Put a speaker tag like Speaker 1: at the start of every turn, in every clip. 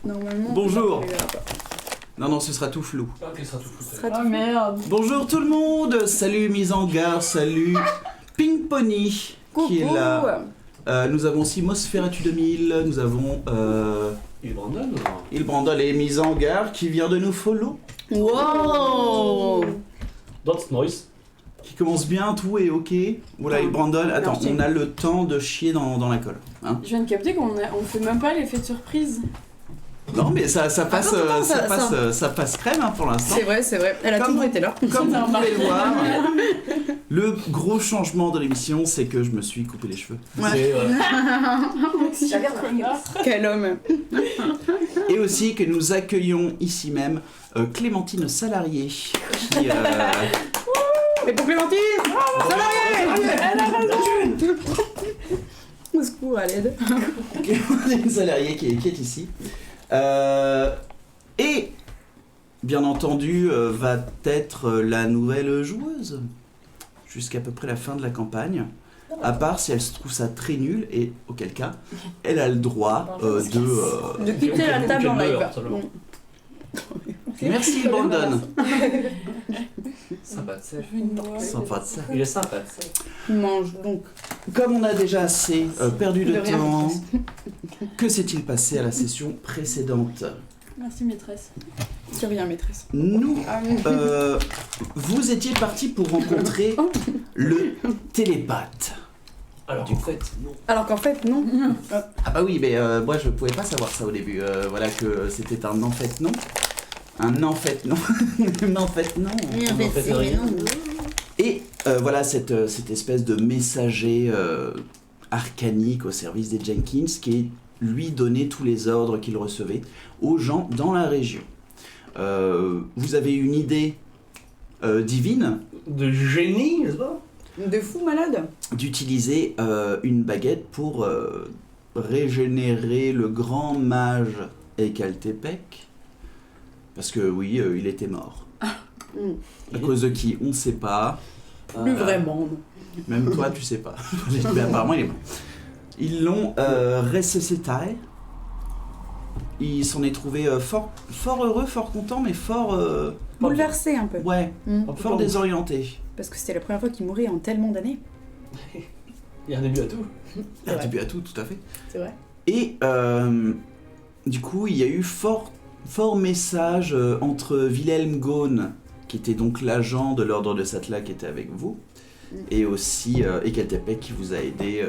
Speaker 1: Normalement.
Speaker 2: Bonjour. Non, ce sera tout flou.
Speaker 3: Ok, ça sera tout fou.
Speaker 1: Ah merde.
Speaker 2: Bonjour tout le monde. Salut Mise en Garde, salut Pink Pony qui est là. Nous avons aussi Mosferatu 2000, nous avons
Speaker 3: Il Brandon ou non?
Speaker 2: Il Brandon et Mise en Garde qui vient de nous follow.
Speaker 1: Wow.
Speaker 3: That's nice.
Speaker 2: Qui commence bien, tout est ok. Voilà, Il Brandon, attends,
Speaker 1: Merci.
Speaker 2: on a le temps de chier dans la colle. Hein,
Speaker 4: Je viens de capter qu'on fait même pas l'effet de surprise.
Speaker 2: non mais ça passe,
Speaker 1: Attends,
Speaker 2: ça passe crème hein, pour l'instant.
Speaker 1: C'est vrai. Elle a
Speaker 2: Comme
Speaker 1: toujours
Speaker 2: vous-
Speaker 1: été là.
Speaker 2: Comme vous pouvez le voir, le gros changement de l'émission, c'est que je me suis coupé les cheveux.
Speaker 3: C'est
Speaker 4: J'avais remarqué.
Speaker 1: Quel homme.
Speaker 2: Et aussi que nous accueillons ici même Clémentine Salarié. Qui,
Speaker 1: Mais pour Clémentine. Salarié.
Speaker 4: Elle a raison.
Speaker 1: Au secours, à l'aide.
Speaker 2: Clémentine Salarié qui est ici. Et bien entendu va être la nouvelle joueuse jusqu'à peu près la fin de la campagne. À part si elle se trouve ça très nul et auquel cas elle a le droit
Speaker 1: De quitter la table en live.
Speaker 2: Merci Brandon.
Speaker 3: Sympathique.
Speaker 2: Sympa de ça.
Speaker 3: Il est sympa.
Speaker 1: Mange donc.
Speaker 2: Comme on a déjà assez perdu de
Speaker 1: De rien,
Speaker 2: temps,
Speaker 1: maîtresse.
Speaker 2: que s'est-il passé à la session précédente?
Speaker 4: Merci maîtresse.
Speaker 1: C'est rien, maîtresse.
Speaker 2: Nous, vous étiez parti pour rencontrer le télépathe.
Speaker 3: Alors,
Speaker 2: Du
Speaker 3: en fait, non.
Speaker 1: Alors qu'en fait, non.
Speaker 2: Ah bah oui, mais moi je pouvais pas savoir ça au début. Voilà que c'était un en fait non. Un en fait non. Un en fait non.
Speaker 3: En fait, rien.
Speaker 2: Et voilà cette espèce de messager arcanique au service des Jenkins qui lui donnait tous les ordres qu'il recevait aux gens dans la région. Vous avez une idée divine
Speaker 3: De génie, n'est-ce pas?
Speaker 1: De fou malade.
Speaker 2: d'utiliser une baguette pour régénérer le grand mage Ekaltepec. Parce que oui, il était mort. À cause de qui? On ne sait pas.
Speaker 1: Plus vraiment.
Speaker 2: Même toi, tu sais pas. Mais apparemment, il est mort. Ils l'ont ressuscité. Il s'en est trouvé fort heureux, fort content, mais fort...
Speaker 1: Bouleversé un peu.
Speaker 2: ouais, fort désorienté.
Speaker 1: Parce que c'était la première fois qu'il mourait en tellement d'années.
Speaker 3: Il y a un début à tout.
Speaker 2: Il y a début à tout à fait.
Speaker 1: C'est vrai.
Speaker 2: Et du coup, il y a eu fort message entre Wilhelm Gaune, qui était donc l'agent de l'ordre de Satla qui était avec vous, et aussi Ekaltepec qui vous a aidé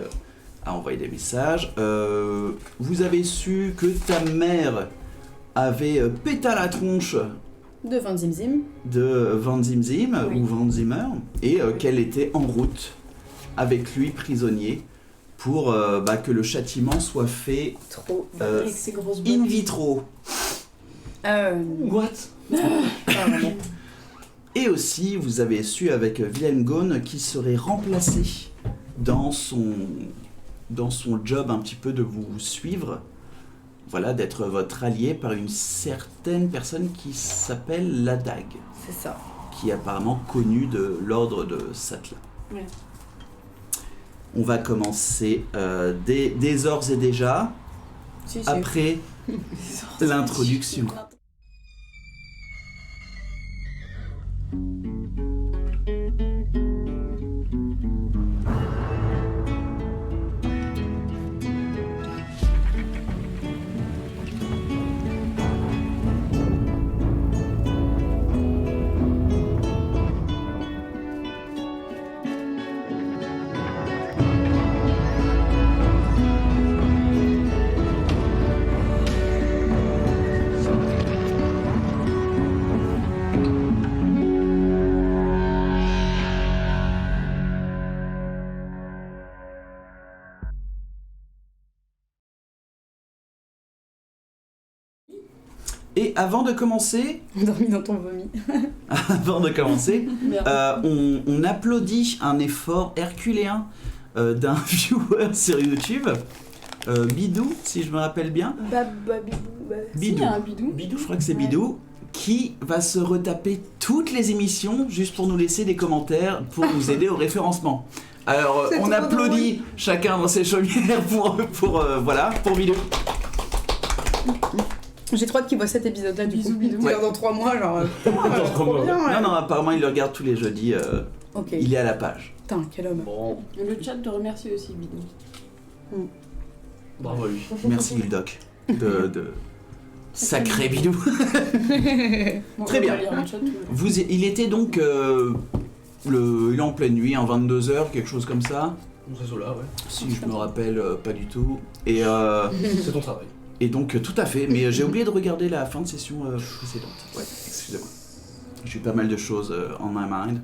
Speaker 2: à envoyer des messages. Vous avez su que ta mère avait pété la tronche
Speaker 1: De Van Zimzim.
Speaker 2: de Van Zimzim
Speaker 1: Oui.
Speaker 2: ou Van Zimmer et qu'elle était en route avec lui prisonnier pour que le châtiment soit fait
Speaker 1: Trop.
Speaker 4: Avec ses grosses
Speaker 2: in
Speaker 4: bottes.
Speaker 2: vitro.
Speaker 3: What?
Speaker 1: Pas vraiment.
Speaker 2: Et aussi, vous avez su avec Wilhelm Gaune qui serait remplacé dans son job un petit peu de vous suivre, voilà, d'être votre allié par une certaine personne qui s'appelle la Dague,
Speaker 1: C'est ça.
Speaker 2: qui est apparemment connue de l'ordre de Satla.
Speaker 4: Ouais.
Speaker 2: On va commencer dès ores et déjà,
Speaker 1: Si, si.
Speaker 2: après l'introduction. Et avant de commencer,
Speaker 1: Endormi dans ton vomi.
Speaker 2: on applaudit un effort herculéen d'un viewer sur YouTube, Bidou, si je me rappelle bien.
Speaker 4: Si,
Speaker 2: Bidou.
Speaker 4: il y a un bidou.
Speaker 2: Je crois que c'est Bidou, qui va se retaper toutes les émissions juste pour nous laisser des commentaires pour nous aider au référencement. Alors,
Speaker 1: C'est
Speaker 2: on
Speaker 1: trop
Speaker 2: applaudit chacun dans ses chaumières pour Bidou.
Speaker 1: J'ai trop hâte qu'il voit cet épisode-là du
Speaker 4: Bisous,
Speaker 1: coup.
Speaker 4: bisous.
Speaker 1: Genre dans 3 mois, genre.
Speaker 3: Dans 3 mois,
Speaker 1: bien, ouais.
Speaker 2: Non, non, apparemment il le regarde tous les jeudis.
Speaker 1: Ok.
Speaker 2: Il est à la page.
Speaker 1: Putain, quel homme.
Speaker 3: Bon,
Speaker 4: Le chat te remercie aussi, Bidou.
Speaker 3: bravo à lui.
Speaker 2: Merci Guldoc. De sacré bidou.
Speaker 4: Bon,
Speaker 2: Très
Speaker 4: on
Speaker 2: bien.
Speaker 4: va lire le chat, tout le monde.
Speaker 2: Il était donc il est en pleine nuit, 22h, quelque chose comme ça.
Speaker 3: On serait là, ouais.
Speaker 2: Si je me rappelle pas du tout. Et,
Speaker 3: C'est ton travail.
Speaker 2: et donc tout à fait, mais j'ai oublié de regarder la fin de session précédente. Ouais, excusez-moi. J'ai pas mal de choses on my mind.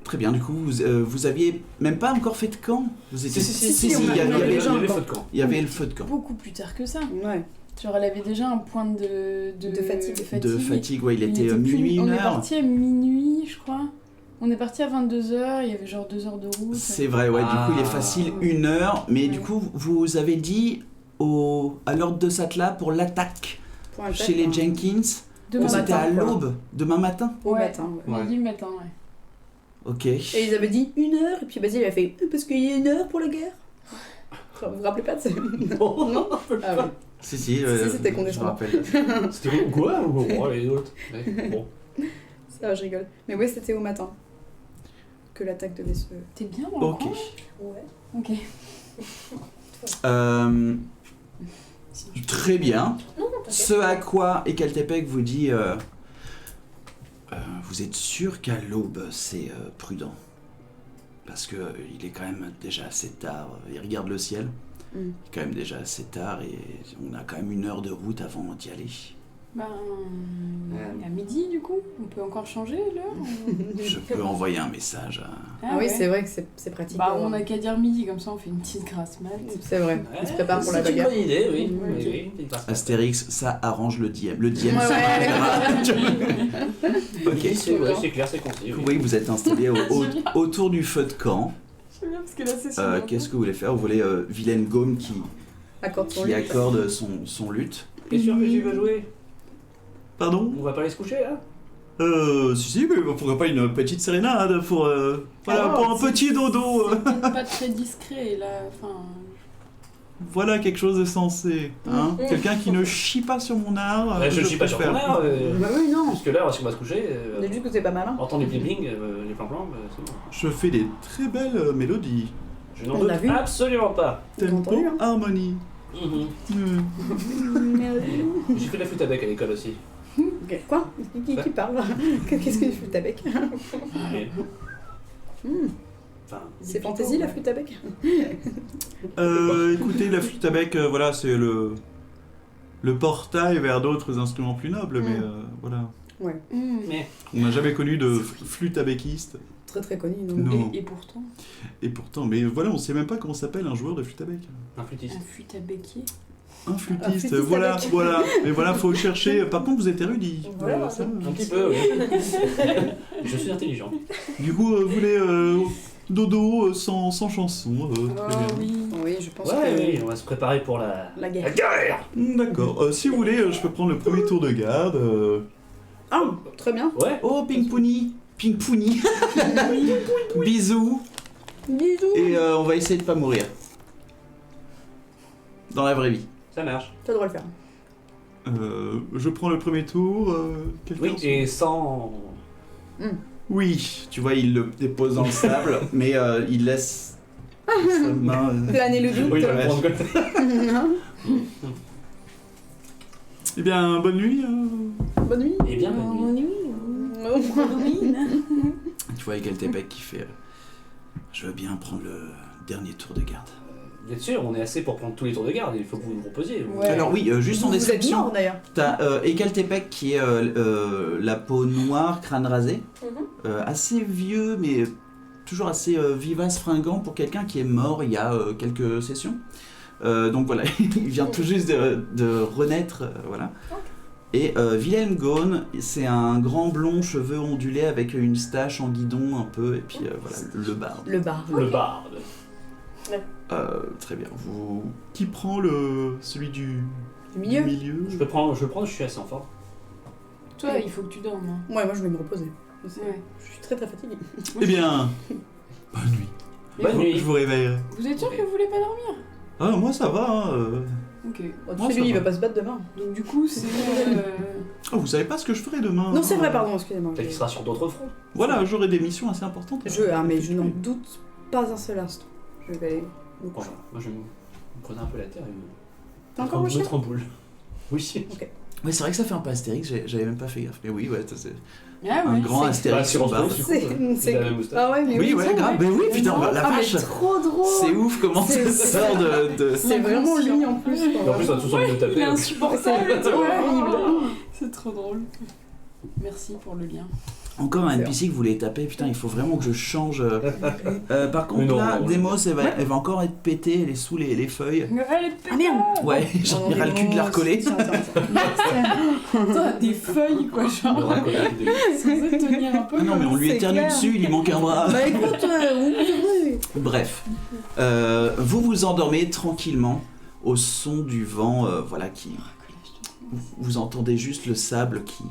Speaker 2: Très bien, du coup, vous aviez même pas encore fait de camp. Vous étiez...
Speaker 1: si,
Speaker 2: il
Speaker 1: on
Speaker 2: y
Speaker 1: a-
Speaker 2: avait,
Speaker 1: on avait déjà un
Speaker 3: les
Speaker 1: camp.
Speaker 3: feux de camp.
Speaker 2: il y avait le feu de camp.
Speaker 4: Beaucoup plus tard que ça.
Speaker 1: Ouais.
Speaker 4: Genre, elle avait déjà un point de
Speaker 1: fatigue.
Speaker 2: De fatigue, ouais, il était
Speaker 4: plus-
Speaker 2: minuit,
Speaker 4: On
Speaker 2: 1
Speaker 4: est
Speaker 2: heure.
Speaker 4: parti à minuit, je crois. On est parti à 22h, il y avait genre 2 heures de route.
Speaker 2: C'est vrai, ouais, du coup il est facile 1 heure, mais du
Speaker 4: Ouais.
Speaker 2: coup vous avez dit à l'ordre de Satla pour l'attaque
Speaker 1: Pour un
Speaker 2: chez
Speaker 1: tête,
Speaker 2: les
Speaker 1: hein.
Speaker 2: Jenkins,
Speaker 4: Demain
Speaker 2: c'était à
Speaker 1: matin, quoi.
Speaker 2: l'aube, demain matin.
Speaker 1: Au
Speaker 4: Ouais.
Speaker 1: matin, ouais.
Speaker 3: Ouais.
Speaker 4: Midi matin, ouais.
Speaker 2: Ok.
Speaker 1: Et ils avaient dit 1 heure, et puis Basile il a fait parce qu'il y a 1 heure pour la guerre. Vous vous rappelez pas de ça? Non. Ah ouais.
Speaker 2: Si,
Speaker 1: Si, c'était
Speaker 2: je me
Speaker 1: condescendant.
Speaker 2: rappelle.
Speaker 3: C'était quoi ou les autres ouais, bon.
Speaker 1: Ça, je rigole. Mais ouais, c'était au matin que l'attaque devait se.
Speaker 4: T'es bien dans le
Speaker 2: Ok.
Speaker 4: coin
Speaker 1: Ouais.
Speaker 4: Ok.
Speaker 2: Euh, très bien. Ce à quoi Ekaltepec vous dit vous êtes sûr qu'à l'aube c'est prudent? Parce que il est quand même déjà assez tard. Il regarde le ciel.
Speaker 1: Mm.
Speaker 2: Il est quand même déjà assez tard et on a quand même 1 heure de route avant d'y aller.
Speaker 4: Ben. À midi, du coup on peut encore changer l'heure
Speaker 2: Je peux envoyer un message à...
Speaker 1: Ah oui,
Speaker 4: ouais.
Speaker 1: c'est vrai que c'est pratique.
Speaker 4: Bah, on a qu'à dire midi, comme ça on fait une petite grasse mat.
Speaker 1: C'est vrai. On se prépare pour la
Speaker 3: C'est une
Speaker 1: bagarre.
Speaker 3: bonne idée, oui.
Speaker 4: Ouais.
Speaker 3: Oui, oui.
Speaker 2: Astérix, ça arrange le DM. Le DM,
Speaker 1: Ouais,
Speaker 2: ça
Speaker 1: ouais.
Speaker 2: Ok.
Speaker 3: C'est clair, c'est concis.
Speaker 2: Oui, vous êtes installé autour du feu de camp.
Speaker 4: J'aime bien parce que là c'est sur
Speaker 2: Qu'est-ce que vous voulez faire? Vous voulez Vilaine Gaume qui
Speaker 1: Accorde son lutte.
Speaker 2: accorde son lutte?
Speaker 3: T'es sûr que tu vas jouer?
Speaker 2: Pardon?
Speaker 3: On va pas aller se coucher là?
Speaker 2: Si, mais pourquoi pas une petite sérénade pour, voilà,
Speaker 4: Oh,
Speaker 2: pour un petit dodo.
Speaker 4: C'est peut-être pas très discret là. Enfin.
Speaker 2: Voilà quelque chose de sensé. Hein? Quelqu'un qui ne chie pas sur mon art.
Speaker 3: Je ne chie pas sur ton
Speaker 2: préfère.
Speaker 3: air.
Speaker 1: Bah oui, non.
Speaker 3: Parce que là, si on va se coucher,
Speaker 1: On est juste que c'est pas malin.
Speaker 3: entendre les bling-bling, les plans-plans, c'est bon.
Speaker 2: Je fais des très belles mélodies.
Speaker 3: Je n'en
Speaker 1: On
Speaker 3: doute
Speaker 1: l'a vu.
Speaker 3: absolument pas.
Speaker 1: On a
Speaker 2: Tempo,
Speaker 1: entendu, hein.
Speaker 2: harmonie.
Speaker 3: J'ai fait de la flûte à bec à l'école aussi.
Speaker 1: Ok. Quoi? Qui parle? Qu'est-ce que tu fais avec?
Speaker 3: Mais-
Speaker 1: Hmm.
Speaker 3: Enfin,
Speaker 1: C'est fantaisie la flûte à bec?
Speaker 2: Écoutez, la flûte à bec, voilà, c'est le portail vers d'autres instruments plus nobles, mais voilà.
Speaker 1: Ouais.
Speaker 3: mais
Speaker 2: On n'a jamais connu de flûte à becquiste.
Speaker 1: Très très connu.
Speaker 2: Non.
Speaker 1: Non.
Speaker 4: Et pourtant,
Speaker 2: Et pourtant, mais voilà, on sait même pas comment s'appelle un joueur de flûte à bec.
Speaker 3: un flûtiste.
Speaker 4: un fut à béquier.
Speaker 2: Un flûtiste,
Speaker 1: flûtiste à
Speaker 2: voilà,
Speaker 1: bec.
Speaker 2: voilà. Mais voilà, faut le chercher. Par contre, vous êtes érudit.
Speaker 1: Voilà.
Speaker 2: Ça va.
Speaker 3: Un petit peu, oui. Je suis intelligent.
Speaker 2: Du coup, vous voulez dodo sans chanson. Très bien.
Speaker 4: oui.
Speaker 1: Oui, je pense
Speaker 3: Ouais,
Speaker 1: que.
Speaker 3: oui, on va se préparer pour la
Speaker 1: La guerre.
Speaker 3: guerre.
Speaker 2: D'accord. Si vous voulez, je peux prendre le premier tour de garde.
Speaker 1: Ah, très bien.
Speaker 3: Ouais.
Speaker 2: Oh, Ping Pouni. Ping Pouni. Bisous.
Speaker 1: Bisous.
Speaker 2: Et on va essayer de pas mourir. Dans la vraie vie.
Speaker 3: Ça marche.
Speaker 1: Ça devrait le faire.
Speaker 2: Je prends le premier tour. Quelqu'un
Speaker 3: Oui, et sans...
Speaker 2: Oui, tu vois, il le dépose dans le sable, mais il laisse sa main.
Speaker 1: Planer le doute.
Speaker 3: Oui, je vais
Speaker 2: Ouais.
Speaker 3: prendre comme-
Speaker 2: Eh bien, bonne nuit.
Speaker 1: Bonne nuit.
Speaker 3: Eh bien, bonne nuit.
Speaker 2: Tu vois, Egaltepec qui fait je veux bien prendre le dernier tour de garde.
Speaker 3: Bien sûr, on est assez pour prendre tous les tours de garde, il faut que vous vous reposiez.
Speaker 4: Ouais.
Speaker 2: Alors, oui, juste en
Speaker 1: Vous êtes
Speaker 2: description,
Speaker 1: mort d'ailleurs.
Speaker 2: t'as Egaltepec qui est la peau noire, crâne rasé, assez vieux, mais toujours assez vivace, fringant pour quelqu'un qui est mort il y a quelques sessions. Donc voilà, il vient tout juste de renaître, voilà. Et Wilhelm Gone, c'est un grand blond, cheveux ondulés avec une stache en guidon un peu, et puis voilà, le barbe.
Speaker 1: Le bar.
Speaker 3: Le barde.
Speaker 2: Très bien. Qui prend celui du
Speaker 1: Du milieu.
Speaker 3: Je le prends, je suis assez en forme.
Speaker 4: Toi, il faut que tu dormes. Hein.
Speaker 1: Ouais, moi je vais me reposer.
Speaker 4: Ouais.
Speaker 1: Je suis très très fatiguée.
Speaker 2: Eh bien, bonne nuit.
Speaker 3: Bonne nuit.
Speaker 2: Je vous réveillerai.
Speaker 4: Vous êtes sûr que vous voulez pas dormir?
Speaker 2: Ah, moi ça va. Hein,
Speaker 4: Ok.
Speaker 1: Bon,
Speaker 2: Moi,
Speaker 1: tu sais, lui,
Speaker 2: ça
Speaker 1: il
Speaker 2: va.
Speaker 1: va pas se battre demain.
Speaker 4: Donc du coup, c'est...
Speaker 2: Oh, vous savez pas ce que je ferai demain.
Speaker 1: Non, c'est vrai, pardon, excusez-moi.
Speaker 3: Peut-être qu'il sera sur d'autres fronts.
Speaker 2: Voilà, j'aurai des missions assez importantes.
Speaker 1: Mais je n'en doute pas un seul instant. Je vais aller me coucher.
Speaker 3: Voilà. Moi, je vais me creuser un peu la terre et me
Speaker 1: T'as encore couché
Speaker 3: mettre en boule. Oui.
Speaker 2: Ouais, c'est vrai que ça fait un peu Astérix, j'avais même pas fait gaffe. Mais oui, ouais, ça, c'est
Speaker 4: Ah
Speaker 2: un
Speaker 4: ouais,
Speaker 2: grand
Speaker 4: c'est-
Speaker 2: Astérix sur barbe.
Speaker 3: Il a la même moustache.
Speaker 1: Ah ouais, mais
Speaker 2: Oui, ouais,
Speaker 1: tiens,
Speaker 2: grave. Mais oui, putain, la
Speaker 1: Ah,
Speaker 2: vache.
Speaker 1: mais trop drôle.
Speaker 2: C'est ouf comment
Speaker 1: C'est
Speaker 2: ça sort de...
Speaker 1: C'est vraiment lui en plus.
Speaker 3: Et en plus, on a tous envie de
Speaker 4: Il est
Speaker 3: taper.
Speaker 4: insupportable,
Speaker 1: C'est horrible.
Speaker 4: C'est trop drôle. Merci pour le lien.
Speaker 2: Encore un
Speaker 1: C'est
Speaker 2: NPC que vous voulez taper, putain, il faut vraiment que je change. Par contre,
Speaker 3: Mais non,
Speaker 2: là,
Speaker 3: non,
Speaker 2: Demos, elle va encore être pétée, elle est sous les feuilles.
Speaker 4: Elle est
Speaker 1: Ah merde.
Speaker 2: Ouais, j'en ai ras le cul de la recoller.
Speaker 1: Tiens, tiens.
Speaker 4: Putain, des feuilles quoi,
Speaker 3: Le
Speaker 4: genre.
Speaker 3: racolage des-
Speaker 4: Censé tenir un peu.
Speaker 2: Ah non, mais on lui
Speaker 1: C'est
Speaker 2: éternue
Speaker 1: clair.
Speaker 2: dessus, il lui manque un bras.
Speaker 1: Bah écoute, oui.
Speaker 2: Bref, vous vous endormez tranquillement au son du vent, voilà, qui... Vous entendez juste le sable qui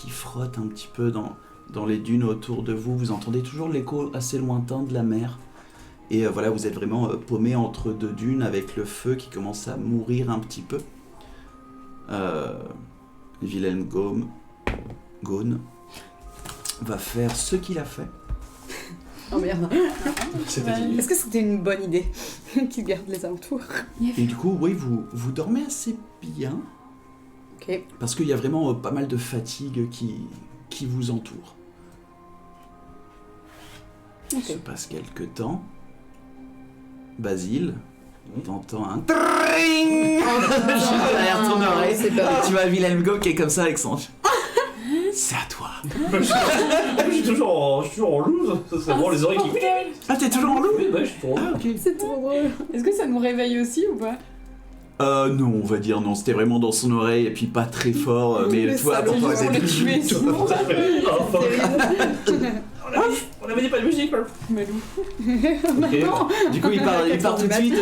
Speaker 2: frotte un petit peu dans les dunes autour de vous. Vous entendez toujours l'écho assez lointain de la mer. Et voilà, vous êtes vraiment paumé entre deux dunes avec le feu qui commence à mourir un petit peu. Wilhelm Gone va faire ce qu'il a fait.
Speaker 1: Oh merde.
Speaker 3: C'était
Speaker 4: Ouais.
Speaker 3: dit.
Speaker 1: Est-ce que c'était une bonne idée qu'il garde les alentours?
Speaker 2: Et du coup, oui, vous dormez assez bien.
Speaker 1: Ok.
Speaker 2: Parce qu'il y a vraiment pas mal de fatigue qui vous entoure. Il se passe quelques temps. Basile, t'entends un tring juste derrière ton oreille.
Speaker 1: C'est pas
Speaker 2: Et tu vois Wilhelm Gone qui est comme ça avec son... C'est à toi.
Speaker 3: Je suis toujours en loose. Ça serait vraiment les oreilles qui.
Speaker 2: Ah, t'es toujours en loup?
Speaker 3: Oui, bah, je suis toujours en
Speaker 2: Ah,
Speaker 3: loose.
Speaker 2: ok.
Speaker 1: C'est trop drôle.
Speaker 4: Est-ce que ça nous réveille aussi ou pas?
Speaker 2: Non, on va dire non, c'était vraiment dans son oreille et puis pas très fort, mais
Speaker 1: Le
Speaker 2: toi,
Speaker 1: salaud,
Speaker 2: pourquoi
Speaker 1: juste
Speaker 2: vous
Speaker 1: pour
Speaker 2: êtes
Speaker 1: le tuer,
Speaker 2: tout-
Speaker 1: sinon.
Speaker 3: Oh, fuck.
Speaker 1: Terrible.
Speaker 3: On avait dit pas de musique, là.
Speaker 4: Malou.
Speaker 3: Ok.
Speaker 2: Du coup, il part tout de suite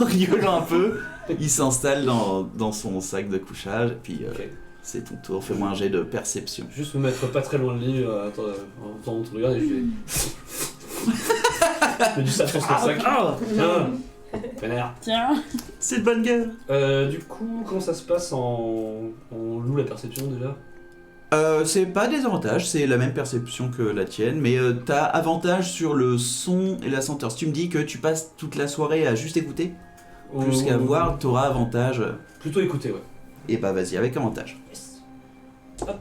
Speaker 2: en rigolant un peu. Il s'installe dans son sac de couchage et puis
Speaker 3: Ok.
Speaker 2: c'est ton tour. Fais-moi un jet de perception.
Speaker 3: Juste me mettre pas très loin de lui, attends, en faisant ton regard et je fais. Mais du sable sur son sac. Tiens. Vénère.
Speaker 4: Tiens.
Speaker 2: C'est de bonne gueule.
Speaker 3: Du coup, comment ça se passe en loup la perception déjà?
Speaker 2: C'est pas des avantages, c'est la même perception que la tienne, mais t'as avantage sur le son et la senteur. Si tu me dis que tu passes toute la soirée à juste écouter, plus qu'à voir, t'auras avantage.
Speaker 3: Plutôt écouter, ouais.
Speaker 2: Et bah vas-y, avec avantage.
Speaker 3: Yes. Hop.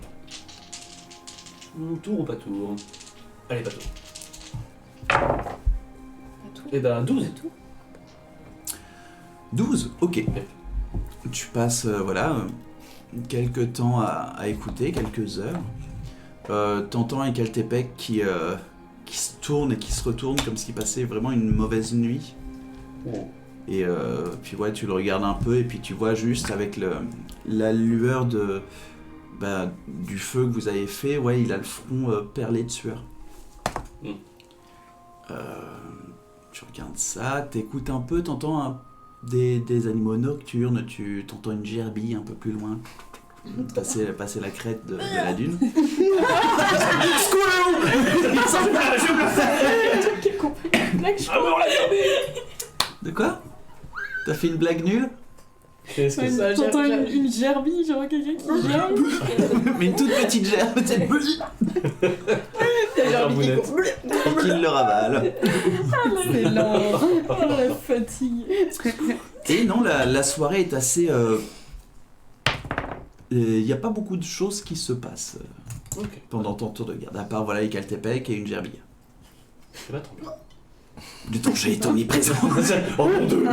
Speaker 3: Tour ou pas tour? Allez, pas tour. Et ben 12.
Speaker 2: 12, ok. Tu passes, quelques temps à écouter, quelques heures. T'entends un Caltépec qui se tourne et qui se retourne comme s'il passait vraiment une mauvaise nuit.
Speaker 3: Oh.
Speaker 2: Et puis ouais, tu le regardes un peu et puis tu vois juste avec la lueur du feu que vous avez fait, ouais, il a le front perlé de sueur.
Speaker 3: Mm.
Speaker 2: Tu regardes ça, t'écoutes un peu, t'entends des animaux nocturnes, tu t'entends une gerbille un peu plus loin. Passer la crête de la dune.
Speaker 3: Ah ouais, on l'a gardé.
Speaker 2: De quoi? T'as fait une blague nulle?
Speaker 3: Qu'est-ce que
Speaker 4: Ouais,
Speaker 3: ça?
Speaker 4: J'entends une gerbille, genre quelqu'un qui gerbe.
Speaker 2: Mais une toute petite gerbe, tu sais, et qu'il le ravale.
Speaker 4: C'est lent. Oh, la fatigue.
Speaker 2: Et non, la soirée est assez... Il n'y a pas beaucoup de choses qui se passent
Speaker 3: Ok.
Speaker 2: pendant ton tour de garde, à part voilà, les Caltépec et une gerbille.
Speaker 3: C'est pas tant bien.
Speaker 2: Du danger est omniprésent.
Speaker 3: Oh mon dieu.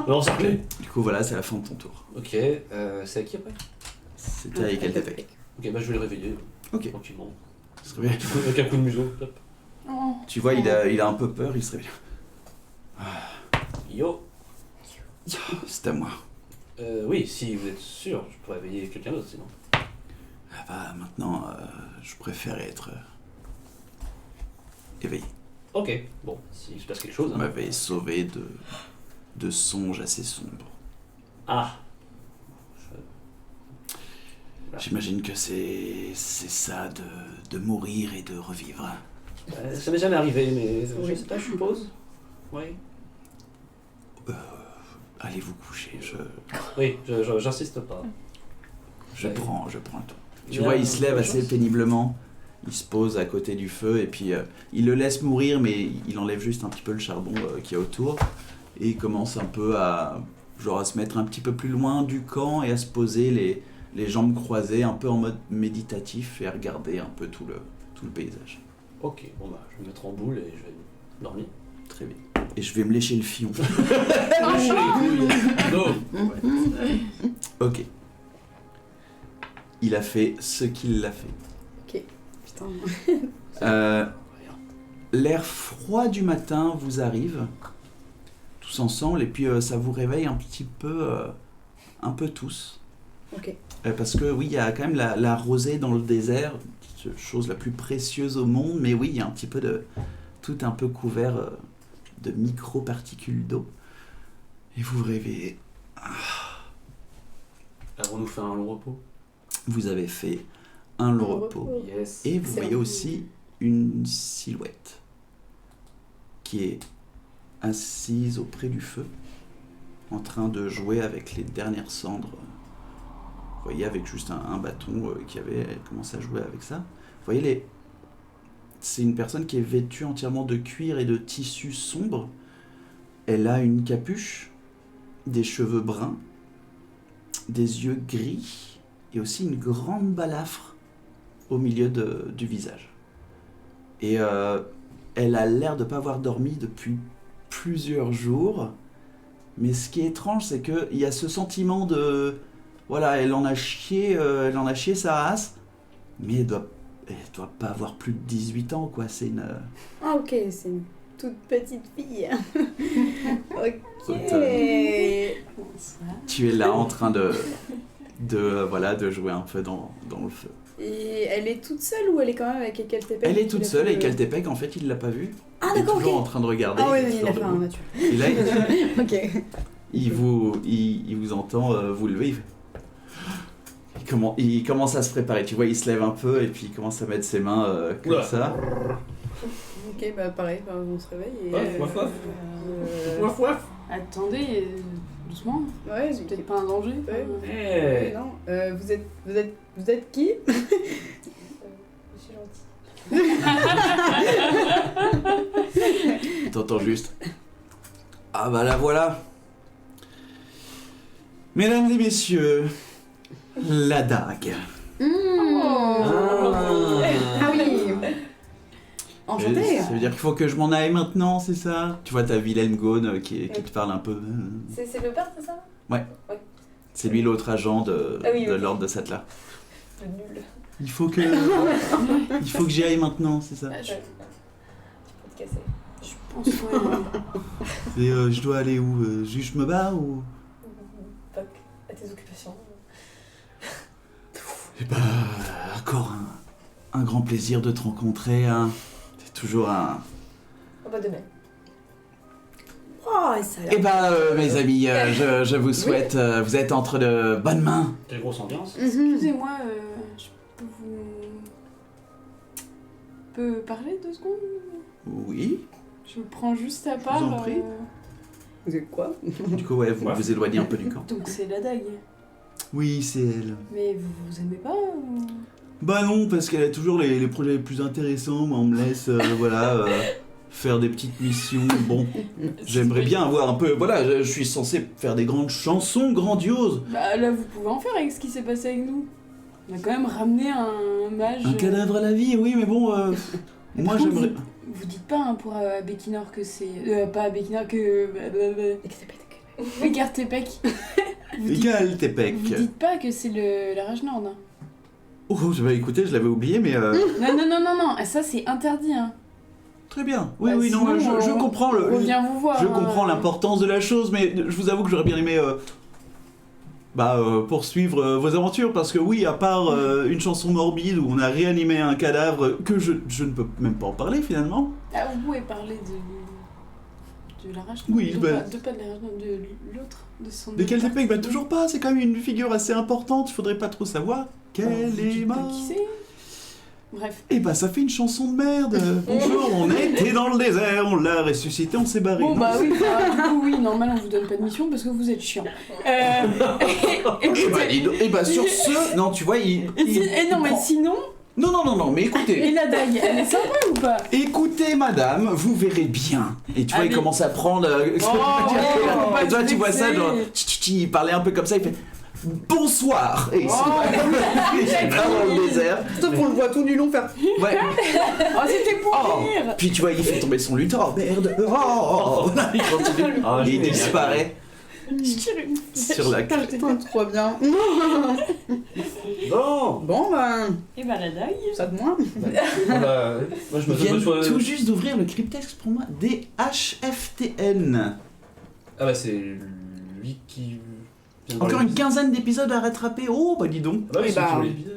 Speaker 3: Non, ça plaît.
Speaker 2: Du coup, voilà, c'est la fin de ton tour.
Speaker 3: Ok, c'est à qui après?
Speaker 2: C'était avec Caltépec.
Speaker 3: Ok, bah je vais le réveiller.
Speaker 2: Ok.
Speaker 3: Tranquillement.
Speaker 2: Il se réveille.
Speaker 3: Avec un coup de museau. Hop.
Speaker 4: Oh.
Speaker 2: Tu vois, il a un peu peur, il se réveille.
Speaker 3: Yo.
Speaker 2: C'est à moi.
Speaker 3: Oui, si vous êtes sûr, je pourrais réveiller quelqu'un d'autre sinon.
Speaker 2: Ah bah, maintenant, je préfère être éveillé.
Speaker 3: Ok, bon, s'il se passe quelque chose.
Speaker 2: Vous m'avez sauvé de songes assez sombres.
Speaker 3: Ah.
Speaker 2: J'imagine que c'est ça de mourir et de revivre.
Speaker 3: Ça m'est jamais arrivé, mais
Speaker 1: Oui.
Speaker 3: je sais pas, je suppose. Oui.
Speaker 2: allez vous coucher,
Speaker 3: Oui, j'insiste pas.
Speaker 2: je prends le temps. Tu
Speaker 3: Bien,
Speaker 2: vois, il se lève
Speaker 3: bonne
Speaker 2: assez
Speaker 3: chance.
Speaker 2: péniblement, il se pose à côté du feu et puis il le laisse mourir, mais il enlève juste un petit peu le charbon qu'il y a autour et il commence un peu à se mettre un petit peu plus loin du camp et à se poser les jambes croisées, un peu en mode méditatif et à regarder un peu tout le paysage.
Speaker 3: Ok, bon bah, je vais me mettre en boule et je vais dormir.
Speaker 2: Très bien. Et je vais me lécher le fion.
Speaker 3: Go.
Speaker 2: Ok. Il a fait ce qu'il a fait.
Speaker 1: Putain.
Speaker 2: L'air froid du matin vous arrive, tous ensemble, et puis ça vous réveille un peu tous.
Speaker 1: Ok.
Speaker 2: Parce que oui, il y a quand même la rosée dans le désert, chose la plus précieuse au monde, mais oui, il y a un petit peu tout un peu couvert de micro-particules d'eau. Et vous vous réveillez.
Speaker 3: Avons-nous fait un long repos?
Speaker 2: Vous avez fait un long repos.
Speaker 3: Yes.
Speaker 2: Et vous
Speaker 1: Excellent.
Speaker 2: voyez aussi une silhouette qui est assise auprès du feu, en train de jouer avec les dernières cendres. Vous voyez, avec juste un bâton qui avait commencé à jouer avec ça. Vous voyez, c'est une personne qui est vêtue entièrement de cuir et de tissu sombre. Elle a une capuche, des cheveux bruns, des yeux gris et aussi une grande balafre au milieu du visage. Et elle a l'air de ne pas avoir dormi depuis plusieurs jours. Mais ce qui est étrange, c'est qu'il y a ce sentiment de... Voilà, elle en a chié sa race, mais elle doit pas avoir plus de 18 ans, quoi. C'est une...
Speaker 1: Ah ok, c'est une toute petite fille. Ok.
Speaker 2: Tu es là en train de jouer un peu dans le feu.
Speaker 1: Et elle est toute seule ou elle est quand même avec Keltepec?
Speaker 2: Elle est toute seule et Keltepec, en fait, il l'a pas vue.
Speaker 1: Ah
Speaker 2: Il est
Speaker 1: d'accord,
Speaker 2: toujours
Speaker 1: ok.
Speaker 2: en train de regarder.
Speaker 1: Ah oui,
Speaker 2: est
Speaker 1: il a
Speaker 2: toujours
Speaker 1: fait un
Speaker 2: debout.
Speaker 1: nature.
Speaker 2: Et là,
Speaker 1: Ok.
Speaker 2: il vous entend vous lever. Il commence à se préparer. Tu vois, il se lève un peu et puis il commence à mettre ses mains comme
Speaker 3: Oula.
Speaker 2: ça.
Speaker 1: Ok, bah pareil, bah, on se réveille et...
Speaker 3: Waf, waf.
Speaker 1: Waf waf.
Speaker 4: Attendez, doucement,
Speaker 1: Ouais,
Speaker 4: c'est peut-être pas un danger.
Speaker 1: Ouais.
Speaker 3: Hey.
Speaker 1: Non, vous êtes qui?
Speaker 5: Je suis gentille.
Speaker 2: T'entends juste. Ah bah la voilà. Mesdames et messieurs, la dague.
Speaker 1: Ah oui. Enchanté.
Speaker 2: Ça veut dire qu'il faut que je m'en aille maintenant, c'est ça? Tu vois, t'as Wilhelm Gone qui te parle un peu.
Speaker 5: C'est le père, c'est ça?
Speaker 2: C'est lui l'autre agent de
Speaker 5: Ah oui, ok.
Speaker 2: l'ordre de Sattler.
Speaker 5: Le nul.
Speaker 2: Il faut que j'y aille maintenant, c'est ça?
Speaker 4: Ah,
Speaker 5: Tu peux te casser.
Speaker 4: je pense ouais.
Speaker 2: Et je dois aller où? Juste je me barre ou?
Speaker 5: Pas à tes occupations.
Speaker 2: Eh bah, encore un grand plaisir de te rencontrer, hein. C'est toujours un...
Speaker 5: On va demain.
Speaker 1: Oh, et ça a l'air...
Speaker 2: Eh bah, mes amis, je vous souhaite... vous êtes entre de bonnes mains.
Speaker 3: Quelle grosse ambiance.
Speaker 4: Excusez-moi, je peux parler 2 secondes?
Speaker 2: Oui.
Speaker 4: Je me prends juste à
Speaker 2: vous
Speaker 4: part.
Speaker 2: en prie.
Speaker 1: Vous êtes quoi?
Speaker 2: Du coup, ouais, vous
Speaker 3: Ouais.
Speaker 2: vous éloignez un peu du camp.
Speaker 4: Donc c'est la dague.
Speaker 2: Oui, c'est elle.
Speaker 4: Mais vous aimez pas
Speaker 2: Bah non, parce qu'elle a toujours les projets les plus intéressants. Moi, on me laisse, faire des petites missions. Bon, j'aimerais bien avoir un peu... Voilà, je suis censé faire des grandes chansons grandioses.
Speaker 4: Bah là, vous pouvez en faire avec ce qui s'est passé avec nous. On a quand même ramené un mage.
Speaker 2: Un cadavre à la vie, oui, mais bon...
Speaker 4: Mais
Speaker 2: moi,
Speaker 4: par contre,
Speaker 2: j'aimerais...
Speaker 4: Vous dites pas hein, pour Békinor que c'est. Pas Békinor que. Egartepec. Vous dites-
Speaker 2: Égal, Tepec.
Speaker 4: Vous dites pas que c'est la rage nord. Hein.
Speaker 2: Oh, bah écoutez, je l'avais oublié, mais...
Speaker 4: Non, ça c'est interdit. Hein.
Speaker 2: Très bien. Oui,
Speaker 4: Bah,
Speaker 2: oui, non,
Speaker 4: sinon,
Speaker 2: je comprends
Speaker 4: On vient vous voir.
Speaker 2: Je
Speaker 4: hein.
Speaker 2: comprends l'importance de la chose, mais je vous avoue que j'aurais bien aimé poursuivre vos aventures, parce que oui, à part une chanson morbide où on a réanimé un cadavre que je ne peux même pas en parler finalement.
Speaker 4: Ah, vous pouvez parler de la rage nord.
Speaker 2: Oui,
Speaker 4: de,
Speaker 2: bah-
Speaker 4: pas de la rage nord, de l'autre. De son.
Speaker 2: De quel Tepec? Bah toujours pas, c'est quand même une figure assez importante, il faudrait pas trop savoir
Speaker 4: Bah,
Speaker 2: qu'elle
Speaker 4: vous
Speaker 2: est
Speaker 4: dites pas
Speaker 2: morte.
Speaker 4: qui c'est. Bref.
Speaker 2: Eh bah ça fait une chanson de merde. Bonjour, on était dans le désert, on l'a ressuscité, on s'est barré.
Speaker 4: Bon,
Speaker 2: Non,
Speaker 4: bah oui, bah, du coup, oui, normal, on vous donne pas de mission parce que vous êtes chiant.
Speaker 2: Et bah sur ce, non tu vois il
Speaker 4: non, mais
Speaker 2: prend-
Speaker 4: sinon,
Speaker 2: non mais
Speaker 4: et
Speaker 2: écoutez,
Speaker 4: la dague, elle est sympa ou pas?
Speaker 2: écoutez madame, vous verrez bien. Et tu vois il
Speaker 4: Allez.
Speaker 2: commence à prendre.
Speaker 4: faut
Speaker 2: Et toi
Speaker 4: pas
Speaker 2: tu
Speaker 4: te
Speaker 2: vois ça
Speaker 4: vexer.
Speaker 2: genre, il parlait un peu comme ça, il fait bonsoir. Et il est dans le désert.
Speaker 1: Sauf qu'on le voit tout du long faire.
Speaker 2: Ouais.
Speaker 4: Oh, c'était pour
Speaker 2: Oh.
Speaker 4: rire.
Speaker 2: Puis tu vois il fait tomber son lutin. Oh merde. Oh. Il continue.
Speaker 3: Ah,
Speaker 2: Et il
Speaker 3: génial.
Speaker 2: disparaît
Speaker 4: Je tire une
Speaker 2: sur la crête.
Speaker 1: Putain, trop bien.
Speaker 3: Bon,
Speaker 1: Bon, ben,
Speaker 4: Et bah la dague.
Speaker 1: ça de moins.
Speaker 3: moi je
Speaker 2: Ils
Speaker 3: me
Speaker 2: viennent
Speaker 3: fais
Speaker 2: tout juste d'ouvrir le cryptex pour moi. DHFTN.
Speaker 3: Ah bah c'est lui qui. vient de
Speaker 2: Encore
Speaker 3: parler
Speaker 2: une
Speaker 3: de-
Speaker 2: quinzaine d'épisodes à rattraper. Oh bah dis donc.
Speaker 3: Ah bah oui,
Speaker 1: Eh
Speaker 3: c'est
Speaker 1: bah.
Speaker 3: sur l'épisode.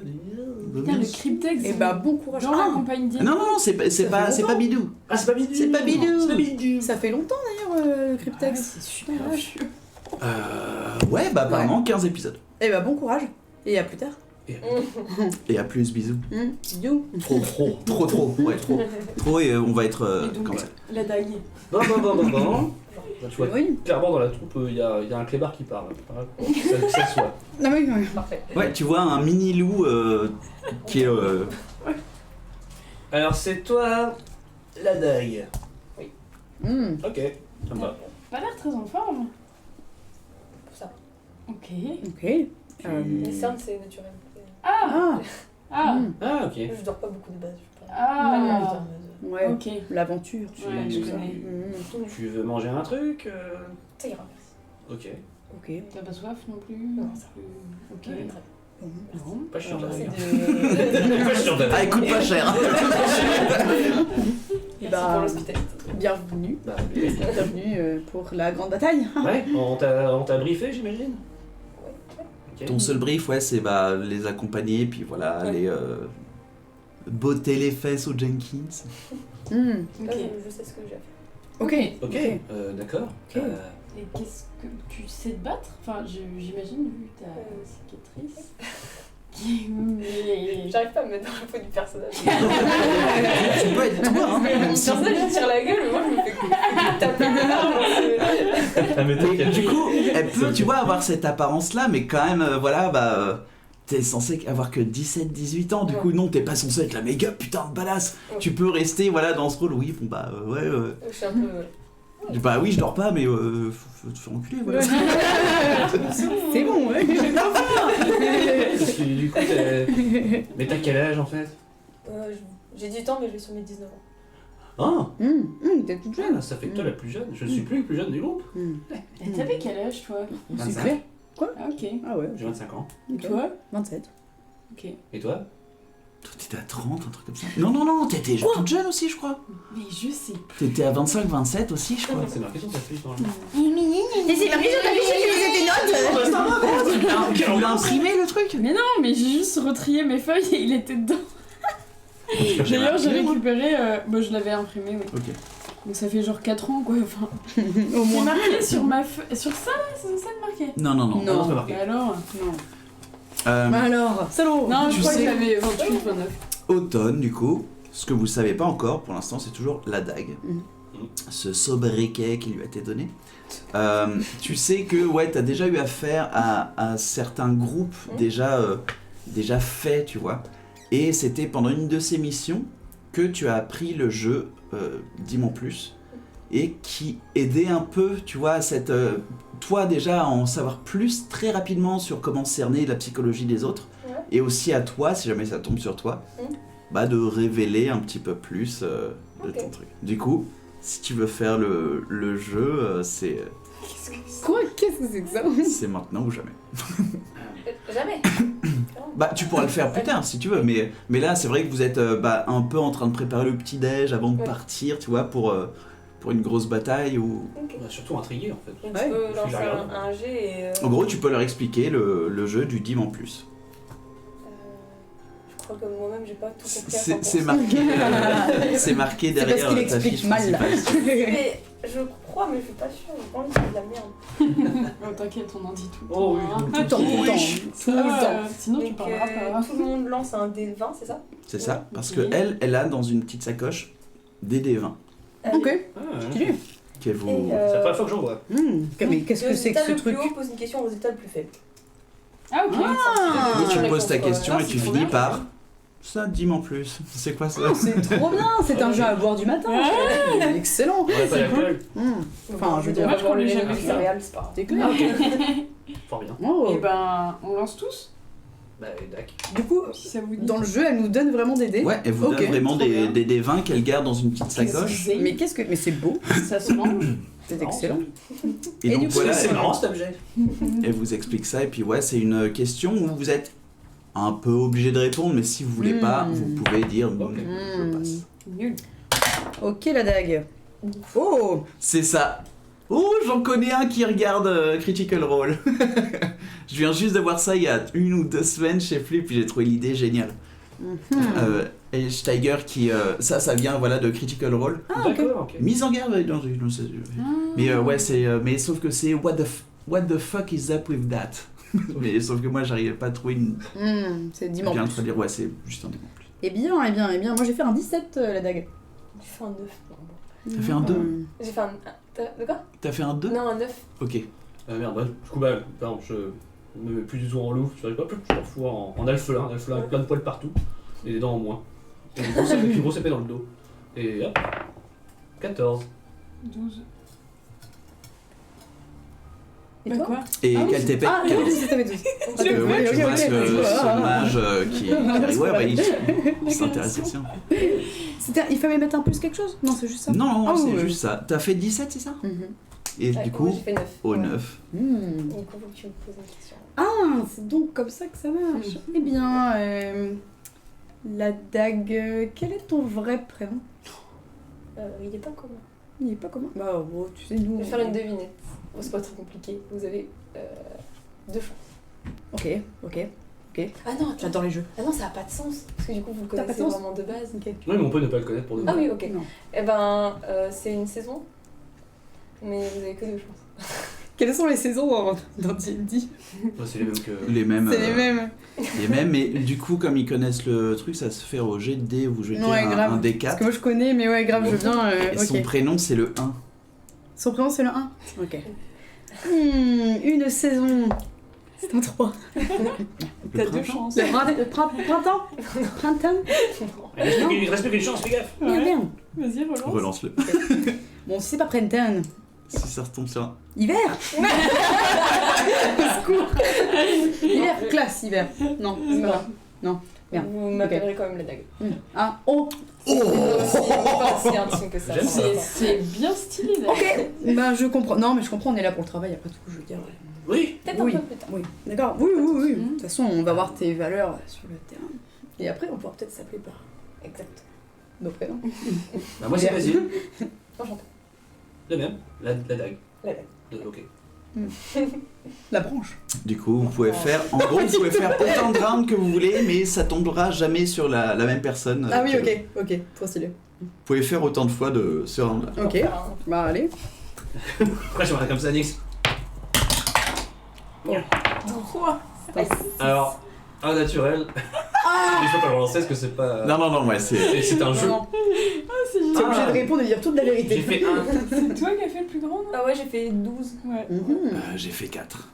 Speaker 4: Putain, le cryptex.
Speaker 1: Et bah, bon courage.
Speaker 4: Genre la campagne d'I.
Speaker 2: Non, c'est pas,
Speaker 1: fait
Speaker 2: c'est
Speaker 1: longtemps.
Speaker 2: pas bidou.
Speaker 3: Ah c'est pas Bidou.
Speaker 2: C'est pas Bidou.
Speaker 3: C'est pas Bidou.
Speaker 1: Ça fait longtemps d'ailleurs, le Cryptex.
Speaker 4: C'est super vieux.
Speaker 2: Ouais, bah apparemment 15 épisodes.
Speaker 1: Et bah, bon courage. Et à plus tard.
Speaker 2: Et à plus, bisous.
Speaker 1: You.
Speaker 2: Trop. Ouais, trop et on va être
Speaker 4: Et donc,
Speaker 2: comme ça.
Speaker 4: la dague.
Speaker 3: Bon. Bah, tu vois,
Speaker 1: Oui.
Speaker 3: clairement dans la troupe, il y a un clébard qui parle. Que ça soit.
Speaker 1: Non, mais oui.
Speaker 5: Parfait.
Speaker 2: Ouais, tu vois un mini loup qui est.
Speaker 3: Alors c'est toi, la dague. Ok, ça me va.
Speaker 4: Pas l'air très en forme.
Speaker 5: Pour ça.
Speaker 4: Ok.
Speaker 1: Ok.
Speaker 5: Les cernes, c'est naturel.
Speaker 4: Ah.
Speaker 1: Ah.
Speaker 3: Ah ok.
Speaker 5: Je dors pas beaucoup de base, je pense.
Speaker 4: Ah.
Speaker 1: Ouais.
Speaker 4: Ok.
Speaker 1: L'aventure, tu
Speaker 4: Ouais,
Speaker 1: vois.
Speaker 4: je
Speaker 1: tout ça.
Speaker 4: connais.
Speaker 3: Tu veux manger un truc
Speaker 5: Ça ira, merci.
Speaker 3: Ok.
Speaker 1: Ok.
Speaker 4: T'as pas soif non plus?
Speaker 5: Non, ça
Speaker 4: Ok.
Speaker 5: Ouais,
Speaker 4: Non.
Speaker 3: Pas chiant de la
Speaker 5: C'est
Speaker 3: dague. Pas chiant de la
Speaker 2: Ah,
Speaker 3: dague.
Speaker 2: écoute pas cher.
Speaker 1: Et
Speaker 5: Merci
Speaker 1: bah,
Speaker 5: pour l'hospitalité.
Speaker 1: bienvenue.
Speaker 3: Bah,
Speaker 1: Bienvenue pour la grande bataille.
Speaker 3: ouais, on t'a briefé j'imagine. Ok.
Speaker 2: Ton seul brief, ouais, c'est bah, les accompagner, puis voilà,
Speaker 5: Ouais.
Speaker 2: aller botter les fesses aux Jenkins.
Speaker 4: Ok.
Speaker 5: Là, je sais ce que j'ai à faire.
Speaker 1: Ok.
Speaker 3: Ok, d'accord.
Speaker 1: Ok.
Speaker 4: Et qu'est-ce que tu sais te battre? Enfin, j'imagine, vu ta cicatrice. Mais...
Speaker 5: J'arrive pas à me mettre dans la peau du personnage.
Speaker 2: Tu peux être toi, hein.
Speaker 5: Le personnage il tire la gueule, mais moi je me fais taper de
Speaker 3: Ah, mais
Speaker 2: Et du coup, elle peut, tu vois, avoir cette apparence-là, mais quand même, voilà, bah. T'es censé avoir que 17-18 ans, du coup, non, t'es pas censé être la méga putain de badass.
Speaker 5: Ouais.
Speaker 2: Tu peux rester, voilà, dans ce rôle, oui, bon, bah, ouais.
Speaker 5: Je suis un peu.
Speaker 2: Bah oui, je dors pas, mais faut te faire enculer, voilà.
Speaker 1: C'est bon, ouais.
Speaker 3: Parce que du coup, mais t'as quel âge en fait?
Speaker 5: J'ai 18 ans, mais je vais sur mes 19 ans.
Speaker 3: Ah,
Speaker 1: T'es toute jeune.
Speaker 3: ça fait que toi la plus jeune. Je suis plus le plus jeune du groupe.
Speaker 4: Et t'avais quel âge, toi?
Speaker 1: C'est
Speaker 3: 25.
Speaker 1: clair.
Speaker 4: Ah, ok.
Speaker 1: Ah ouais.
Speaker 3: J'ai 25 ans.
Speaker 4: Et toi?
Speaker 1: 27.
Speaker 4: Ok.
Speaker 3: Et toi?
Speaker 2: Toi, t'étais à 30, un truc comme ça. Non, t'étais toute jeune aussi, je crois.
Speaker 4: Mais je sais.
Speaker 2: T'étais à 25-27 aussi, je crois.
Speaker 3: C'est marqué sur ta fiche normalement.
Speaker 1: Et c'est marqué sur ta fiche, tes notes.
Speaker 2: Tu voulais imprimer le truc?
Speaker 4: Mais non, mais j'ai juste retrié mes feuilles et il était dedans. D'ailleurs, j'ai récupéré. Bah, je l'avais imprimé, oui.
Speaker 2: Ok.
Speaker 4: Donc ça fait genre 4 ans, quoi. Enfin,
Speaker 1: Au
Speaker 4: c'est
Speaker 1: moins.
Speaker 4: marqué sur ma feuille. Sur ça, là, c'est ça de marqué.
Speaker 2: Non.
Speaker 1: Non.
Speaker 3: Non, c'est pas marqué.
Speaker 4: Bah alors?
Speaker 1: Non.
Speaker 2: Euh,
Speaker 1: Bah alors, salaud.
Speaker 4: Non,
Speaker 2: tu
Speaker 4: je crois
Speaker 2: sais-
Speaker 4: que j'avais 28, 29.
Speaker 2: Automne, du coup, ce que vous savez pas encore, pour l'instant, c'est toujours la dague. Ce sobriquet qui lui a été donné. Tu sais que, ouais, t'as déjà eu affaire à certains groupes déjà faits, tu vois. Et c'était pendant une de ces missions que tu as appris le jeu Dis-moi plus, et qui aidait un peu, tu vois, à cette... toi déjà à en savoir plus très rapidement sur comment cerner la psychologie des autres,
Speaker 5: Ouais.
Speaker 2: et aussi à toi, si jamais ça tombe sur toi, bah de révéler un petit peu plus de
Speaker 5: Ok.
Speaker 2: ton truc. Du coup, si tu veux faire le jeu, c'est
Speaker 1: Quoi? Qu'est-ce que c'est que ça?
Speaker 2: c'est maintenant ou jamais.
Speaker 5: Jamais.
Speaker 2: Bah tu pourras le faire plus tard si tu veux, mais là c'est vrai que vous êtes un peu en train de préparer le petit-déj avant de
Speaker 5: Ouais.
Speaker 2: partir, tu vois, pour une grosse bataille ou...
Speaker 5: Ok.
Speaker 3: On va surtout intrigué en fait.
Speaker 5: Donc
Speaker 1: Ouais,
Speaker 5: tu peux
Speaker 3: je
Speaker 5: lancer
Speaker 3: suis là,
Speaker 5: un jet et.
Speaker 2: En gros, tu peux leur expliquer le jeu du Dim en plus.
Speaker 5: Je crois que moi-même j'ai pas tout compris à
Speaker 2: C'est
Speaker 5: 100%.
Speaker 2: marqué, c'est marqué
Speaker 1: C'est parce
Speaker 2: derrière
Speaker 1: qu'il
Speaker 2: ta
Speaker 1: explique
Speaker 2: fiche
Speaker 1: mal.
Speaker 2: principale.
Speaker 5: Mais je crois, mais je suis pas sûre. J'ai pas envie de dire de la merde.
Speaker 4: Oh, t'inquiète, on en dit tout le
Speaker 3: Oh
Speaker 4: temps.
Speaker 3: oui.
Speaker 4: hein.
Speaker 1: Tout le temps.
Speaker 4: Sinon, tu
Speaker 5: Et
Speaker 4: parleras pas.
Speaker 5: que tout le monde lance un dé de 20, c'est ça?
Speaker 2: C'est ça, parce
Speaker 4: Oui.
Speaker 2: que elle a dans une petite sacoche des D20
Speaker 1: Ok,
Speaker 3: Ah,
Speaker 1: stylé.
Speaker 2: qu'elle vous...
Speaker 5: Et,
Speaker 3: C'est la première fois que j'en vois.
Speaker 1: Mais qu'est-ce que c'est que ce
Speaker 5: Le
Speaker 1: truc?
Speaker 5: résultat le plus haut pose une question au résultat le plus faible.
Speaker 4: Ah, ok.
Speaker 1: Ah,
Speaker 2: Oui, tu me poses ta
Speaker 5: réponse,
Speaker 2: question
Speaker 4: quoi.
Speaker 2: et
Speaker 4: Ah,
Speaker 2: tu
Speaker 4: c'est trop
Speaker 2: finis
Speaker 4: bien.
Speaker 2: par... Ça, dis-moi en plus. C'est quoi ça?
Speaker 1: c'est trop bien, c'est un jeu à boire du matin. Excellent.
Speaker 3: On va pas l'alcool.
Speaker 1: Enfin, je veux dire,
Speaker 4: Moi, je connais jamais
Speaker 5: les
Speaker 4: fait.
Speaker 5: céréales, c'est pas grave.
Speaker 1: c'est clair.
Speaker 3: Fort bien.
Speaker 1: Oh.
Speaker 4: Et ben, on lance tous,
Speaker 3: Bah, d'accord.
Speaker 1: Du coup,
Speaker 4: si ça vous dit.
Speaker 1: dans le jeu, elle nous donne vraiment des dés.
Speaker 2: Ouais, elle vous
Speaker 1: Ok,
Speaker 2: donne vraiment
Speaker 4: trop bien.
Speaker 2: des D20 qu'elle garde dans une petite sacoche.
Speaker 1: Mais qu'est-ce que. Mais c'est beau,
Speaker 4: Ça se mange.
Speaker 1: c'est excellent.
Speaker 2: Et
Speaker 1: Et
Speaker 2: donc
Speaker 1: du coup,
Speaker 2: voilà,
Speaker 3: C'est marrant cet objet.
Speaker 2: elle vous explique ça. Et puis ouais, c'est une question où vous êtes un peu obligé de répondre, mais si vous voulez pas, vous pouvez dire
Speaker 3: Ok.
Speaker 2: je passe.
Speaker 4: Nul.
Speaker 1: Ok, la dague. Oh.
Speaker 2: C'est ça. Oh, j'en connais un qui regarde Critical Role. Je viens juste de voir ça il y a 1 ou 2 semaines, je sais plus, puis j'ai trouvé l'idée géniale. Et Steiger qui... ça vient voilà, de Critical Role.
Speaker 1: Ah, ok.
Speaker 3: D'accord, ok.
Speaker 2: Mise en garde dans une... Mais ouais, c'est... mais sauf que c'est what the fuck is up with that? Mais sauf que moi, j'arrivais pas à trouver une...
Speaker 1: C'est 10 morts.
Speaker 2: Bien traduire, ouais, c'est juste un démon plus.
Speaker 1: Eh bien, moi j'ai fait un 17, la dague.
Speaker 5: J'ai fait un 9.
Speaker 2: T'as fait un 2?
Speaker 5: J'ai fait un. De quoi?
Speaker 2: T'as fait un 2?
Speaker 5: Non, un 9.
Speaker 2: Ok.
Speaker 3: Ah merde, bah, du coup, bah, pardon, je me mets plus du tout en loup, je pas plus, je m'en fous en alphelin avec plein de poils partout, et des dents en moins. Et une grosse épée dans le dos. Et hop, 14.
Speaker 4: 12.
Speaker 1: Et
Speaker 4: Bah
Speaker 1: toi?
Speaker 4: quoi?
Speaker 2: Et
Speaker 1: Ah oui,
Speaker 2: quelle t'épée?
Speaker 1: Ah, oui, si t'avais 12.
Speaker 2: Parce que ouais, tu vois ce mage qui arrive, ouais, bah, il s'intéresse aussi. Hein.
Speaker 1: Il fallait mettre un plus quelque chose? Non, c'est juste ça.
Speaker 2: Non,
Speaker 1: Ah,
Speaker 2: c'est
Speaker 1: ouais.
Speaker 2: juste ça. T'as fait 17, c'est ça?
Speaker 1: Mhm.
Speaker 2: Et
Speaker 5: Ouais,
Speaker 2: du
Speaker 5: moi,
Speaker 2: coup,
Speaker 5: j'ai fait 9.
Speaker 2: au
Speaker 1: Ouais.
Speaker 2: 9.
Speaker 1: Hmm.
Speaker 5: Du coup, faut que tu me poses une question.
Speaker 1: Ah, c'est donc comme ça que ça marche. Eh bien, la dague, quel est ton vrai prénom?
Speaker 5: Il est pas commun.
Speaker 1: Il est pas commun. Bah, oh, tu sais, nous.
Speaker 5: Je vais faire une devinette. Oh, c'est pas très compliqué. Vous avez 2 chances.
Speaker 1: Ok.
Speaker 5: Ah non, attends.
Speaker 1: J'adore les jeux.
Speaker 5: Ah non, ça a pas de sens. Parce que du coup, vous le
Speaker 1: Ça a pas de
Speaker 5: connaissez
Speaker 1: sens.
Speaker 5: vraiment de base.
Speaker 1: Ok.
Speaker 3: Oui, mais on peut ne pas le connaître pour de
Speaker 5: Ah
Speaker 3: vrai.
Speaker 5: oui, ok.
Speaker 1: Non.
Speaker 5: Eh ben, c'est une saison. Mais vous avez que 2 chances.
Speaker 1: Quelles sont les saisons dans D&D?
Speaker 3: Ouais, c'est les mêmes que.
Speaker 2: Les mêmes.
Speaker 1: C'est les mêmes.
Speaker 2: Les mêmes, mais du coup, comme ils connaissent le truc, ça se fait au jet de dés, vous jetez
Speaker 1: Ouais, grave.
Speaker 2: un
Speaker 1: Parce
Speaker 2: D4.
Speaker 1: que moi je connais, mais ouais, grave, je viens.
Speaker 2: Et son
Speaker 1: Ok.
Speaker 2: prénom, c'est le 1.
Speaker 1: Son prénom c'est le 1. Ok. Une saison. C'est un 3.
Speaker 4: T'as 2 chances.
Speaker 1: Le printemps. Printemps.
Speaker 3: Il reste plus qu'une chance, fais gaffe!
Speaker 1: Merde, merde.
Speaker 4: Vas-y, relance.
Speaker 2: Relance-le.
Speaker 1: Bon, si c'est pas printemps.
Speaker 2: Si ça retombe sur un.
Speaker 1: Hiver. Au secours. Hiver, classe, hiver. Non, c'est pas là. Merde.
Speaker 5: Vous m'appellerez quand même la dague.
Speaker 1: Ah, oh.
Speaker 5: C'est pas si intime que ça.
Speaker 3: J'aime ça.
Speaker 4: C'est bien stylé d'ailleurs.
Speaker 1: Ok. Bah, je comprends. Non, mais je comprends, on est là pour le travail, après tout, je veux dire.
Speaker 3: Oui!
Speaker 5: Peut-être
Speaker 1: Oui.
Speaker 5: un peu plus tard.
Speaker 1: Oui, d'accord. Oui. De toute façon, on va voir tes valeurs sur le terrain. Et après, on pourra peut-être s'appeler par
Speaker 5: Exact.
Speaker 1: nos prénoms.
Speaker 3: Bah, moi, c'est Basile.
Speaker 5: Enchanté.
Speaker 3: De même, la dague.
Speaker 5: La dague.
Speaker 3: Ok.
Speaker 1: La branche.
Speaker 2: Du coup, vous pouvez faire. En gros, vous pouvez faire autant de rounds que vous voulez, mais ça tombera jamais sur la même personne.
Speaker 1: Ah oui,
Speaker 2: que-
Speaker 1: ok, trop stylé.
Speaker 2: Vous pouvez faire autant de fois de ce round-là.
Speaker 1: Ok,
Speaker 5: Faire un-
Speaker 1: bah allez.
Speaker 3: Pourquoi je me comme ça, Nix?
Speaker 4: Pourquoi?
Speaker 3: Alors, un naturel. Je peux pas le relancer parce que c'est pas.
Speaker 2: Non, ouais, c'est.
Speaker 3: C'est un jeu.
Speaker 1: Non,
Speaker 4: C'est
Speaker 1: t'es
Speaker 4: génial.
Speaker 1: obligé de répondre et de dire toute la
Speaker 3: J'ai
Speaker 1: vérité.
Speaker 3: fait un.
Speaker 4: C'est toi qui as fait le plus grand, non?
Speaker 5: Ah ouais, j'ai fait 12.
Speaker 4: Ouais.
Speaker 1: Mhm.
Speaker 2: J'ai fait 4.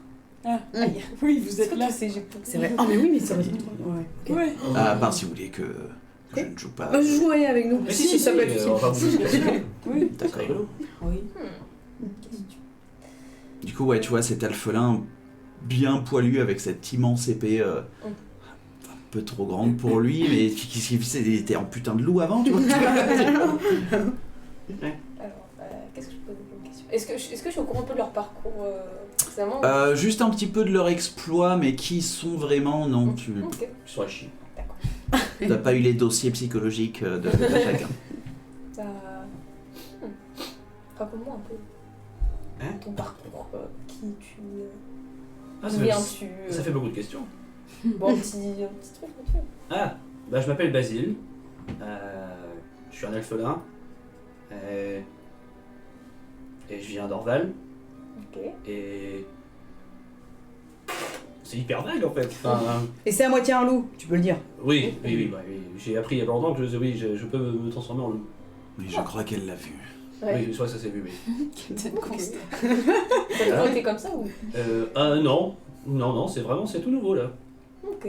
Speaker 4: Aïe. Oui, vous êtes là.
Speaker 1: C'est vrai. Ah, mais oui, mais ça va être. Ouais. ok.
Speaker 4: Ouais.
Speaker 2: À part si vous voulez que je ne joue pas.
Speaker 1: Bah, jouez avec nous.
Speaker 3: Mais si,
Speaker 1: ça peut être utile.
Speaker 3: on va vous dire.
Speaker 4: Oui.
Speaker 3: C'est rigolo.
Speaker 1: Oui.
Speaker 2: Du coup, ouais, tu vois, cet alphelin bien poilu avec cette immense épée un peu trop grande pour lui, mais il était en putain de loup avant, tu vois.
Speaker 5: Alors, qu'est-ce que je peux poser comme question? Est-ce que je suis au courant un peu de leur parcours précédemment?
Speaker 2: Juste un petit peu de leur exploit, mais qui sont vraiment, non, tu
Speaker 5: Ok,
Speaker 3: Ils sont à chier.
Speaker 2: n'as pas eu les dossiers psychologiques de chacun.
Speaker 5: bah. Raconte-moi un peu.
Speaker 3: Hein?
Speaker 5: Ton parcours, qui tu.
Speaker 3: Ah,
Speaker 5: D'où viens-tu?
Speaker 3: Ça fait beaucoup de questions.
Speaker 5: Bon, un petit truc, vite fait.
Speaker 3: Ah, bah je m'appelle Basile. Je suis un alphelin. Et je viens d'Orval.
Speaker 5: Ok.
Speaker 3: Et. C'est hyper vague en fait. Enfin,
Speaker 1: Et c'est à moitié un loup, tu peux le dire.
Speaker 3: oui. J'ai appris il y a pas longtemps que je peux me transformer en loup.
Speaker 2: Oui, je crois qu'elle l'a vu.
Speaker 5: Ouais.
Speaker 3: Oui, je crois que ça s'est vu, oui.
Speaker 4: C'est constat.
Speaker 5: T'as toujours été comme ça ou?
Speaker 3: Non. Non, c'est tout nouveau là.
Speaker 5: Ok.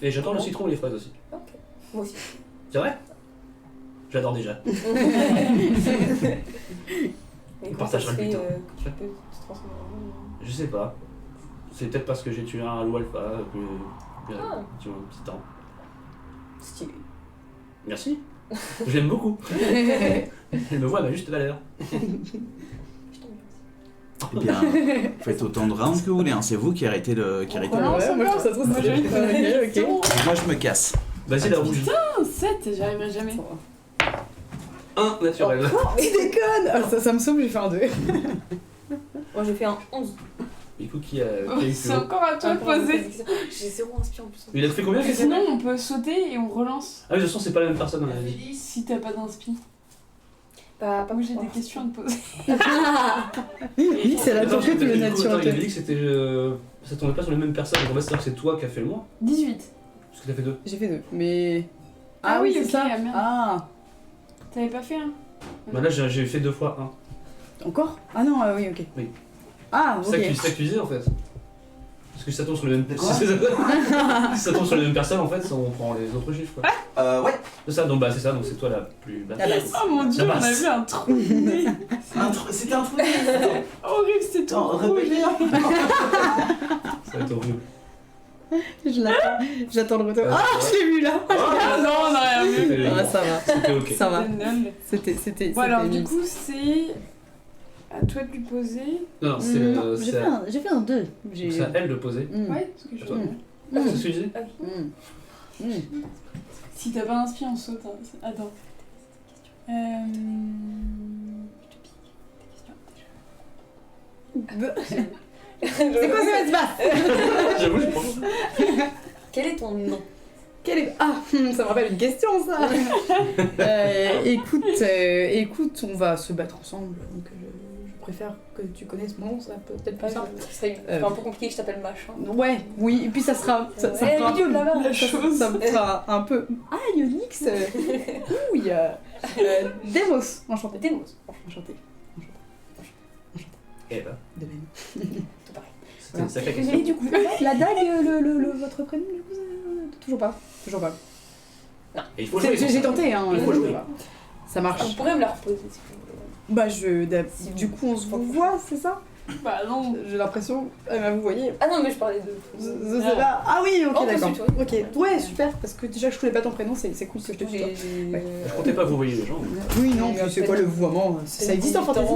Speaker 3: Et j'adore le
Speaker 5: Bon.
Speaker 3: citron et les fraises aussi.
Speaker 5: Ok. Moi aussi.
Speaker 3: C'est vrai? J'adore déjà.
Speaker 5: Et
Speaker 3: On
Speaker 5: comment ça se
Speaker 3: partagera le
Speaker 5: fait
Speaker 3: butin.
Speaker 5: que tu peux te transformer en loup?
Speaker 3: Je sais pas. C'est peut-être parce que j'ai tué un loup alpha que
Speaker 5: Ah.
Speaker 3: tu vois, un petit temps.
Speaker 5: Stylé.
Speaker 3: Merci. Je l'aime beaucoup. Elle me voit à ma juste valeur.
Speaker 5: Je t'en
Speaker 2: Eh bien, faites autant de rounds que vous voulez, hein. C'est vous qui arrêtez le. Qui arrêtez le...
Speaker 4: Non,
Speaker 1: Ouais,
Speaker 4: ça
Speaker 1: moi, je
Speaker 4: va.
Speaker 1: trouve ça trop
Speaker 4: Moi,
Speaker 1: stylé.
Speaker 4: j'ai
Speaker 1: Ok, ok.
Speaker 2: Moi, je me casse.
Speaker 3: Vas-y la rouge.
Speaker 4: 7, j'arriverai jamais.
Speaker 3: 1 naturel.
Speaker 1: Tu déconnes. Ah, ça me sauve, j'ai fait un 2.
Speaker 5: Moi j'ai fait un 11.
Speaker 3: Du coup, qui a
Speaker 4: Oh,
Speaker 3: eu
Speaker 4: c'est
Speaker 3: plus haut?
Speaker 4: encore à toi de poser.
Speaker 5: J'ai 0 inspire en plus.
Speaker 3: Il a fait combien
Speaker 4: Parce que
Speaker 3: Christian
Speaker 4: sinon, on peut sauter et on relance.
Speaker 3: Ah oui, de toute façon, c'est pas la même personne dans la vie.
Speaker 4: Si t'as pas d'inspi.
Speaker 5: Pas
Speaker 4: Moi, j'ai des questions à te poser.
Speaker 1: Oui, c'est la
Speaker 3: Attends,
Speaker 1: tortue, tu le
Speaker 3: du coup,
Speaker 1: nature.
Speaker 3: attends, il avait dit que c'était. Ça tombait pas sur les mêmes personnes. Donc, on va se dire que c'est toi qui as fait le moins.
Speaker 4: 18.
Speaker 3: Parce que t'as fait 2.
Speaker 1: J'ai fait 2, mais.
Speaker 4: Ah oui,
Speaker 1: c'est
Speaker 4: ok,
Speaker 1: ça.
Speaker 4: ah, merde.
Speaker 1: Ah,
Speaker 4: T'avais pas fait un
Speaker 3: Bah là, j'ai fait 2 fois 1.
Speaker 1: encore? Ah non, oui, ok.
Speaker 3: Oui.
Speaker 1: Ah,
Speaker 3: C'est
Speaker 1: ok.
Speaker 3: ça cuisine en fait. Parce que si ça tombe sur les mêmes si ça tombe sur les mêmes personnes en fait, on prend les autres chiffres quoi.
Speaker 2: Ouais.
Speaker 3: C'est ça, donc c'est ça, donc c'est toi la plus basse.
Speaker 1: La basse.
Speaker 4: Oh mon dieu,
Speaker 3: La
Speaker 4: on a
Speaker 3: basse.
Speaker 4: vu un trou de nez.
Speaker 2: C'était un truc.
Speaker 4: Horrible, c'était trop
Speaker 2: Attends,
Speaker 4: rouge.
Speaker 2: répétez.
Speaker 3: Ça va être horrible.
Speaker 1: J'attends le retour. Ah, je l'ai vu là.
Speaker 4: Ah non, on a rien vu.
Speaker 1: Ah, ça va.
Speaker 3: C'était ok.
Speaker 1: Ça va.
Speaker 4: C'était nul.
Speaker 1: C'était.
Speaker 4: Bon alors du
Speaker 1: mix.
Speaker 4: coup c'est à toi de lui poser.
Speaker 3: Non, c'est
Speaker 1: Non, j'ai fait un 2.
Speaker 3: c'est à elle de poser.
Speaker 4: Ouais, ce que je
Speaker 3: Attends.
Speaker 4: veux.
Speaker 3: Ah, c'est ce que je disais.
Speaker 4: Si t'as pas inspiré, on saute. Hein. Attends.
Speaker 1: C'est quoi ce espace?
Speaker 3: J'avoue, je pense.
Speaker 5: Quel est ton nom?
Speaker 1: Quel est... Ah, ça me rappelle une question ça. Écoute, on va se battre ensemble. Donc je préfère que tu connaisses mon nom, ça peut être plus simple.
Speaker 5: Ce serait un peu compliqué que je t'appelle machin.
Speaker 1: Ouais, oui, et puis ça sera, ça fera un peu
Speaker 5: la
Speaker 4: chose.
Speaker 1: ça fera un peu. Ah, Yonix. Ouh, il y a Demos. Enchanté.
Speaker 5: Demos.
Speaker 1: Enchanté.
Speaker 3: Eh ben,
Speaker 1: De même.
Speaker 5: Tout pareil.
Speaker 3: c'était une sacrée
Speaker 1: Et
Speaker 3: question.
Speaker 1: du coup, la dague, votre prénom, du coup, toujours pas. Toujours pas.
Speaker 3: Et il faut jouer.
Speaker 1: J'ai tenté, hein.
Speaker 3: Il faut jouer.
Speaker 1: Ça marche.
Speaker 5: On pourrait me la reposer si vous voulez.
Speaker 1: Bah,
Speaker 5: Si
Speaker 1: du
Speaker 5: vous-
Speaker 1: coup, on se voit, c'est ça?
Speaker 4: Bah non.
Speaker 1: J'ai l'impression. Vous voyez.
Speaker 5: Ah non, mais je parlais de.
Speaker 1: Je sais pas. Ah oui, ok,
Speaker 5: Oh, on peut
Speaker 1: d'accord.
Speaker 5: se tutoyer.
Speaker 1: Ok, ouais, super, parce que déjà que je connais pas ton prénom, c'est cool que je te tutoie. Ouais.
Speaker 3: Je comptais pas que vous voyez les gens.
Speaker 1: Oui, non, puis c'est quoi le vouvoiement? Ça existe en fantasy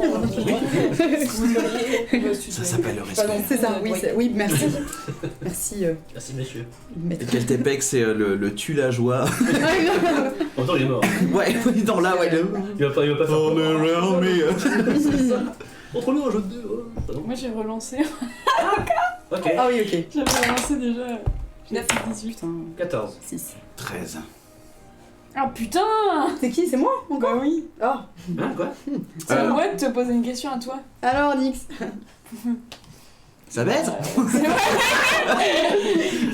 Speaker 2: Ça s'appelle le respect.
Speaker 1: C'est ça, oui, merci. Merci,
Speaker 3: Merci messieurs.
Speaker 1: maître.
Speaker 2: Et Keltepec, c'est le tue la joie.
Speaker 3: En même temps, il est mort.
Speaker 2: Ouais, oui, dans là, ouais.
Speaker 3: Il va pas faire.
Speaker 2: Oh, around me.
Speaker 3: Contrôle-nous un jeu de 2. Pardon.
Speaker 4: Moi j'ai relancé.
Speaker 3: Ok.
Speaker 1: Ah oui, ok.
Speaker 4: J'avais relancé déjà. J'ai fait 18.
Speaker 1: Putain,
Speaker 3: 14.
Speaker 1: 6.
Speaker 2: 13.
Speaker 4: Ah putain.
Speaker 1: C'est qui? C'est moi encore?
Speaker 4: Bah oui.
Speaker 1: Ah.
Speaker 3: Hein, quoi
Speaker 4: C'est à moi de te poser une question à toi.
Speaker 1: Alors, Nix.
Speaker 2: Ça baise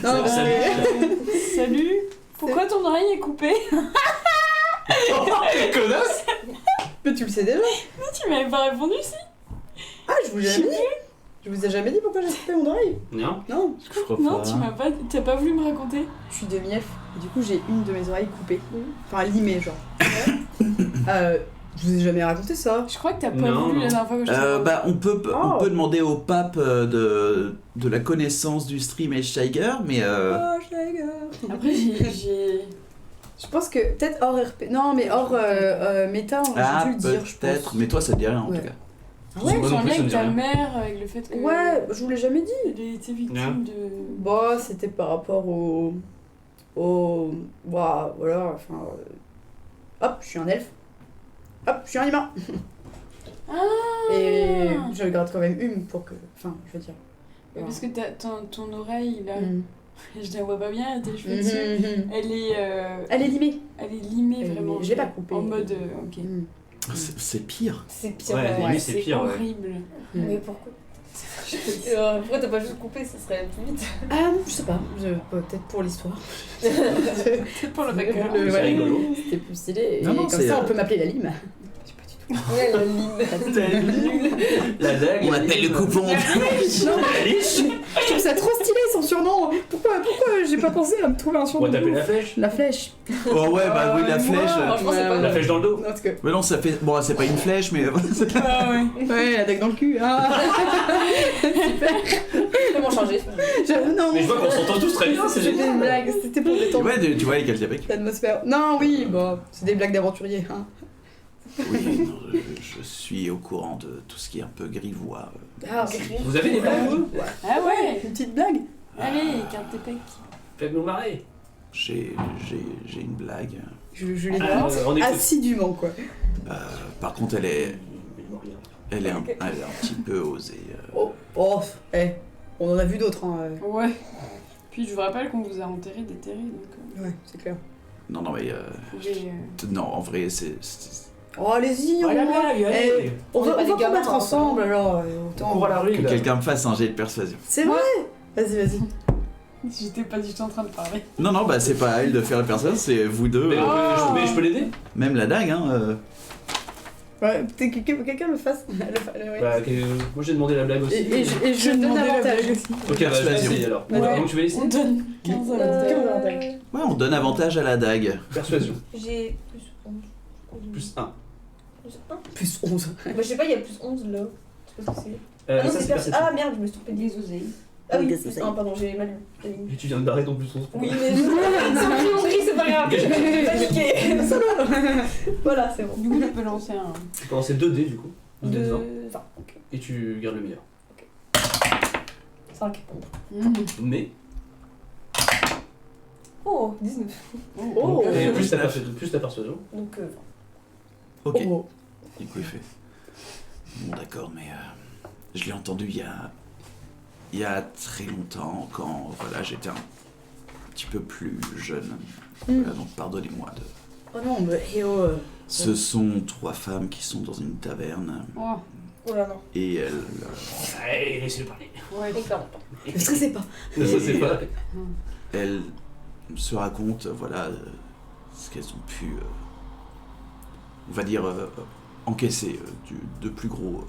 Speaker 1: Non,
Speaker 3: Salut.
Speaker 4: Salut. Pourquoi ton oreille est coupée?
Speaker 3: Connasse.
Speaker 1: mais tu le sais déjà.
Speaker 4: Tu m'avais pas répondu si?
Speaker 1: Ah, je vous l'ai jamais dit. Je vous ai jamais dit pourquoi j'ai coupé mon oreille.
Speaker 3: Non.
Speaker 1: Non,
Speaker 2: Je crois
Speaker 4: Non,
Speaker 2: pas.
Speaker 4: tu m'as pas. T'as pas voulu me raconter?
Speaker 1: je suis demi-elfe. Et du coup, j'ai une de mes oreilles coupée. Enfin, limée, genre. Je vous ai jamais raconté ça.
Speaker 4: Je crois que t'as pas
Speaker 3: Non,
Speaker 4: voulu
Speaker 3: non.
Speaker 4: la dernière fois que je t'ai parlé.
Speaker 2: Bah, on peut
Speaker 1: Oh.
Speaker 2: demander au pape de la connaissance du stream et Steiger, mais
Speaker 1: Oh, Steiger.
Speaker 4: Après j'ai.
Speaker 1: Je pense que peut-être hors RP. Non, mais hors méta, j'ai dû le dire, je
Speaker 2: peut-être,
Speaker 1: pense.
Speaker 2: mais toi ça te dit rien en
Speaker 1: Ouais.
Speaker 2: tout cas.
Speaker 1: Ah
Speaker 3: Moi
Speaker 1: ouais,
Speaker 3: non
Speaker 4: J'en
Speaker 3: plus,
Speaker 4: lien
Speaker 3: ça me
Speaker 4: avec
Speaker 3: dit
Speaker 4: ta
Speaker 3: rien.
Speaker 4: mère, avec le fait que.
Speaker 1: ouais, je vous l'ai jamais dit.
Speaker 4: Elle a été victime de.
Speaker 1: Bah, c'était par rapport au. Bah, voilà, enfin. Hop, je suis un elfe. Hop, je suis un humain.
Speaker 4: Ah.
Speaker 1: Et je le garde quand même une pour que. Enfin, je veux dire.
Speaker 4: Ouais, parce que ton oreille, là,
Speaker 1: Mhm.
Speaker 4: je la vois pas bien, tes cheveux dessus.
Speaker 1: Mhm.
Speaker 4: Elle est.
Speaker 1: Elle est limée.
Speaker 4: Elle est limée
Speaker 1: Elle est
Speaker 4: vraiment.
Speaker 1: limée. Je l'ai pas coupée.
Speaker 4: En mode. Ok.
Speaker 1: Mhm.
Speaker 2: C'est pire.
Speaker 5: C'est pire.
Speaker 3: Ouais, limite, c'est pire, ouais.
Speaker 4: horrible.
Speaker 5: Mais pourquoi pourquoi t'as pas juste coupé, ça serait plus vite.
Speaker 1: Je sais pas, peut-être pour l'histoire.
Speaker 4: C'est pour le backer.
Speaker 3: C'est rigolo.
Speaker 1: C'était plus stylé. Et
Speaker 2: Non,
Speaker 1: comme
Speaker 2: c'est,
Speaker 1: ça, on peut m'appeler la lime.
Speaker 5: Ouais, la lime.
Speaker 3: La dague.
Speaker 2: On m'appelle le coupon.
Speaker 1: Non, je trouve ça trop stylé son surnom. Pourquoi j'ai pas pensé à me trouver un
Speaker 3: On
Speaker 1: surnom
Speaker 3: va taper la flèche.
Speaker 1: La flèche.
Speaker 2: Oh ouais, bah oui, la flèche.
Speaker 5: Franchement, c'est pas
Speaker 3: La flèche dans le dos.
Speaker 1: En tout cas.
Speaker 2: Mais non, ça fait. Bon, c'est pas une flèche, mais.
Speaker 4: Ah ouais.
Speaker 1: Ouais, la dague dans le cul. Ah.
Speaker 5: Comment changer
Speaker 1: Non,
Speaker 3: Mais je vois qu'on s'entend tous très bien, c'est
Speaker 1: C'était une
Speaker 3: génial.
Speaker 1: blague, c'était pour détendre
Speaker 2: Ouais, tu vois, les Caltiapec.
Speaker 1: l'atmosphère. Non, oui, bon, c'est des blagues d'aventuriers. Hein.
Speaker 2: Oui, non, je suis au courant de tout ce qui est un peu grivois.
Speaker 1: Ah,
Speaker 3: Vous avez des blagues, vous
Speaker 4: Ah ouais.
Speaker 1: une petite blague.
Speaker 4: Allez, carte tes pecs.
Speaker 3: Faites-nous marrer.
Speaker 2: J'ai une blague.
Speaker 1: Je les
Speaker 3: Ah,
Speaker 1: note
Speaker 3: on écoute.
Speaker 1: assidûment, quoi.
Speaker 2: Par contre, elle est un petit peu osée.
Speaker 1: On en a vu d'autres. Hein.
Speaker 4: Ouais. Puis je vous rappelle qu'on vous a enterré déterré, donc
Speaker 1: Ouais, c'est clair.
Speaker 2: Non, non, mais.
Speaker 4: vous pouvez...
Speaker 2: Non, en vrai, c'est.
Speaker 1: Oh, allez-y,
Speaker 3: Ouais, la blague, allez.
Speaker 1: on
Speaker 5: On est
Speaker 1: va
Speaker 5: pas des
Speaker 1: tout
Speaker 5: gamins,
Speaker 1: mettre
Speaker 5: hein,
Speaker 1: ensemble, alors.
Speaker 3: On
Speaker 1: Autant...
Speaker 3: court à la rue,
Speaker 2: Que
Speaker 3: là.
Speaker 2: quelqu'un me fasse un jet de persuasion.
Speaker 1: C'est vrai. Vas-y.
Speaker 4: J'étais pas du tout en train de parler.
Speaker 2: Non, non, bah c'est pas à elle de faire la persuasion, c'est vous deux.
Speaker 3: Mais, mais je peux l'aider.
Speaker 2: Même la dague, hein.
Speaker 1: Ouais, peut-être que quelqu'un le fasse. Ouais.
Speaker 3: Bah, moi j'ai demandé la blague aussi.
Speaker 1: Et je donne
Speaker 4: demandais la
Speaker 1: avantage.
Speaker 4: blague aussi.
Speaker 3: Ok, bah je vais
Speaker 2: Persuasion.
Speaker 3: essayer alors.
Speaker 1: Ouais.
Speaker 3: Donc tu veux essayer
Speaker 4: On donne 15 à la
Speaker 1: Ouais,
Speaker 2: Ouais, on donne avantage à la dague.
Speaker 3: Persuasion.
Speaker 5: J'ai plus 11.
Speaker 3: Plus 1.
Speaker 1: Plus 11.
Speaker 5: Bah, je sais pas, il y a plus 11 là. Je sais pas ce que c'est. Ah non,
Speaker 3: Ça
Speaker 5: c'est
Speaker 3: c'est perception.
Speaker 5: Ah merde, je me suis trompée des oseilles. Ah oui, plus 1, pardon, j'ai mal lu. la ligne.
Speaker 3: Et tu viens de barrer ton plus 11 points.
Speaker 5: Oui, mais c'est pas grave.
Speaker 3: Ok,
Speaker 5: J'ai paniqué. Voilà, c'est bon.
Speaker 4: Du coup, tu peux lancer un...
Speaker 3: Tu commences 2 dés du coup. 2 dés de 20.
Speaker 5: 20. Ok.
Speaker 3: Et tu gardes le meilleur.
Speaker 5: 5.
Speaker 3: Mais.
Speaker 5: Oh, 19.
Speaker 1: Oh.
Speaker 3: Et plus ta persuasion.
Speaker 5: Donc,
Speaker 2: Ok.
Speaker 1: Oh.
Speaker 2: Du coup, il fait. Bon, d'accord, mais je l'ai entendu il y a très longtemps, quand voilà, j'étais un petit peu plus jeune. Voilà, donc pardonnez-moi de.
Speaker 1: Oh non, mais
Speaker 2: Ce sont 3 femmes qui sont dans une taverne
Speaker 4: Oh,
Speaker 5: oh là non.
Speaker 2: et elles.
Speaker 3: Allez, laissez-le parler.
Speaker 4: ouais.
Speaker 5: Éclairant.
Speaker 1: ne stressez pas.
Speaker 3: Ça c'est pas.
Speaker 2: Elles se racontent, voilà, ce qu'elles ont pu, on va dire, encaisser de plus gros.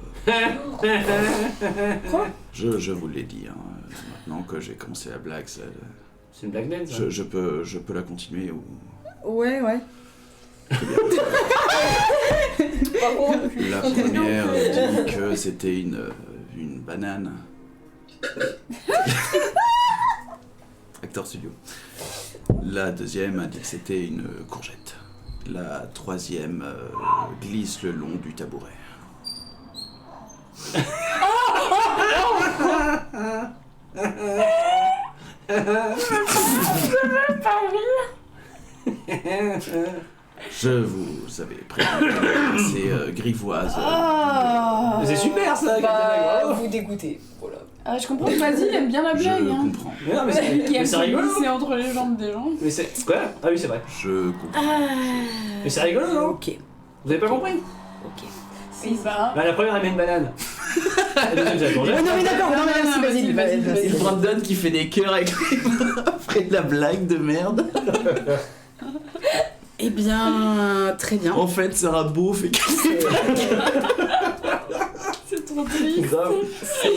Speaker 5: Quoi
Speaker 2: Je vous l'ai dit, hein, maintenant que j'ai commencé la blague, ça,
Speaker 3: C'est une blague naine ça.
Speaker 2: je peux la continuer ou.
Speaker 1: Ouais.
Speaker 5: Par contre,
Speaker 2: La première dit que c'était une banane. Acteur studio. La deuxième a dit que c'était une courgette. La troisième glisse le long du tabouret. Je vous avais prévenu qu'elle était assez grivoise.
Speaker 4: Ah,
Speaker 3: Mais c'est super ça,
Speaker 5: bah,
Speaker 3: Captain
Speaker 5: vous dégoûtez. Voilà.
Speaker 4: Ah, je comprends que Vas-y, il aime bien la blague.
Speaker 2: Je
Speaker 4: Hein.
Speaker 2: comprends.
Speaker 3: Mais non, mais c'est
Speaker 4: Qui
Speaker 3: mais
Speaker 4: aime
Speaker 3: c'est
Speaker 4: se
Speaker 3: rigolo.
Speaker 4: glisser entre les jambes des gens.
Speaker 3: Mais c'est. Quoi Ah oui, c'est vrai.
Speaker 2: Je comprends.
Speaker 3: Mais c'est rigolo, non
Speaker 1: Ok.
Speaker 3: Vous avez pas compris
Speaker 4: Oui, bah...
Speaker 3: Bah, la première, elle met une banane. La deuxième, c'est la courgette.
Speaker 1: Non mais d'accord, non mais
Speaker 4: non,
Speaker 1: vas-y, vas-y.
Speaker 2: C'est Brandon qui fait des cœurs avec après la blague de merde.
Speaker 1: Eh bien, très bien.
Speaker 2: En fait, Sarah Beau fait que
Speaker 4: C'est trop triste.
Speaker 3: Grave.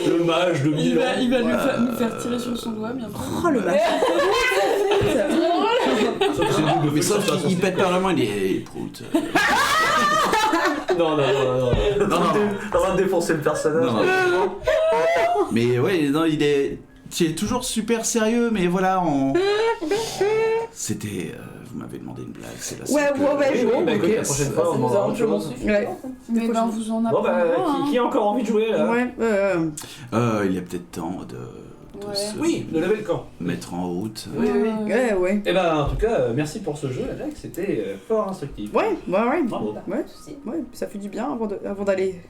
Speaker 3: Le mage de
Speaker 4: Il
Speaker 3: Milan.
Speaker 4: va nous faire tirer sur son doigt bientôt.
Speaker 1: Oh le bâtard.
Speaker 3: Sauf que c'est une double
Speaker 2: Mais
Speaker 3: feu,
Speaker 2: sauf
Speaker 3: ça,
Speaker 2: qu'il
Speaker 3: ça,
Speaker 2: pète par la main, il dit hey, prout.
Speaker 3: Non.
Speaker 2: Non.
Speaker 3: On va défoncer le personnage.
Speaker 2: Non. Mais ouais, non, il est toujours super sérieux, mais voilà, C'était. Vous m'avez demandé une blague, c'est la seule
Speaker 1: Ouais,
Speaker 2: que-
Speaker 1: ouais,
Speaker 3: Oui,
Speaker 1: bon,
Speaker 3: bah,
Speaker 1: ok.
Speaker 3: écoute, la prochaine
Speaker 5: Ça
Speaker 3: fois, on
Speaker 5: nous a
Speaker 3: demandera autre
Speaker 5: amplement
Speaker 3: chose.
Speaker 5: suffi.
Speaker 1: Ouais.
Speaker 4: Mais ben, vous en
Speaker 3: Bon, bah,
Speaker 4: apprendra.
Speaker 3: qui a encore envie de jouer là
Speaker 1: Ouais,
Speaker 2: Il y a peut-être temps de
Speaker 4: Ouais.
Speaker 2: se
Speaker 3: Oui, de lever le camp.
Speaker 2: mettre en route.
Speaker 3: Oui.
Speaker 1: ouais.
Speaker 3: Et bah, en tout cas, merci pour ce jeu, Alex, c'était fort instructif.
Speaker 1: Ouais.
Speaker 3: Bravo.
Speaker 1: Ouais, ça fait du bien avant d'aller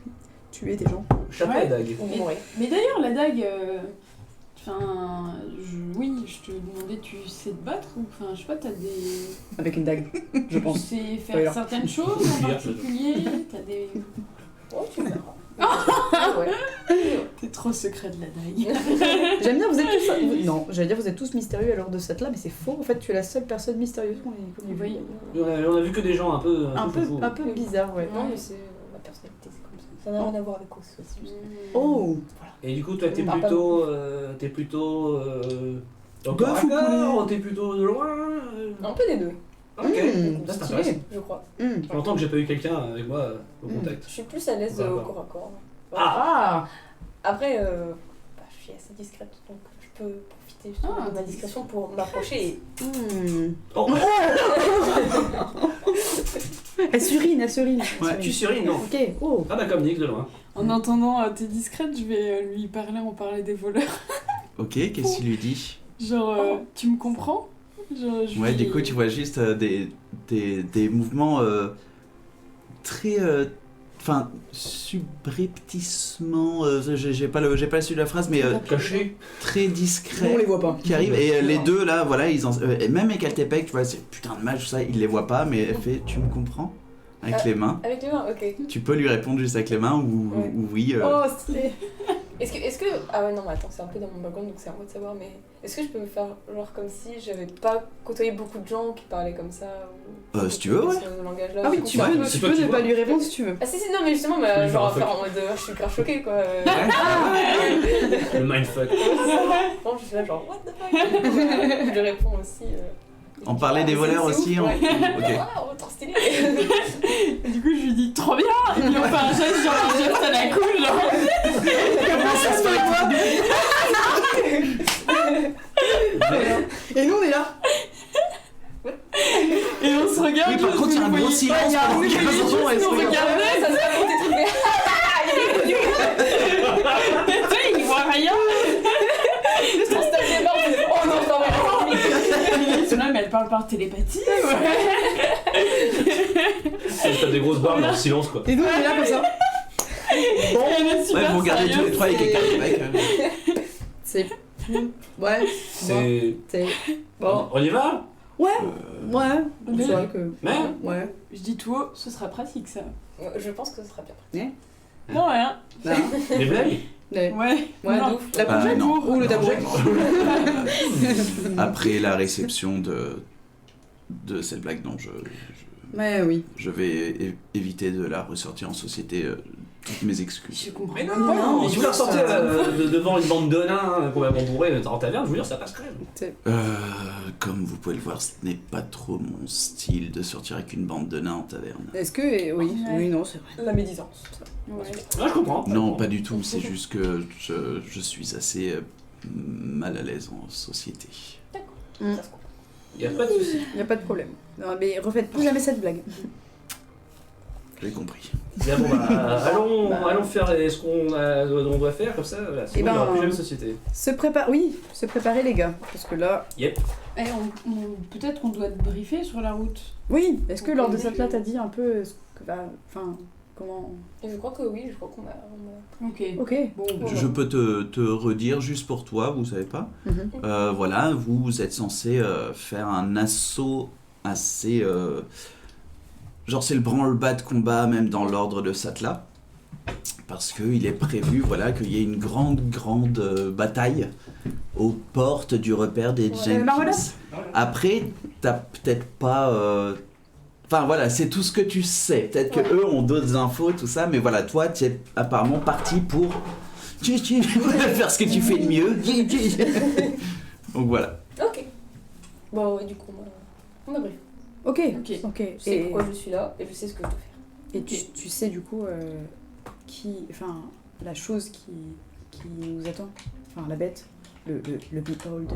Speaker 1: tuer des gens.
Speaker 3: Chapeau
Speaker 4: Ouais.
Speaker 3: à dague.
Speaker 5: On va mourir.
Speaker 4: Mais d'ailleurs, la dague, Enfin, oui, je te demandais, tu sais te battre ou enfin, je sais pas, t'as des.
Speaker 1: Avec une dague, je
Speaker 4: Tu
Speaker 1: pense.
Speaker 4: sais faire
Speaker 1: Voilà.
Speaker 4: certaines choses en particulier, t'as des.
Speaker 5: Oh, tu verras. Ah ouais.
Speaker 4: T'es trop secret de la dague.
Speaker 1: J'aime bien, vous êtes tous... Non, j'allais dire vous êtes tous mystérieux à l'heure de cette là, mais c'est faux. En fait, tu es la seule personne mystérieuse qu'on ait
Speaker 4: Oui.
Speaker 1: vue.
Speaker 3: On a vu que des gens un peu foufou.
Speaker 1: Un peu bizarre, ouais.
Speaker 5: Non, mais c'est ma personnalité, c'est comme ça. Ça n'a rien à voir avec quoi que ce soit. c'est juste-
Speaker 1: Oh.
Speaker 3: Et du coup, toi, t'es
Speaker 5: On parle
Speaker 3: plutôt au
Speaker 1: Bœuf
Speaker 3: corps à
Speaker 1: ou
Speaker 3: corps,
Speaker 1: poulet
Speaker 3: t'es plutôt de loin.
Speaker 5: Un peu des deux,
Speaker 3: Ok, ça c'est
Speaker 1: stylé.
Speaker 3: intéressant.
Speaker 5: je crois.
Speaker 1: Hmm.
Speaker 3: Ça fait longtemps que j'ai pas eu quelqu'un avec moi au contact.
Speaker 5: Je suis plus à l'aise
Speaker 3: Ouais,
Speaker 5: au
Speaker 3: ouais.
Speaker 5: corps à corps.
Speaker 1: Ah.
Speaker 5: Après, je suis assez discrète, donc je peux profiter justement
Speaker 4: Ah,
Speaker 5: de ma discrétion pour m'approcher et...
Speaker 1: Hmm.
Speaker 3: Oh,
Speaker 1: Elle surine, elle surine.
Speaker 2: Ouais.
Speaker 3: tu surines, non?
Speaker 1: Ok, oh.
Speaker 3: Ah bah comme Nick de loin.
Speaker 4: En entendant t'es discrète, je vais lui parler en parler des voleurs.
Speaker 2: Ok, qu'est-ce qu'il lui dit?
Speaker 4: Genre, tu me comprends? Genre, je
Speaker 2: Ouais,
Speaker 4: lui-
Speaker 2: du coup, tu vois juste des mouvements très. Enfin, subrepticement. J'ai pas la suite de la phrase, mais
Speaker 3: Caché.
Speaker 2: très
Speaker 1: On
Speaker 2: discret.
Speaker 1: les voit pas.
Speaker 2: Qui arrive, et les deux là, voilà, ils en. Et même avec Altepec, tu vois, c'est putain de mage, tout ça, il les voit pas, mais elle fait tu me comprends? Avec les mains.
Speaker 5: Avec les mains, ok.
Speaker 2: Tu peux lui répondre juste avec les mains ou,
Speaker 5: Ouais.
Speaker 2: ou oui.
Speaker 1: Oh, stylé.
Speaker 5: Est-ce que... Ah ouais, non, mais attends, c'est un peu dans mon background, donc c'est à moi de savoir, mais... Est-ce que je peux me faire genre comme si j'avais pas côtoyé beaucoup de gens qui parlaient comme ça ou...
Speaker 2: Si tu veux, ouais.
Speaker 5: Ce langage-là,
Speaker 1: Ah oui,
Speaker 5: je
Speaker 1: tu
Speaker 5: comprends
Speaker 1: peux,
Speaker 5: un peu.
Speaker 3: c'est
Speaker 1: tu
Speaker 3: toi
Speaker 1: peux
Speaker 3: qui
Speaker 1: ne
Speaker 3: vois.
Speaker 1: pas lui répondre si tu veux.
Speaker 5: Ah si, si, non, mais justement,
Speaker 3: Tu peux
Speaker 5: mais,
Speaker 3: lui
Speaker 5: genre à
Speaker 3: faire un
Speaker 5: faire en mode... je suis grave choquée, quoi.
Speaker 3: Le mindfuck.
Speaker 5: Non, je suis là genre, what the fuck. Je lui réponds aussi...
Speaker 2: On parlait des
Speaker 5: Ah,
Speaker 2: voleurs
Speaker 5: c'est
Speaker 2: aussi,
Speaker 5: ouf,
Speaker 2: on-
Speaker 5: ouais.
Speaker 2: ok.
Speaker 5: Waouh, trop stylé.
Speaker 4: Du coup, je lui dis trop bien! Et puis on fait un geste, genre un geste à la cool, genre.
Speaker 1: Comment ça se fait Et nous, on est là.
Speaker 4: Et on se regarde.
Speaker 2: Oui, par contre, il y a un gros silence pendant 15 ans, elle se
Speaker 4: on
Speaker 2: regarde.
Speaker 4: regardait,
Speaker 5: Ça se raconte des trucs, mais...
Speaker 4: tu sais, il voit rien.
Speaker 5: Juste on se tape les barres, on fait, oh non, je t'en vais.
Speaker 4: Là, mais elle parle par télépathie.
Speaker 3: T'as des grosses barres dans le silence quoi.
Speaker 1: Et nous, on est là comme ça.
Speaker 4: Elle est
Speaker 2: Ouais,
Speaker 4: super
Speaker 2: vous regardez tous les
Speaker 4: sérieuse.
Speaker 2: trois avec les Altepec.
Speaker 1: C'est... Ouais.
Speaker 3: C'est.
Speaker 1: Bon.
Speaker 3: On y va?
Speaker 1: Ouais. Ouais.
Speaker 4: Mais-
Speaker 1: C'est vrai que...
Speaker 3: Mais
Speaker 1: Ouais.
Speaker 4: Je dis tout haut, ce sera pratique ça.
Speaker 5: Je pense que ce sera bien.
Speaker 4: Non, rien.
Speaker 1: Là.
Speaker 3: Des blagues?
Speaker 1: Ouais.
Speaker 4: Ouais,
Speaker 5: de
Speaker 4: non.
Speaker 5: ouf.
Speaker 1: La prochaine
Speaker 2: non.
Speaker 1: ou le tabouret.
Speaker 2: Après la réception de cette blague, non,
Speaker 1: Ouais, oui.
Speaker 2: je vais éviter de la ressortir en société. Toutes mes excuses.
Speaker 4: Je comprends.
Speaker 3: Mais
Speaker 1: Non,
Speaker 3: non,
Speaker 1: mais
Speaker 3: si vous la
Speaker 1: juste,
Speaker 3: ressortez devant une bande de nains complètement bourrés en taverne, je vous jure, ça passe crème.
Speaker 2: Comme vous pouvez le voir, ce n'est pas trop mon style de sortir avec une bande de nains en taverne.
Speaker 1: Est-ce que... Oui,
Speaker 4: Ouais.
Speaker 1: oui, non, c'est vrai.
Speaker 5: La médisance.
Speaker 4: Ouais.
Speaker 3: Ah, je comprends.
Speaker 2: Non, pas du tout, c'est juste que je suis assez mal à l'aise en société.
Speaker 5: Ça se comprend.
Speaker 3: Y a pas de soucis.
Speaker 1: Y a pas de problème. Non, mais refaites plus jamais cette blague.
Speaker 2: J'ai compris.
Speaker 3: Bien, bon, allons faire ce qu'on doit faire, comme ça, voilà, sinon
Speaker 1: Eh ben,
Speaker 3: il n'y aura plus jamais de société.
Speaker 1: Se préparer les gars, parce que là...
Speaker 3: Yep.
Speaker 4: Eh, peut-être on doit te briefer sur la route.
Speaker 1: Oui, est-ce que
Speaker 5: Ok.
Speaker 1: lors de cette là t'as dit un peu ce que va... Enfin, comment...
Speaker 5: Et je crois que oui, je crois qu'on a...
Speaker 4: Ok.
Speaker 1: Ok.
Speaker 4: Bon,
Speaker 2: Je peux te redire juste pour toi, vous savez pas.
Speaker 1: Mhm.
Speaker 2: Voilà, vous êtes censé faire un assaut assez... genre c'est le branle-bas de combat même dans l'ordre de Satla. Parce qu'il est prévu voilà, qu'il y ait une grande bataille aux portes du repère des Jenkins.
Speaker 1: voilà.
Speaker 2: Après, t'as peut-être pas... Enfin voilà, c'est tout ce que tu sais. Peut-être que eux ont d'autres infos, tout ça, mais voilà, toi, tu es apparemment parti pour faire ce que tu fais de mieux. Donc voilà.
Speaker 5: Ok. Bon, ouais, du coup, on a brief.
Speaker 1: Ok,
Speaker 4: Ok.
Speaker 1: ok.
Speaker 5: Je sais pourquoi je suis là et je sais ce que je dois faire.
Speaker 1: Et tu sais du coup enfin la chose qui nous attend, enfin la bête, le behold.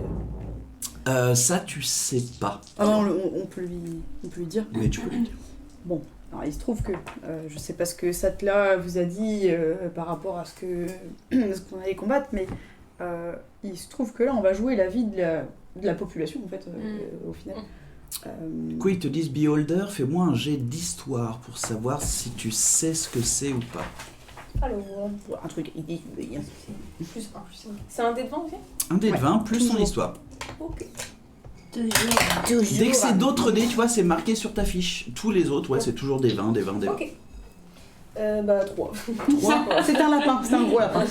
Speaker 2: Ça, tu sais pas.
Speaker 1: Ah non, on peut lui dire.
Speaker 2: Mais tu peux le dire.
Speaker 1: Bon, alors il se trouve que je sais pas ce que Satla vous a dit par rapport à ce qu'on allait combattre, mais il se trouve que là on va jouer la vie de la population en fait au final.
Speaker 2: Du coup, ils te disent Beholder, fais-moi un jet d'histoire pour savoir si tu sais ce que c'est ou pas.
Speaker 5: Alors,
Speaker 1: Un truc.
Speaker 5: plus 1. C'est un dé de 20 aussi?
Speaker 2: Un dé de 20 plus son
Speaker 1: toujours.
Speaker 2: histoire.
Speaker 5: Ok.
Speaker 2: Dès que c'est d'autres dés, tu vois, c'est marqué sur ta fiche. Tous les autres, ouais, c'est toujours des 20, des 20, des 20.
Speaker 5: Ok. Bah 3.
Speaker 2: 3.
Speaker 1: C'est un lapin, c'est un gros lapin.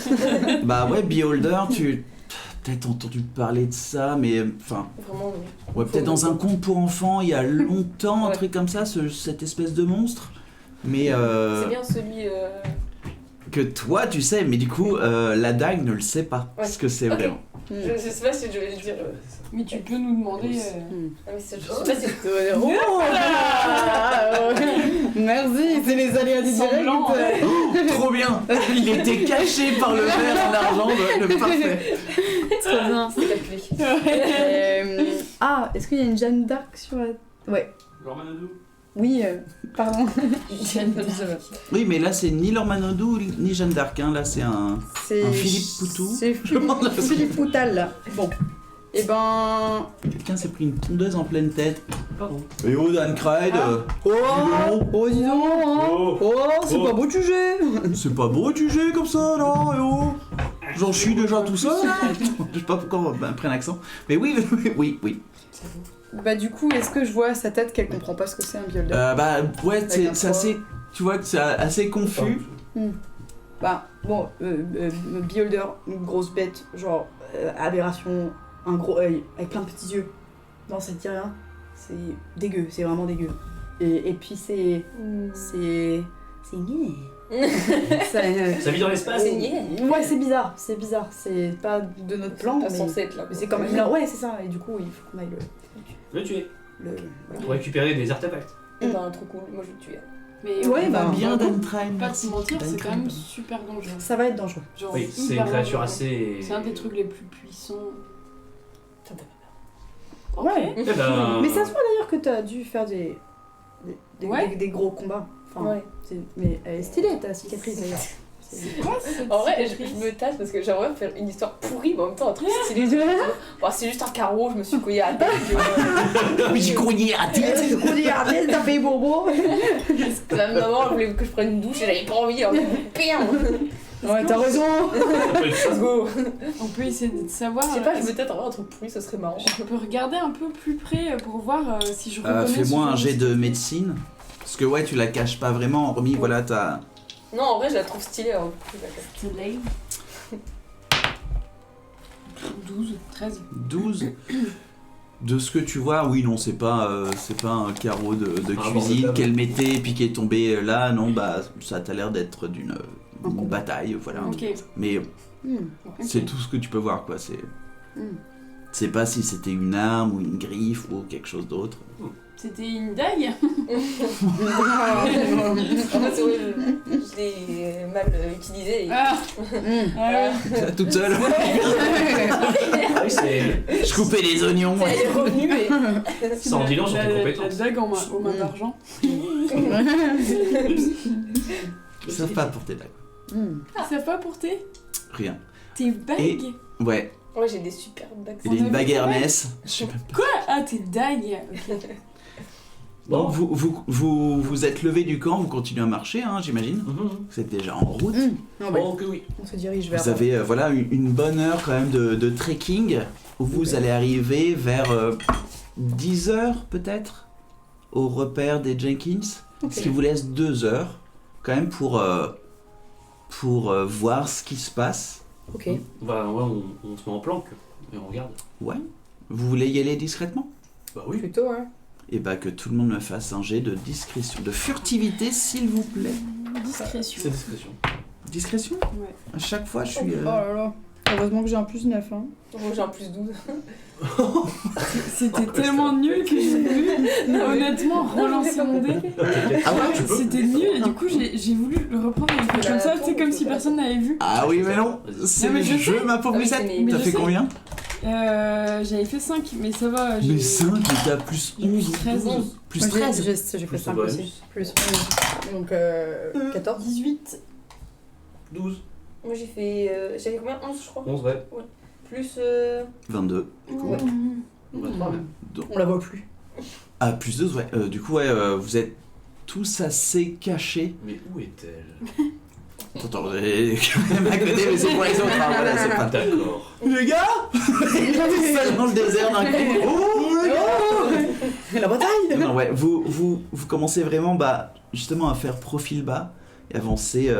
Speaker 2: Bah ouais, Beholder, tu as peut-être entendu parler de ça, mais enfin,
Speaker 5: Vraiment.
Speaker 2: ouais, peut-être dans un conte pour enfants, il y a longtemps, un
Speaker 5: Ouais.
Speaker 2: truc comme ça, cette espèce de monstre. Mais
Speaker 5: C'est bien celui.
Speaker 2: que toi, tu sais, mais du coup, la dague ne le sait pas,
Speaker 5: Ouais.
Speaker 2: ce que c'est
Speaker 5: Ok.
Speaker 2: vraiment.
Speaker 5: Je sais pas si je vais le dire.
Speaker 4: Mais tu peux nous demander.
Speaker 5: Ah, mais je sais pas si.
Speaker 1: Oh là Merci, c'est les aléas du direct.
Speaker 4: Semblant,
Speaker 2: Trop bien. Il était caché par le verre en argent, le parfait.
Speaker 1: Trop bien.
Speaker 5: C'est calculé.
Speaker 1: Ah, est-ce qu'il y a une Jeanne d'Arc sur la... Ouais.
Speaker 3: Lormanodou.
Speaker 1: Oui, pardon.
Speaker 2: Oui, mais là, c'est ni Lormanodou, ni Jeanne d'Arc, hein. Là, c'est un Philippe Poutou.
Speaker 1: C'est Philippe Poutal, là. Bon. Et ben...
Speaker 2: Quelqu'un s'est pris une tondeuse en pleine tête.
Speaker 3: Pardon.
Speaker 2: Et oh, Dan Craig,
Speaker 1: Oh, oh, dis donc, hein.
Speaker 3: Oh.
Speaker 1: Oh, c'est
Speaker 3: Oh.
Speaker 1: pas beau de juger.
Speaker 2: c'est pas beau de juger comme ça, là, et oh. J'en suis déjà tout seul. Je sais pas pourquoi on prend l'accent. Mais oui, oui.
Speaker 1: Bah du coup, est-ce que je vois sa tête qu'elle comprend pas ce que c'est un beholder
Speaker 2: Bah ouais,
Speaker 1: Avec un
Speaker 2: c'est
Speaker 1: poids.
Speaker 2: assez... Tu vois que c'est assez confus.
Speaker 1: Bah, bon, beholder, une grosse bête, genre aberration, un gros œil avec plein de petits yeux. Non, ça te dit rien. C'est dégueu, c'est vraiment dégueu. Et puis c'est niais. Ça,
Speaker 3: Ça vit dans l'espace.
Speaker 5: C'est niais.
Speaker 1: ouais, c'est bizarre. C'est pas de notre plan,
Speaker 5: Pas
Speaker 1: mais
Speaker 5: censé être là.
Speaker 1: mais c'est quand même là. Ouais, c'est ça. Et du coup, il faut qu'on aille
Speaker 3: Le tuer.
Speaker 1: voilà.
Speaker 3: Pour récupérer des artefacts.
Speaker 5: Eh ben, trop cool. Moi, je vais le tuer.
Speaker 4: Mais
Speaker 1: Ouais, bah,
Speaker 2: bien,
Speaker 1: bien,
Speaker 2: Dan Craig.
Speaker 4: Pas de se mentir, c'est quand même super dangereux.
Speaker 1: Ça va être dangereux.
Speaker 4: Genre,
Speaker 3: Oui, c'est
Speaker 4: hyper
Speaker 3: une créature
Speaker 4: dangereux.
Speaker 3: assez.
Speaker 4: C'est un des trucs les plus puissants.
Speaker 5: Putain, t'as
Speaker 4: Ok.
Speaker 1: Ouais.
Speaker 3: Eh ben.
Speaker 1: Mais ça se voit d'ailleurs que t'as dû faire des
Speaker 4: Ouais.
Speaker 1: des gros combats. Enfin,
Speaker 5: Ouais.
Speaker 1: mais elle est stylée ta cicatrice d'ailleurs.
Speaker 4: C'est quoi cette
Speaker 5: En vrai, je
Speaker 4: cicatrice
Speaker 5: me tâche parce que j'aimerais faire une histoire pourrie, mais en même temps un truc stylé. Bon, c'est juste un carreau, je me suis couillé à la tête.
Speaker 2: Oui, j'ai cogné à tête.
Speaker 1: Regardez, t'as fait bobo.
Speaker 5: La maman elle voulait que je prenne une douche et j'avais pas envie. Alors, bam.
Speaker 1: Ouais, t'as raison.
Speaker 5: Let's go.
Speaker 4: On peut essayer de savoir.
Speaker 5: Je sais pas, je me tête en vrai un truc pourri, ça serait marrant.
Speaker 4: Je peux regarder un peu plus près pour voir si je reconnais.
Speaker 2: Fais-moi
Speaker 4: ce
Speaker 2: un jet de
Speaker 4: cicatrice.
Speaker 2: médecine. Parce que ouais, tu la caches pas vraiment, hormis voilà, t'as...
Speaker 5: Non, en vrai, je la trouve stylée. Alors, du coup, je la cache.
Speaker 4: Stylé. 12, 13.
Speaker 2: 12. De ce que tu vois, oui, non, c'est pas un carreau de
Speaker 3: Ah,
Speaker 2: cuisine
Speaker 3: bon,
Speaker 2: qu'elle mettait puis qui est tombé là, non, bah ça t'a l'air d'être d'une
Speaker 1: Un combat.
Speaker 2: bataille, voilà.
Speaker 4: Ok.
Speaker 2: Mais
Speaker 1: Hmm.
Speaker 2: c'est tout ce que tu peux voir, quoi.
Speaker 1: Hmm.
Speaker 2: C'est pas si c'était une arme ou une griffe ou quelque chose d'autre.
Speaker 4: C'était une dague.
Speaker 5: En fait, c'est vrai, je l'ai mal utilisé.
Speaker 4: Ah,
Speaker 1: Hmm.
Speaker 2: Toute seule.
Speaker 3: Ah oui, c'est.
Speaker 2: Je coupais les oignons.
Speaker 5: Elle est revenue et.
Speaker 3: Ça en dit long sur tes
Speaker 4: La
Speaker 3: compétences.
Speaker 4: dague aux mains d'argent.
Speaker 2: Ils savent pas porter dague.
Speaker 1: Hmm.
Speaker 4: Ils savent pas porter
Speaker 2: Rien.
Speaker 4: tes bagues.
Speaker 2: Et- Ouais.
Speaker 5: Ouais, j'ai des super bagues.
Speaker 2: Il a une
Speaker 4: a
Speaker 2: bague
Speaker 4: vu, ouais.
Speaker 2: Hermès. Je sais même pas.
Speaker 4: Ah, tes dagues. Ok.
Speaker 2: Bon, vous êtes levé du camp, vous continuez à marcher, hein, j'imagine.
Speaker 3: Mhm.
Speaker 2: Vous êtes déjà en route.
Speaker 1: Hmm. Non, bah,
Speaker 3: Oh, que oui.
Speaker 1: on se dirige vers.
Speaker 2: Vous avez voilà une bonne heure quand même de trekking où vous allez arriver vers 10 heures peut-être au repère des Jenkins, ce qui vous laisse 2 heures quand même pour voir ce qui se passe.
Speaker 1: Ok.
Speaker 3: Bah, ouais, on se met en planque et on regarde.
Speaker 2: Ouais. Vous voulez y aller discrètement?
Speaker 3: Bah oui.
Speaker 1: Plutôt, hein.
Speaker 2: Et bah que tout le monde me fasse un jet de discrétion, de furtivité s'il vous plaît.
Speaker 4: Discrétion.
Speaker 3: C'est discrétion.
Speaker 2: Discrétion?
Speaker 4: Ouais.
Speaker 2: À chaque fois je suis...
Speaker 1: Oh là là. Heureusement que j'ai un plus 9. Hein.
Speaker 5: Moi, j'ai un plus 12.
Speaker 4: C'était tellement nul que j'ai voulu, honnêtement, relancer mon dé.
Speaker 2: Ah ouais, tu peux?
Speaker 4: C'était nul et du coup j'ai voulu le reprendre et le faire comme ça, tu sais, comme si personne n'avait vu.
Speaker 2: Ah oui mais non, c'est
Speaker 4: Non, mais
Speaker 2: le
Speaker 4: je
Speaker 2: jeu ma pauvre
Speaker 5: Ah oui,
Speaker 2: Lucette.
Speaker 5: c'est mes-
Speaker 2: T'as
Speaker 4: je
Speaker 2: fait
Speaker 4: sais.
Speaker 2: combien?
Speaker 4: J'avais fait 5, mais ça va.
Speaker 2: Mais 5, mais t'as plus 11 ou
Speaker 4: 13.
Speaker 2: 12. Plus
Speaker 1: Moi,
Speaker 2: 13.
Speaker 1: J'ai fait
Speaker 3: Plus
Speaker 1: 5
Speaker 3: le bonus.
Speaker 1: aussi. Plus 11. Donc 14.
Speaker 4: 18.
Speaker 3: 12.
Speaker 5: Moi, j'ai fait. J'avais combien 11, je crois.
Speaker 3: 11, ouais.
Speaker 5: Plus.
Speaker 2: 22.
Speaker 5: Ouais.
Speaker 3: On va 3 même.
Speaker 1: On la voit plus.
Speaker 2: Ah, plus 2, ouais. Du coup, ouais, vous êtes tous assez cachés.
Speaker 3: Mais où est-elle?
Speaker 2: T'entendrais quand même à côté, mais c'est pour les autres, hein, voilà, c'est pas...
Speaker 3: D'accord.
Speaker 2: Les gars ça dans le désert d'un coup. Oh,
Speaker 1: La bataille.
Speaker 2: non, ouais, vous commencez vraiment justement à faire profil bas et avancer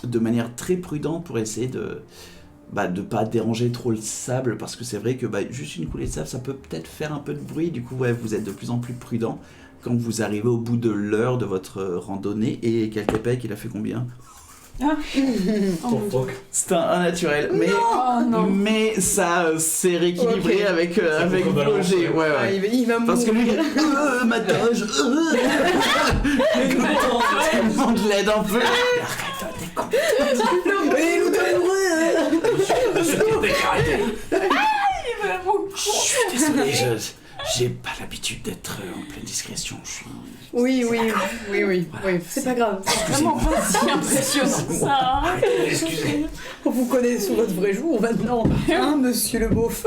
Speaker 2: de manière très prudente pour essayer de pas déranger trop le sable, parce que c'est vrai que juste une coulée de sable ça peut peut-être faire un peu de bruit, du coup ouais, vous êtes de plus en plus prudent quand vous arrivez au bout de l'heure de votre randonnée. Et Caltepec, il a fait combien?
Speaker 3: Oh fuck.
Speaker 2: C'est un naturel, mais,
Speaker 4: Oh non.
Speaker 2: mais ça s'est rééquilibré
Speaker 1: Ok.
Speaker 2: avec
Speaker 3: contrebalance,
Speaker 2: Roger. Ouais,
Speaker 1: Ah,
Speaker 2: ouais.
Speaker 1: il va
Speaker 2: Parce que lui,
Speaker 1: mourir.
Speaker 2: ma toge, tout le monde l'aide un peu. Arrête, t'es con.
Speaker 1: Mais nous t'as
Speaker 4: Vraiment.
Speaker 2: Je suis désolé, j'ai pas l'habitude d'être en pleine discrétion. Je suis.
Speaker 1: Oui, c'est pas grave.
Speaker 4: Vraiment pas si impressionnant ça.
Speaker 3: Excusez.
Speaker 1: On vous connaît sous votre vrai jour maintenant, hein, monsieur le beauf.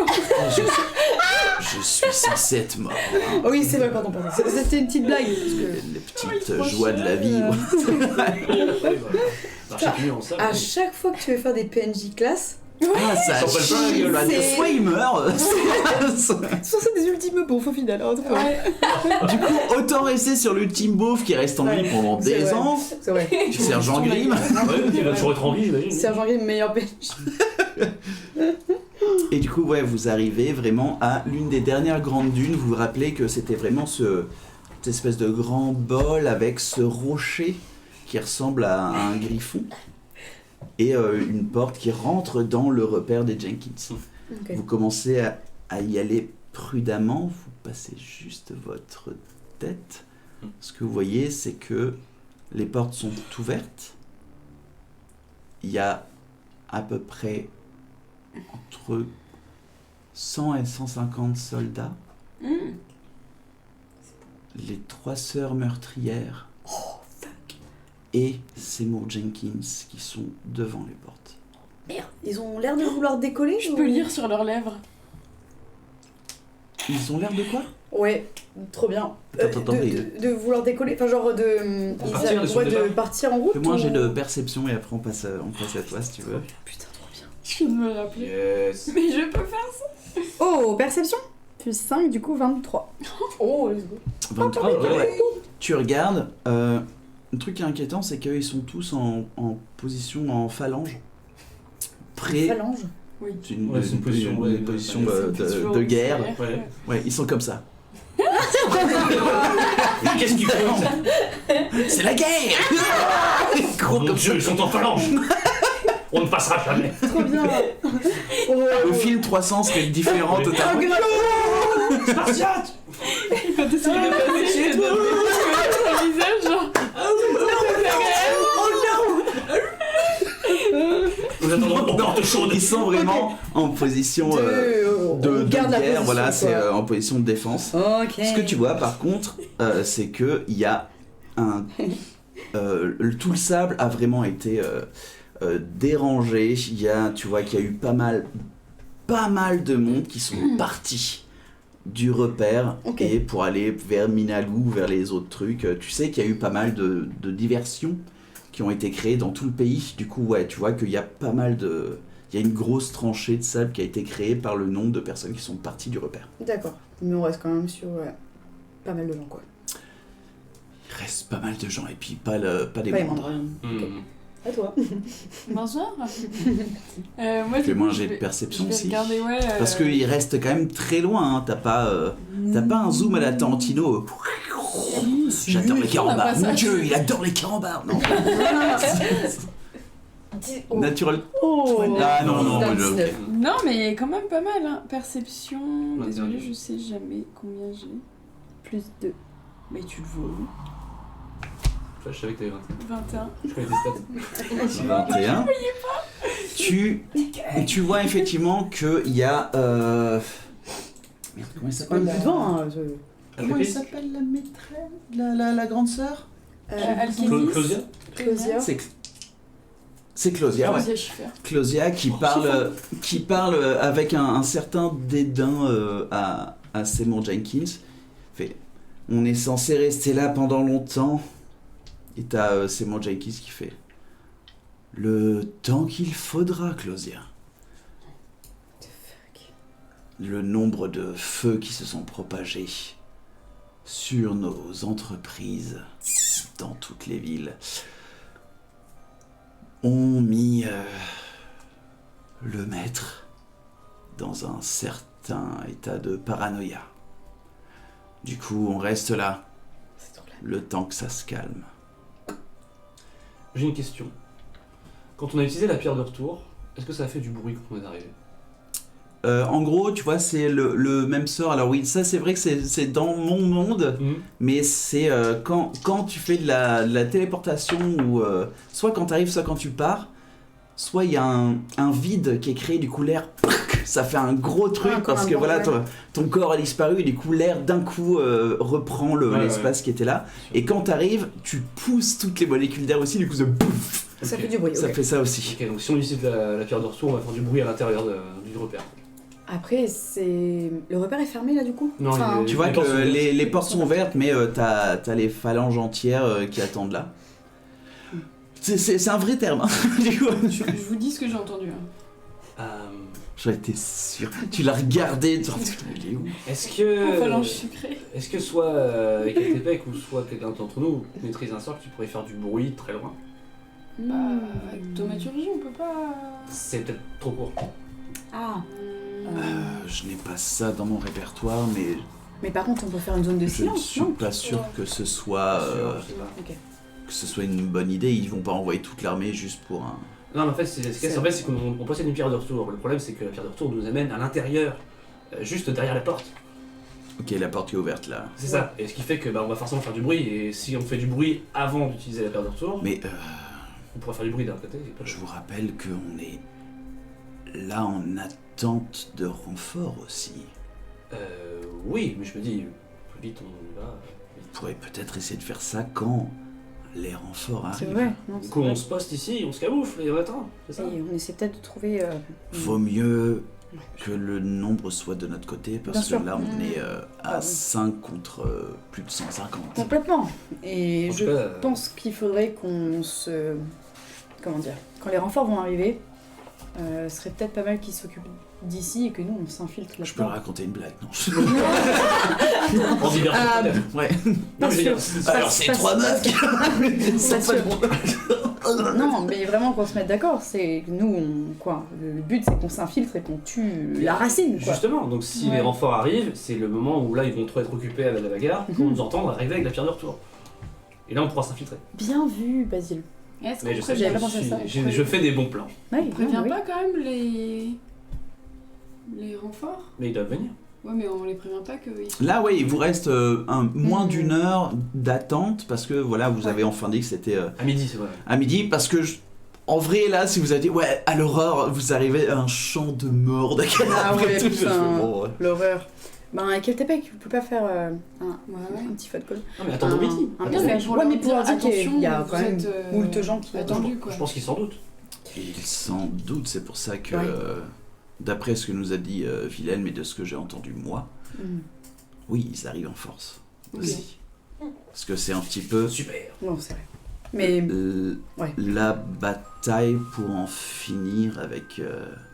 Speaker 2: Je suis censé être mort. Hein.
Speaker 1: Oh oui, c'est vrai, pardon. C'était une petite blague. Parce que
Speaker 2: Les petites joies de la vie.
Speaker 1: à chaque fois que tu veux faire des PNJ classe,
Speaker 2: Ah, ça
Speaker 3: T'en fais plein la gueule.
Speaker 1: C'est-
Speaker 2: soit il meurt.
Speaker 1: c'est des ultimes beaufs au final. Hein,
Speaker 2: Du coup, autant rester sur le team beauf qui reste en vie
Speaker 1: Ouais,
Speaker 2: pendant
Speaker 1: c'est
Speaker 2: des
Speaker 1: vrai.
Speaker 2: ans.
Speaker 1: C'est vrai.
Speaker 2: Sergent Grimm.
Speaker 3: Ouais, il va toujours être en vie, j'imagine.
Speaker 1: Sergent Grimm, meilleur PNJ.
Speaker 2: Et du coup, ouais, vous arrivez vraiment à l'une des dernières grandes dunes. Vous vous rappelez que c'était vraiment cette espèce de grand bol avec ce rocher qui ressemble à un griffon et une porte qui rentre dans le repère des Jenkins.
Speaker 1: Ok.
Speaker 2: Vous commencez à y aller prudemment, vous passez juste votre tête. Ce que vous voyez, c'est que les portes sont ouvertes. Il y a à peu près entre 100 et 150 soldats. Les 3 sœurs meurtrières et Seymour Jenkins qui sont devant les portes.
Speaker 1: Merde, ils ont l'air de vouloir décoller.
Speaker 4: Je peux lire sur leurs lèvres.
Speaker 2: Ils ont l'air de quoi?
Speaker 1: Ouais, trop bien.
Speaker 2: Attends,
Speaker 1: de vouloir décoller, enfin genre de...
Speaker 3: Partir, ils sont
Speaker 1: de
Speaker 3: déjà-
Speaker 1: partir en route.
Speaker 2: Fais-moi un jet
Speaker 1: ou-
Speaker 2: de perception et après on passe à toi si tu veux.
Speaker 1: Putain, trop bien.
Speaker 4: Je viens de me rappeler.
Speaker 3: Yes.
Speaker 4: Mais je peux faire ça.
Speaker 1: Oh, perception plus 5, du coup 23.
Speaker 5: Oh, let's go.
Speaker 2: 23,
Speaker 3: Ah, ouais.
Speaker 2: ouais. Tu regardes, le truc qui est inquiétant, c'est qu'ils sont tous en position en phalange. Prêts.
Speaker 1: Phalange.
Speaker 4: Oui.
Speaker 2: C'est une,
Speaker 3: Ouais, c'est une position,
Speaker 2: une
Speaker 3: ouais,
Speaker 2: position
Speaker 3: de-
Speaker 2: de guerre.
Speaker 3: Ouais.
Speaker 2: Ouais, ils sont comme ça.
Speaker 3: Qu'est-ce qu'ils font?
Speaker 2: C'est la guerre.
Speaker 3: Oh
Speaker 2: Gros
Speaker 3: mon
Speaker 2: comme
Speaker 3: dieu,
Speaker 2: ça.
Speaker 3: ils sont en phalange. On ne passera jamais.
Speaker 1: Trop bien.
Speaker 2: Le film 300 serait différent
Speaker 3: Ouais.
Speaker 2: totalement.
Speaker 3: Spartiate.
Speaker 4: Quand t'essayes de passer, je te donne ton visage, genre.
Speaker 3: Nous attendons pour porte chaude.
Speaker 2: Ils sont vraiment en position de
Speaker 1: garde la
Speaker 2: guerre,
Speaker 1: position,
Speaker 2: voilà, c'est
Speaker 1: quoi.
Speaker 2: en position de défense.
Speaker 1: Ok.
Speaker 2: Ce que tu vois par contre, c'est que il y a tout le sable a vraiment été dérangé. Tu vois qu'il y a eu pas mal de monde qui sont partis du repère
Speaker 1: Ok.
Speaker 2: et pour aller vers Minalou, vers les autres trucs. Tu sais qu'il y a eu pas mal de diversions qui ont été créées dans tout le pays. Du coup, ouais, tu vois qu'il y a pas mal de... Il y a une grosse tranchée de sable qui a été créée par le nombre de personnes qui sont parties du repère.
Speaker 1: D'accord. Mais on reste quand même sur pas mal de gens, quoi.
Speaker 2: Il reste pas mal de gens et puis pas des
Speaker 1: Pas les
Speaker 2: moindres.
Speaker 1: moindres.
Speaker 3: Hmm.
Speaker 1: À toi.
Speaker 4: Bonsoir. Moi, du
Speaker 2: Fais-moi
Speaker 4: coup,
Speaker 2: un jet
Speaker 4: je
Speaker 2: de
Speaker 4: vais-
Speaker 2: perception
Speaker 4: je vais
Speaker 2: aussi.
Speaker 4: regarder, ouais,
Speaker 2: Parce qu'il reste quand même très loin, hein. T'as pas un zoom à la Tarantino. J'adore les
Speaker 4: on a pas
Speaker 2: carambars.
Speaker 4: ça.
Speaker 2: Mon dieu, il adore les carambars. Non.
Speaker 5: Oh.
Speaker 2: Naturel.
Speaker 1: Oh.
Speaker 2: Ah non, non, moi,
Speaker 1: 29.
Speaker 4: Non, mais quand même pas mal, hein. Perception.
Speaker 3: Ouais,
Speaker 4: Désolée,
Speaker 3: ouais.
Speaker 4: je sais jamais combien j'ai.
Speaker 1: Plus 2.
Speaker 4: Mais tu le vois où?
Speaker 3: Je savais que t'avais
Speaker 4: 21.
Speaker 3: Je connais tes stats.
Speaker 2: 21. Tu vois effectivement qu'il y a. Merde, comment il
Speaker 1: Pas
Speaker 2: s'appelle
Speaker 1: plus de vent, hein.
Speaker 2: Comment il s'appelle la maîtresse la grande sœur
Speaker 4: Alchemist.
Speaker 3: Claudia.
Speaker 1: Claudia.
Speaker 2: C'est Claudia, ouais.
Speaker 4: Claudia Schiffer.
Speaker 2: Claudia qui parle avec un certain dédain à Seymour Jenkins. Fait, on est censé rester là pendant longtemps. Et t'as Seymour Jenkins qui fait Le temps qu'il faudra, Closia. Le nombre de feux qui se sont propagés sur nos entreprises dans toutes les villes ont mis le maître dans un certain état de paranoïa. Du coup, on reste là, le temps que ça se calme.
Speaker 3: J'ai une question. Quand on a utilisé la pierre de retour, est-ce que ça a fait du bruit quand on est arrivé?
Speaker 2: En gros, tu vois, c'est le même sort. Alors oui, ça c'est vrai que c'est dans mon monde, mais c'est quand tu fais de la téléportation, ou soit quand tu arrives, soit quand tu pars, soit il y a un vide qui est créé, du coup l'air, ça fait un gros truc, parce que voilà, ton corps a disparu, et du coup l'air d'un coup reprend l'espace qui était là, et quand tu arrives, tu pousses toutes les molécules d'air aussi, du coup ça bouffe.
Speaker 1: Ça fait du bruit,
Speaker 2: Ça fait ça aussi.
Speaker 3: Ok, donc si on utilise la pierre de retour, on va faire du bruit à l'intérieur du repère.
Speaker 1: Après, le repère est fermé là du coup?
Speaker 3: Non,
Speaker 1: Enfin,
Speaker 2: Tu vois
Speaker 3: les portes sont
Speaker 2: que
Speaker 3: ouvertes.
Speaker 2: les portes sont ouvertes, mais t'as les phalanges entières qui attendent là. C'est un vrai terme, hein, du coup.
Speaker 4: Je vous dis ce que j'ai entendu. Hein.
Speaker 2: J'en étais sûr. Tu l'as regardé, tu il est où?
Speaker 3: Est-ce que...
Speaker 4: Phalange sucrée.
Speaker 3: Est-ce que soit Ekatepec ou soit quelqu'un d'entre nous maîtrise un sort qui pourrait faire du bruit très loin?
Speaker 4: Bah, avec thaumaturgie, on peut pas.
Speaker 3: C'est peut-être trop court.
Speaker 1: Ah,
Speaker 2: Je n'ai pas ça dans mon répertoire, mais
Speaker 1: par contre, on peut faire une zone de
Speaker 2: je ne
Speaker 1: silence,
Speaker 2: suis
Speaker 1: non?
Speaker 2: pas sûr que ce soit
Speaker 3: Je sais pas.
Speaker 1: Ok.
Speaker 2: que ce soit une bonne idée. Ils vont pas envoyer toute l'armée juste pour un.
Speaker 3: Non, mais en fait, c'est qu'on possède une pierre de retour. Le problème, c'est que la pierre de retour nous amène à l'intérieur, juste derrière la porte.
Speaker 2: Ok, la porte qui est ouverte là.
Speaker 3: C'est ça. Et ce qui fait que on va forcément faire du bruit. Et si on fait du bruit avant d'utiliser la pierre de retour,
Speaker 2: Mais
Speaker 3: on pourra faire du bruit d'un côté. Et pas de
Speaker 2: je
Speaker 3: l'autre.
Speaker 2: vous rappelle qu'on est là en attente de renfort aussi.
Speaker 3: Oui, mais je me dis, plus vite on y va.
Speaker 2: On pourrait peut-être essayer de faire ça quand les renforts
Speaker 1: C'est
Speaker 2: arrivent.
Speaker 1: vrai, non,
Speaker 3: Du
Speaker 1: c'est
Speaker 3: coup,
Speaker 1: vrai.
Speaker 3: on se poste ici, on se camoufle et on attend. C'est ça.
Speaker 1: Et on essaie peut-être de trouver...
Speaker 2: Vaut mieux que le nombre soit de notre côté, parce
Speaker 1: Bien
Speaker 2: que
Speaker 1: sûr.
Speaker 2: là on est
Speaker 1: Ah
Speaker 2: à
Speaker 1: oui.
Speaker 2: 5 contre plus de 150.
Speaker 1: Complètement. Et
Speaker 3: En tout
Speaker 1: je
Speaker 3: cas,
Speaker 1: pense qu'il faudrait qu'on se... Comment dire? Quand les renforts vont arriver, ce serait peut-être pas mal qu'ils s'occupent d'ici et que nous, on s'infiltre
Speaker 2: Je peux
Speaker 1: là-dedans.
Speaker 2: raconter une blague, non?
Speaker 3: en diversion
Speaker 1: Ah,
Speaker 3: peut-être.
Speaker 2: Ouais.
Speaker 3: Non,
Speaker 1: Pas
Speaker 3: mais je veux
Speaker 1: sûr.
Speaker 3: dire, c'est-
Speaker 2: Alors c'est
Speaker 1: pas-
Speaker 2: 3 meufs qui...
Speaker 1: Pas sûr. Non, mais vraiment qu'on se mette d'accord, c'est que nous, le but c'est qu'on s'infiltre et qu'on tue la racine, quoi.
Speaker 3: Justement, donc si
Speaker 4: Ouais.
Speaker 3: les renforts arrivent, c'est le moment où là ils vont trop être occupés avec la bagarre pour
Speaker 1: Mhm.
Speaker 3: nous entendre arriver avec la pierre de retour. Et là on pourra s'infiltrer.
Speaker 1: Bien vu, Basile.
Speaker 4: Est-ce
Speaker 3: Mais
Speaker 4: qu'on
Speaker 3: je sais,
Speaker 1: j'avais
Speaker 3: je,
Speaker 1: pas pensé à ça.
Speaker 3: je fais des bons plans.
Speaker 1: Ouais,
Speaker 4: On prévient
Speaker 1: oui.
Speaker 4: pas quand même les renforts?
Speaker 3: Mais ils doivent venir.
Speaker 4: Ouais, mais on les prévient pas qu'ils sont...
Speaker 2: Là, ouais, il vous reste moins d'une heure d'attente, parce que voilà, vous avez enfin dit que c'était
Speaker 3: À midi, c'est vrai.
Speaker 2: à midi, parce que en vrai, là, si vous avez dit, ouais, à l'horreur, vous arrivez à un champ de mort de cadavres
Speaker 1: Ah ouais,
Speaker 2: et tout, je
Speaker 1: putain.
Speaker 2: fais, bon, ouais.
Speaker 1: L'horreur. Ben, à Keltepec, on peut pas faire
Speaker 4: Ouais, ouais.
Speaker 1: un petit feu de colle.
Speaker 3: Non mais attendons midi.
Speaker 1: Un
Speaker 4: Non,
Speaker 1: message.
Speaker 4: mais pour
Speaker 1: Ouais,
Speaker 4: leur
Speaker 1: mais pour leur dire
Speaker 4: attention,
Speaker 1: qu'il y a
Speaker 4: vous
Speaker 1: quand même
Speaker 4: êtes,
Speaker 1: moult gens qui
Speaker 4: attendus, quoi.
Speaker 3: Je pense qu'ils s'en doutent.
Speaker 2: Ils s'en doutent, c'est pour ça que,
Speaker 1: Ouais.
Speaker 2: d'après ce que nous a dit Wilhelm et de ce que j'ai entendu moi,
Speaker 1: Mm.
Speaker 2: oui, ils arrivent en force
Speaker 4: Ok.
Speaker 2: aussi. Parce que c'est un petit peu
Speaker 3: Super.
Speaker 1: Non, c'est vrai. Mais ouais.
Speaker 2: la bataille pour en finir avec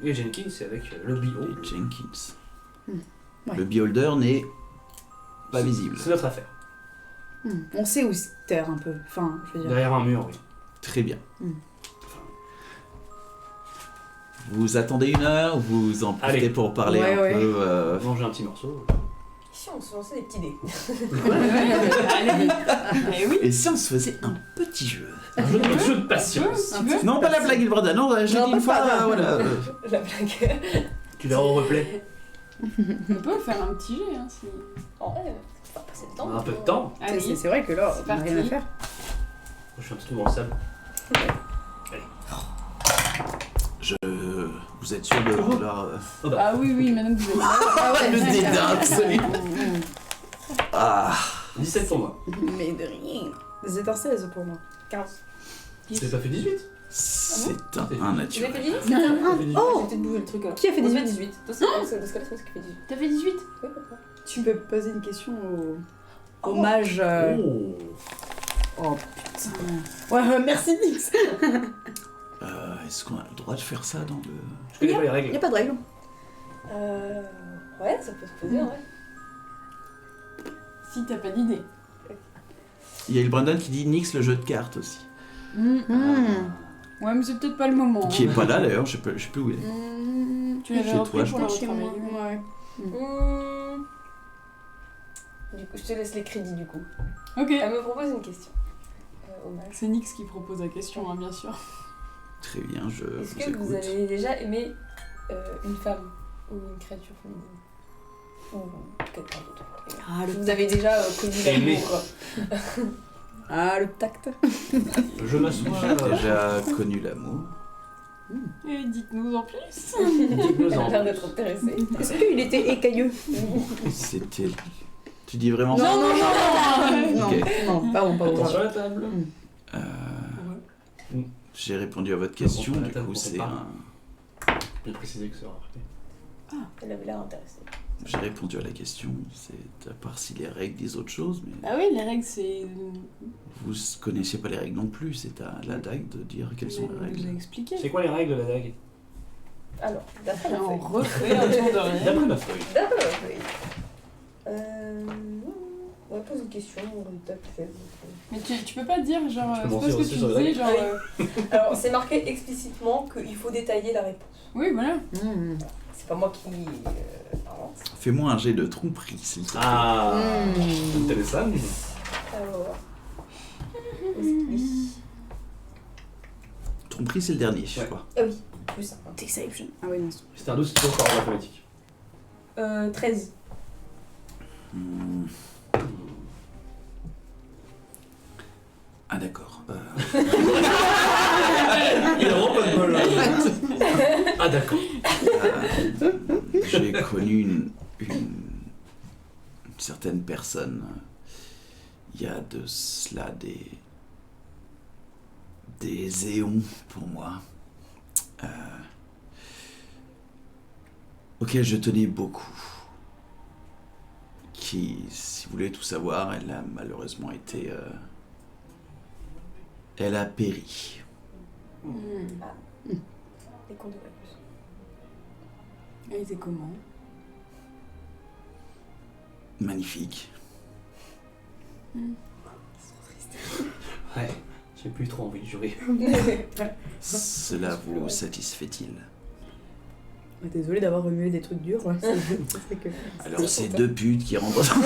Speaker 3: Et Jenkins, c'est avec le bio.
Speaker 2: les Jenkins.
Speaker 1: Ouais.
Speaker 2: Le beholder n'est pas visible.
Speaker 3: C'est notre affaire.
Speaker 1: On sait où se terre un peu. Enfin, je veux dire.
Speaker 3: Derrière un mur, oui.
Speaker 2: Très bien.
Speaker 1: Mm.
Speaker 2: Vous attendez une heure, vous en profitez
Speaker 3: Allez.
Speaker 2: pour parler
Speaker 1: Ouais,
Speaker 2: un
Speaker 1: ouais.
Speaker 2: peu.
Speaker 3: Manger un petit morceau.
Speaker 5: Si on se lançait des petits dés.
Speaker 4: Allez. Eh oui.
Speaker 2: Et si on se faisait un petit jeu?
Speaker 3: Un jeu de patience.
Speaker 4: Tu veux?
Speaker 2: Non, pas la blague Ilbrada, non, je l'ai
Speaker 1: Non,
Speaker 2: dit
Speaker 1: pas
Speaker 2: une fois,
Speaker 1: ça.
Speaker 2: voilà.
Speaker 5: La blague.
Speaker 3: Tu l'as en replay.
Speaker 4: On peut faire un petit jet, hein, si...
Speaker 5: En vrai, faut pas passer le temps.
Speaker 3: On a un peu de temps.
Speaker 4: Allez.
Speaker 1: C'est vrai que là,
Speaker 4: C'est
Speaker 1: on n'a rien à
Speaker 4: parti.
Speaker 1: faire.
Speaker 3: Je fais un petit tour dans le sable.
Speaker 2: Vous êtes sûr de vouloir.
Speaker 3: Oh bah.
Speaker 4: Ah oui, oui, maintenant que vous êtes là.
Speaker 1: Ah ouais,
Speaker 2: Le dédain absolu. Ah,
Speaker 3: 17 pour moi.
Speaker 1: Mais de rien. C'est un 16 pour moi. 15.
Speaker 3: C'est pas fait 18.
Speaker 2: c'est un
Speaker 5: Vous avez
Speaker 2: naturel.
Speaker 5: fait 18?
Speaker 1: Oh,
Speaker 5: J'ai peut-être bougé le truc. Alors.
Speaker 1: Qui a fait
Speaker 5: Moi,
Speaker 1: 18?
Speaker 5: 18. Dans ce cas-là, c'est moi qui fait 18.
Speaker 4: T'as fait 18?
Speaker 5: Oui, pourquoi?
Speaker 1: tu peux poser une question au
Speaker 5: Oh.
Speaker 1: mage.
Speaker 3: Oh.
Speaker 1: Oh putain. Ouais, merci Nix.
Speaker 2: est-ce qu'on a le droit de faire ça dans le...
Speaker 3: Je connais pas les
Speaker 1: Il
Speaker 3: règles.
Speaker 1: n'y a pas de règle.
Speaker 5: Ouais, ça peut se poser, ouais.
Speaker 4: Si t'as pas d'idée.
Speaker 2: Il y a le Brandon qui dit Nix le jeu de cartes aussi.
Speaker 4: Ouais, mais c'est peut-être pas le moment.
Speaker 2: Qui
Speaker 4: hein.
Speaker 2: est pas là d'ailleurs, je sais plus où il est.
Speaker 4: Tu l'avais
Speaker 2: Chez
Speaker 4: repris
Speaker 2: toi, je
Speaker 4: pour le
Speaker 1: Chez moi.
Speaker 4: retravailler.
Speaker 1: Ouais.
Speaker 5: Du coup, je te laisse les crédits du coup.
Speaker 4: Ok.
Speaker 5: Elle me propose une question. Hommage.
Speaker 4: C'est Nix qui propose la question, hein, bien sûr.
Speaker 2: Très bien, je
Speaker 5: Est-ce
Speaker 2: vous
Speaker 5: que vous
Speaker 2: écoute.
Speaker 5: avez déjà aimé une femme ou une créature féminine ou quelqu'un d'autre?
Speaker 1: Ah,
Speaker 5: Vous avez déjà connu
Speaker 3: Aimé.
Speaker 5: l'amour.
Speaker 1: Ah, le tact.
Speaker 3: Je m'assois.
Speaker 2: J'ai déjà connu l'amour.
Speaker 4: Et dites-nous en plus.
Speaker 3: Dites-nous
Speaker 5: Elle a
Speaker 3: en
Speaker 5: l'air
Speaker 3: plus.
Speaker 5: d'être intéressée.
Speaker 1: Est-ce qu'il était écailleux?
Speaker 2: C'était... Tu dis vraiment
Speaker 1: Non,
Speaker 2: ça
Speaker 1: non, non.
Speaker 2: Ok.
Speaker 1: Non, pardon.
Speaker 3: Attention à la table.
Speaker 2: J'ai répondu à votre question,
Speaker 3: Attention à la
Speaker 2: du
Speaker 3: table
Speaker 2: coup
Speaker 3: pour
Speaker 2: c'est
Speaker 3: ton
Speaker 2: un...
Speaker 3: Bien précisé que ça aura après.
Speaker 5: Elle avait l'air intéressée.
Speaker 2: J'ai répondu à la question, c'est à part si les règles disent autre chose, mais
Speaker 4: Ah oui, les règles, c'est.
Speaker 2: vous connaissiez pas les règles non plus, c'est à la DAG de dire quelles sont les
Speaker 4: Vous a
Speaker 2: règles.
Speaker 4: expliqué.
Speaker 3: C'est quoi les règles de la dague?
Speaker 5: Alors, d'après la
Speaker 4: On
Speaker 5: feuille.
Speaker 4: refait un tour de règles.
Speaker 3: D'après ma feuille.
Speaker 5: D'après la feuille. On va poser une question, on va taper fait.
Speaker 4: Mais tu peux pas dire, genre,
Speaker 3: Tu peux
Speaker 4: c'est pas
Speaker 3: mentir
Speaker 4: ce que
Speaker 3: aussi
Speaker 4: tu
Speaker 3: sur les
Speaker 4: disais,
Speaker 3: règles.
Speaker 4: genre.
Speaker 5: Alors, c'est marqué explicitement qu'il faut détailler la réponse.
Speaker 4: Oui, voilà.
Speaker 5: C'est pas moi qui invente.
Speaker 2: Fais-moi un jet de tromperie, s'il te plaît.
Speaker 3: Ah, intéressant.
Speaker 5: Alors.
Speaker 2: Tromperie, c'est le dernier, je
Speaker 3: Ouais.
Speaker 2: crois.
Speaker 5: Ah oui, plus simple.
Speaker 1: Deception. Ah oui, non.
Speaker 3: C'était un 12, c'est toujours par mathématique.
Speaker 5: 13.
Speaker 2: Hmm. Ah d'accord.
Speaker 3: Il a vraiment pas de bol là. Ah d'accord.
Speaker 2: J'ai connu une certaine personne. Il y a de cela des éons pour moi. Auquel je tenais beaucoup. Qui, si vous voulez tout savoir, elle a malheureusement été... elle a péri.
Speaker 5: Les condoléances.
Speaker 4: Elle était comment?
Speaker 2: Magnifique.
Speaker 3: Ouais, j'ai plus trop envie de jouer.
Speaker 2: Cela vous satisfait-il?
Speaker 1: Désolée d'avoir remué des trucs durs. Ouais, c'est que...
Speaker 2: Alors c'est deux putes qui rentrent dans...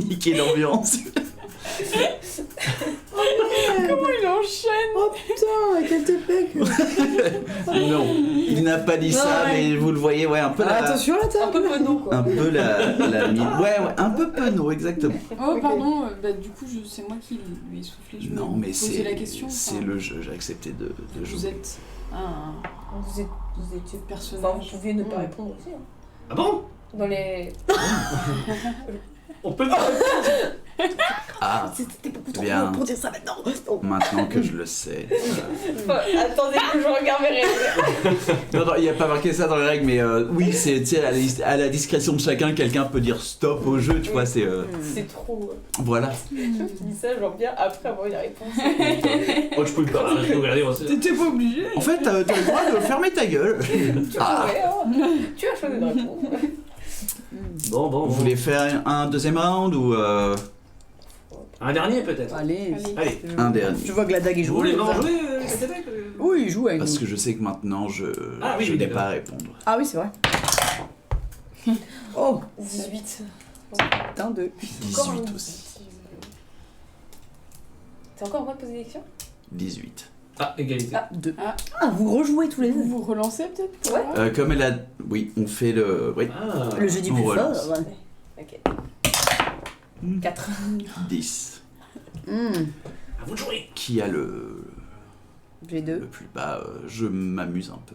Speaker 2: Niquer l'ambiance.
Speaker 4: Comment il enchaîne?
Speaker 1: Oh putain, quel TP.
Speaker 2: Non, il n'a pas dit ça,
Speaker 1: Ouais.
Speaker 2: mais vous le voyez, ouais, un peu la...
Speaker 1: Attention la
Speaker 5: Un
Speaker 1: table.
Speaker 5: peu penaud quoi.
Speaker 2: Un peu la mine. Ouais, un peu penaud, exactement.
Speaker 4: Oh, pardon, bah du coup, c'est moi qui lui ai soufflé. Je
Speaker 2: Non,
Speaker 4: me
Speaker 2: mais
Speaker 4: posais la
Speaker 2: c'est
Speaker 4: question.
Speaker 2: c'est
Speaker 4: enfin,
Speaker 2: le jeu, j'ai accepté de
Speaker 4: Vous
Speaker 2: jouer.
Speaker 4: êtes un
Speaker 5: Vous étiez
Speaker 4: personnage.
Speaker 5: Enfin, vous pouviez ne pas répondre aussi. Hein.
Speaker 3: Ah bon?
Speaker 5: Dans les.
Speaker 3: On peut pas.
Speaker 2: Ah,
Speaker 1: C'était beaucoup trop
Speaker 2: Bien.
Speaker 1: long pour dire ça maintenant. Oh.
Speaker 2: maintenant que je le sais.
Speaker 5: Attendez que je regarde mes règles.
Speaker 2: Non, il n'y a pas marqué ça dans les règles, mais oui, c'est tu sais, à la discrétion de chacun, quelqu'un peut dire stop au jeu, tu vois, c'est...
Speaker 5: C'est trop.
Speaker 2: Voilà.
Speaker 5: Je dis ça, genre bien après avoir eu la réponse.
Speaker 3: Oh, je peux pas. Je peux regarder moi.
Speaker 4: T'étais pas obligé.
Speaker 2: En fait, t'as le droit de fermer ta gueule. Ah.
Speaker 5: Ouais, hein. Tu as choisi de répondre.
Speaker 3: Bon.
Speaker 2: Vous voulez faire un deuxième round ou...
Speaker 3: Un dernier peut-être.
Speaker 1: Allez.
Speaker 3: Allez.
Speaker 2: Un dernier.
Speaker 1: Je vois que la dague est
Speaker 3: Vous
Speaker 1: jouée.
Speaker 3: voulez vraiment jouer cette attaque
Speaker 1: Oui, il joue avec
Speaker 2: Parce
Speaker 1: nous.
Speaker 2: que je sais que maintenant, je
Speaker 3: Ah oui,
Speaker 2: je
Speaker 3: oui,
Speaker 2: n'ai
Speaker 3: d'accord.
Speaker 2: pas à répondre.
Speaker 1: Ah oui, c'est vrai. Oh,
Speaker 5: 18.
Speaker 1: putain de...
Speaker 2: 18 aussi.
Speaker 5: C'est encore moi de poser des questions
Speaker 2: 18.
Speaker 3: Ah, égalité.
Speaker 5: Ah.
Speaker 1: 2. Ah, vous rejouez tous les
Speaker 4: Vous
Speaker 1: deux.
Speaker 4: vous relancez peut-être?
Speaker 5: Ouais.
Speaker 2: Comme elle a... Oui, on fait le... Oui,
Speaker 3: Ah.
Speaker 1: Le jeu du
Speaker 2: On
Speaker 1: plus
Speaker 2: relance.
Speaker 1: fort. Ouais.
Speaker 5: Ok. 4.
Speaker 2: 10.
Speaker 3: À vous de jouer.
Speaker 2: Qui a le
Speaker 1: J'ai 2.
Speaker 2: plus bas Je m'amuse un peu.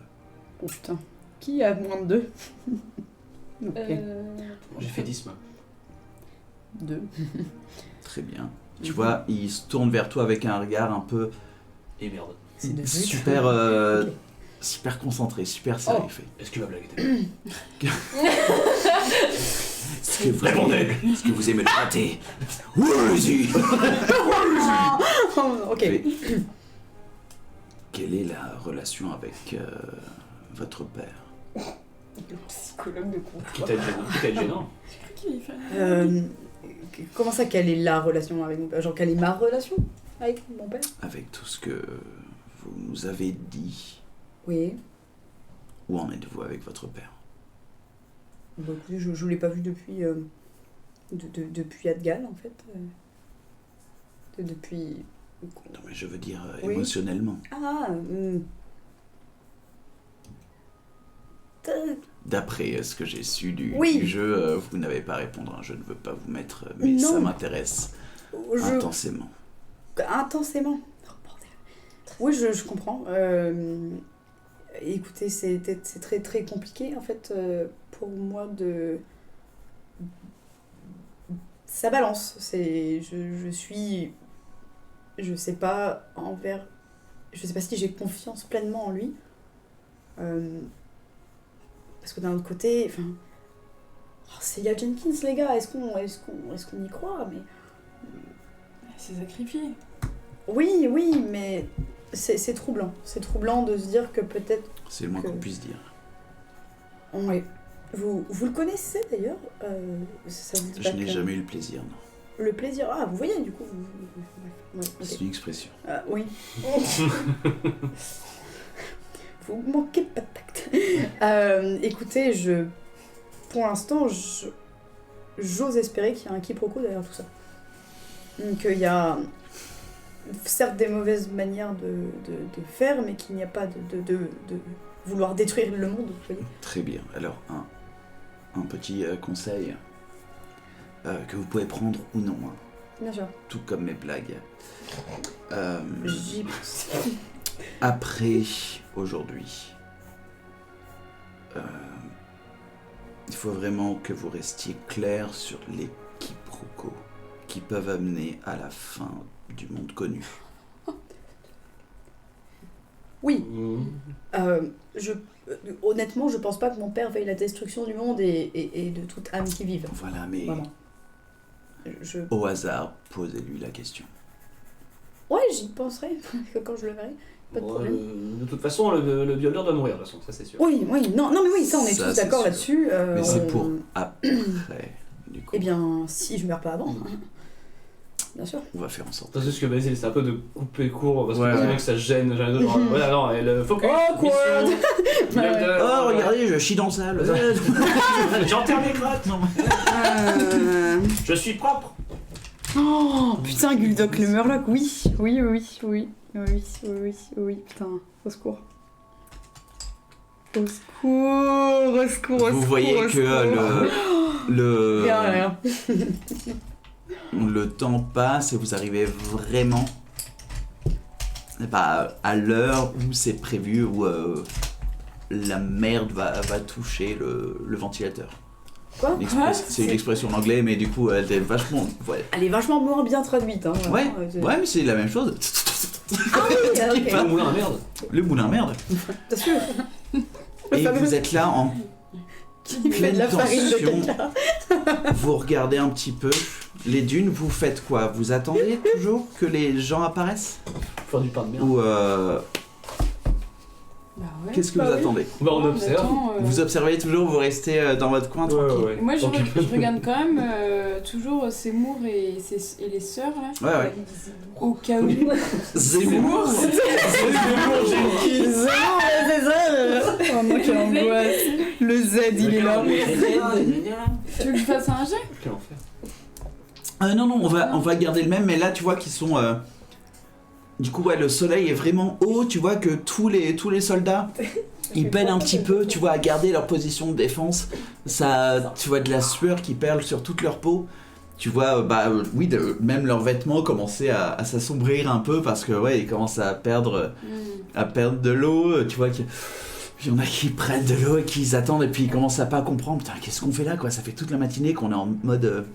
Speaker 1: Oh putain. Qui a moins de 2? Ok.
Speaker 3: J'ai fait 10 moi.
Speaker 1: 2.
Speaker 2: Très bien. Tu vois, il se tourne vers toi avec un regard un peu
Speaker 3: Et merde.
Speaker 1: C'est de
Speaker 2: super super concentré, super sérieux. Il fait.
Speaker 3: Est-ce que ma blague était
Speaker 2: Est-ce que vous aimez le pâté? Oui, allez-y.
Speaker 1: Ok.
Speaker 2: Mais quelle est la relation avec votre père?
Speaker 5: Le psychologue de comptoir.
Speaker 3: Quitte à être gênant.
Speaker 1: Comment ça, quelle est la relation avec mon père? Genre, quelle est ma relation avec mon père?
Speaker 2: Avec tout ce que vous nous avez dit,
Speaker 1: Oui.
Speaker 2: où en êtes-vous avec votre père?
Speaker 1: Bah, écoutez, je l'ai pas vu depuis... depuis Adgal, en fait. Depuis...
Speaker 2: Non mais je veux dire
Speaker 1: Oui.
Speaker 2: émotionnellement.
Speaker 1: Ah
Speaker 2: D'après ce que j'ai su du
Speaker 1: Oui.
Speaker 2: jeu, vous n'avez pas à répondre, hein, je ne veux pas vous mettre, mais ça
Speaker 1: Non.
Speaker 2: m'intéresse intensément.
Speaker 1: Intensément. Oh, bordel. Oui, je comprends. Écoutez, c'est très très compliqué en fait pour moi de... Ça balance. Je suis... Je sais pas envers... Je sais pas si j'ai confiance pleinement en lui. Parce que d'un autre côté... Enfin... Oh, c'est Yael Jenkins, les gars. Est-ce qu'on y croit? Mais...
Speaker 4: C'est sacrifié.
Speaker 1: Oui, mais c'est troublant. C'est troublant de se dire que peut-être...
Speaker 2: C'est le moins qu'on puisse dire.
Speaker 1: Oui. Vous le connaissez d'ailleurs ça vous dit pas
Speaker 2: Je n'ai
Speaker 1: que-
Speaker 2: jamais eu le plaisir, non.
Speaker 1: Le plaisir... Ah, vous voyez du coup... Ouais, ok.
Speaker 2: C'est une expression.
Speaker 1: Oui. Vous manquez pas de tact. Écoutez, pour l'instant, j'ose espérer qu'il y a un quiproquo derrière tout ça. Qu'il y a certes des mauvaises manières de faire, mais qu'il n'y a pas de vouloir détruire le monde. Vous voyez.
Speaker 2: Très bien. Alors, un petit conseil que vous pouvez prendre ou non, hein,
Speaker 1: Bien sûr.
Speaker 2: tout comme mes blagues.
Speaker 1: J'y pense.
Speaker 2: Après aujourd'hui, il faut vraiment que vous restiez clair sur les quiproquos qui peuvent amener à la fin du monde connu.
Speaker 1: Oui.
Speaker 3: Mmh.
Speaker 1: Honnêtement, je pense pas que mon père veuille la destruction du monde et de toute âme qui vive.
Speaker 2: Voilà, mais
Speaker 1: Vraiment.
Speaker 2: au hasard, posez-lui la question.
Speaker 1: Ouais, j'y penserai quand je le verrai. Pas de
Speaker 3: Bon,
Speaker 1: problème.
Speaker 3: de toute façon, le violeur doit mourir, de toute façon, ça c'est sûr.
Speaker 1: Oui, non, mais oui, ça on est
Speaker 2: Ça,
Speaker 1: tous
Speaker 2: c'est
Speaker 1: d'accord
Speaker 2: sûr.
Speaker 1: là-dessus.
Speaker 2: Mais c'est pour après, du coup.
Speaker 1: Eh bien, si je meurs pas avant, bien sûr.
Speaker 2: On va faire en sorte.
Speaker 3: C'est juste que Basile, c'est un peu de couper court parce que
Speaker 2: Ouais,
Speaker 3: c'est
Speaker 2: ouais.
Speaker 3: vrai que ça gêne. Voilà, non, elle focus.
Speaker 1: Awkward.
Speaker 3: mission, violeur,
Speaker 2: Oh, regardez, je chie dans le sable.
Speaker 3: J'enterre mes crottes. Je suis propre.
Speaker 1: Oh, putain, Guldoc, le Murloc, oui, putain, au secours. Au secours.
Speaker 2: Vous voyez que
Speaker 1: Rien.
Speaker 2: le temps passe et vous arrivez vraiment à l'heure où c'est prévu, où la merde va toucher le ventilateur.
Speaker 1: Quoi?
Speaker 2: C'est une expression en anglais, mais du coup, elle est vachement... Ouais,
Speaker 1: Elle est vachement moins bien traduite, hein.
Speaker 2: ouais,
Speaker 1: vraiment,
Speaker 2: mais c'est la même chose.
Speaker 1: Ah oui, ok.
Speaker 3: Le moulin à merde.
Speaker 2: Le moulin merde.
Speaker 1: T'as sûr?
Speaker 2: Et vous êtes là en
Speaker 1: Qui fait de la farine de
Speaker 2: tension.
Speaker 1: caca.
Speaker 2: Vous regardez un petit peu les dunes, vous faites quoi? Vous attendez toujours que les gens apparaissent?
Speaker 3: Faire du pain de merde.
Speaker 2: Ou
Speaker 4: Bah ouais.
Speaker 2: qu'est-ce que
Speaker 1: Bah
Speaker 2: vous
Speaker 1: oui.
Speaker 2: attendez?
Speaker 3: Bah, on observe.
Speaker 4: Attends,
Speaker 2: Vous observez toujours, vous restez dans votre coin tranquille?
Speaker 4: Et moi, je
Speaker 3: Tranquille.
Speaker 4: regarde quand même toujours Seymour et les sœurs, là,
Speaker 2: Ouais.
Speaker 4: au cas où.
Speaker 2: Zemmour.
Speaker 1: C'est ça. Oh non, quelle angoisse. Le Z, il est là.
Speaker 4: Tu veux que je fasse un jet?
Speaker 3: Quel enfer.
Speaker 2: Non, on va garder le même, mais là tu vois qu'ils sont... Du coup, ouais, le soleil est vraiment haut, tu vois que tous les soldats, ils peinent un petit peu, tu vois, à garder leur position de défense. Ça, tu vois de la sueur qui perle sur toute leur peau. Tu vois, même leurs vêtements commencer à s'assombrir un peu parce que, ouais, ils commencent à perdre de l'eau. Tu vois qu'il y en a qui prennent de l'eau et qui attendent et puis ils commencent à pas comprendre. Putain, qu'est-ce qu'on fait là, quoi? Ça fait toute la matinée qu'on est en mode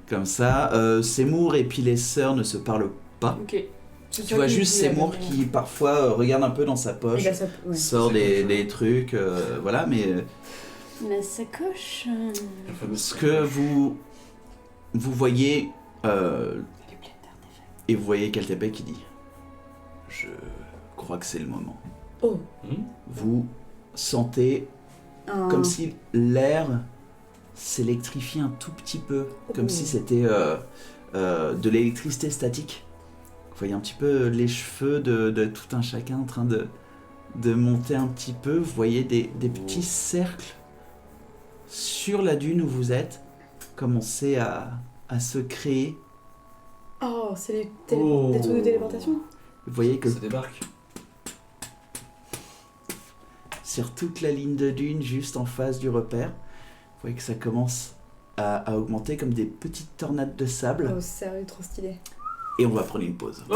Speaker 2: comme ça. Seymour et puis les sœurs ne se parlent pas.
Speaker 4: Ok.
Speaker 2: Tu vois juste Seymour qui parfois regarde un peu dans sa poche, sort des trucs, voilà, mais
Speaker 4: La sacoche.
Speaker 2: ce que vous voyez, et vous voyez Keltépé qui dit « Je crois que c'est le moment. »
Speaker 1: Oh.
Speaker 2: Vous sentez comme si l'air s'électrifie un tout petit peu, comme si c'était de l'électricité statique. Vous voyez un petit peu les cheveux de tout un chacun en train de monter un petit peu. Vous voyez des petits cercles sur la dune où vous êtes commencer à se créer.
Speaker 1: Oh, c'est des trucs de téléportation.
Speaker 2: Vous voyez que
Speaker 3: Ça débarque.
Speaker 2: sur toute la ligne de dune, juste en face du repère, vous voyez que ça commence à augmenter comme des petites tornades de sable.
Speaker 1: Oh, sérieux, trop stylé.
Speaker 2: Et on va prendre une pause.
Speaker 3: Oh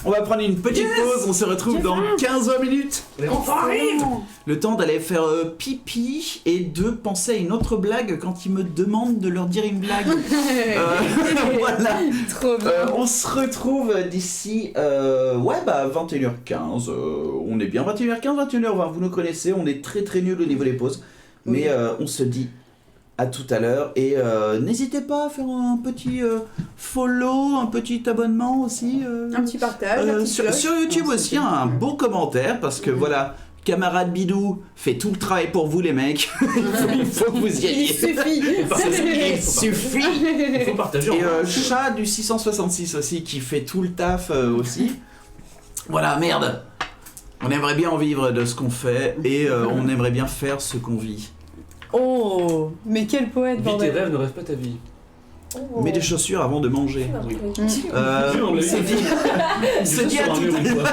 Speaker 2: On va prendre une petite pause, on se retrouve dans 15 minutes.
Speaker 3: Les enfants arrivent.
Speaker 2: Le temps d'aller faire pipi et de penser à une autre blague quand ils me demandent de leur dire une blague. Voilà.
Speaker 1: Trop bien.
Speaker 2: On se retrouve d'ici 21h15. On est bien 21h15, 21h20. Vous nous connaissez, on est très très nuls au niveau des pauses. Mais on se dit à tout à l'heure. Et n'hésitez pas à faire un petit follow, un petit abonnement aussi.
Speaker 1: Un petit partage. la petite cloche.
Speaker 2: Sur YouTube aussi, un beau commentaire. Parce que voilà, camarade Bidou fait tout le travail pour vous les mecs. il faut que vous y alliez.
Speaker 1: Il suffit.
Speaker 2: Il suffit.
Speaker 3: Il faut partager.
Speaker 2: Et Chat du 666 aussi qui fait tout le taf aussi. Voilà, merde. On aimerait bien en vivre de ce qu'on fait et on aimerait bien faire ce qu'on vit.
Speaker 1: Oh, mais quel poète,
Speaker 3: Vis tes
Speaker 1: bordel.
Speaker 3: rêves, ne rêve pas ta vie.
Speaker 5: Oh.
Speaker 2: Mets des chaussures avant de manger.
Speaker 3: Oui.
Speaker 2: C'est dit. C'est dit à tout à l'heure.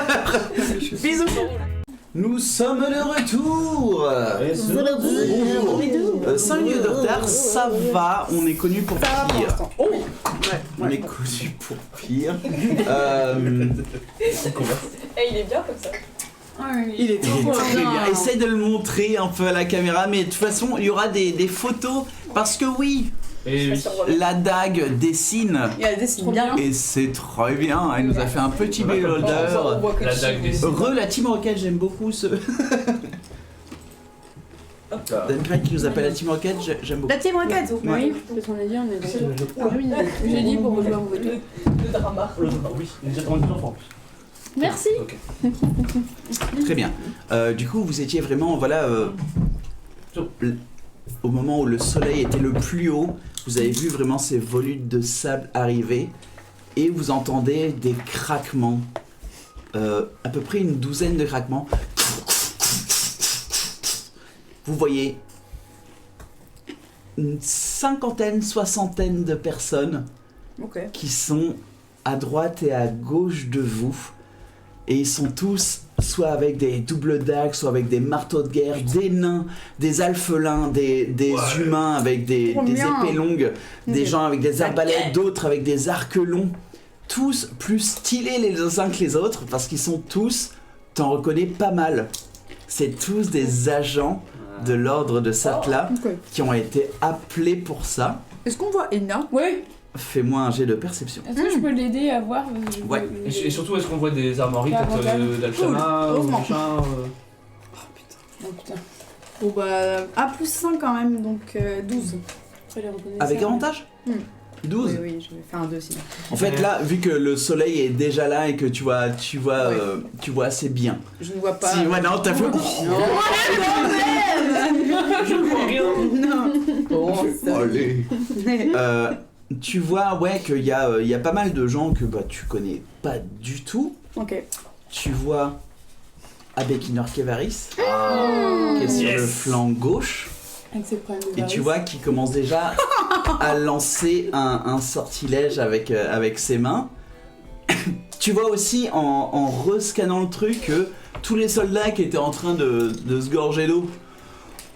Speaker 2: Bisous. Nous sommes de retour. Bonjour. 5 minutes de retard, ça va. On est connu pour
Speaker 1: Ça va pour
Speaker 2: pire.
Speaker 1: l'instant. Oh.
Speaker 2: On est connu pour pire.
Speaker 5: Eh, il est bien comme ça.
Speaker 1: Il est trop
Speaker 2: Il est très
Speaker 1: bien.
Speaker 2: bien. Essaye de le montrer un peu à la caméra, mais de toute façon, il y aura des photos. Parce que oui,
Speaker 3: Et oui.
Speaker 2: la dague dessine.
Speaker 1: Il a dessiné
Speaker 4: Trop
Speaker 1: bien.
Speaker 2: Et c'est très bien. Elle nous a fait un petit
Speaker 5: On
Speaker 2: builder.
Speaker 5: voit que
Speaker 3: La
Speaker 5: tu-
Speaker 3: dague des
Speaker 2: Re la Team Rocket, j'aime beaucoup ce.
Speaker 3: Hop là.
Speaker 2: Dan Craig qui nous appelle la Team Rocket, j'aime beaucoup.
Speaker 1: La team roquette.
Speaker 4: Oui, parce qu'on a dit, on est dans J'ai dit pour jouer en voiture.
Speaker 5: Le drama.
Speaker 3: Oui, il y a déjà 32 enfants en plus.
Speaker 4: Merci.
Speaker 3: Ok.
Speaker 2: Très bien. Du coup, vous étiez vraiment, voilà, au moment où le soleil était le plus haut, vous avez vu vraiment ces volutes de sable arriver et vous entendez des craquements. À peu près une douzaine de craquements. Vous voyez une cinquantaine, soixantaine de personnes
Speaker 1: Ok.
Speaker 2: qui sont à droite et à gauche de vous. Et ils sont tous soit avec des doubles dagues, soit avec des marteaux de guerre, des nains, des alphelins, des humains avec des
Speaker 1: Trop bien.
Speaker 2: épées longues, des
Speaker 1: Ok.
Speaker 2: gens avec des arbalètes, d'autres avec des arcs longs. Tous plus stylés les uns que les autres parce qu'ils sont tous, t'en reconnais pas mal. C'est tous des agents de l'ordre de Satla
Speaker 1: Ok.
Speaker 2: qui ont été appelés pour ça.
Speaker 1: Est-ce qu'on voit Enna?
Speaker 4: Ouais.
Speaker 2: Fais-moi un jet de perception.
Speaker 4: Est-ce que je peux l'aider à voir
Speaker 2: Ouais.
Speaker 3: Et surtout, est-ce qu'on voit des armoiries
Speaker 4: Ah,
Speaker 3: peut-être d'Alchana ou
Speaker 1: Heureusement.
Speaker 3: machin
Speaker 4: Oh putain.
Speaker 1: Bon bah, A plus 5 quand même, donc 12.
Speaker 4: Après les reconnaître.
Speaker 2: Avec avantage
Speaker 1: Hmm.
Speaker 2: 12.
Speaker 1: Oui, oui, je vais faire un 2 sinon.
Speaker 2: En fait, là, vu que le soleil est déjà là et que tu vois
Speaker 1: Ouais.
Speaker 2: assez bien.
Speaker 1: Je ne vois pas.
Speaker 2: Si, ouais, non, t'as fait.
Speaker 3: Je vois rien.
Speaker 1: Non. Bon, ça-
Speaker 2: Allez. Tu vois, ouais, qu'il y a pas mal de gens que bah, tu connais pas du tout.
Speaker 1: Ok.
Speaker 2: Tu vois Abekinor Kevaris,
Speaker 3: Ah,
Speaker 2: qui est sur
Speaker 3: yes.
Speaker 2: le flanc gauche.
Speaker 4: Avec ses problèmes de
Speaker 2: Et tu
Speaker 4: varices.
Speaker 2: vois qu'il commence déjà à lancer un sortilège avec ses mains. Tu vois aussi en rescannant le truc que tous les soldats qui étaient en train de se gorger d'eau.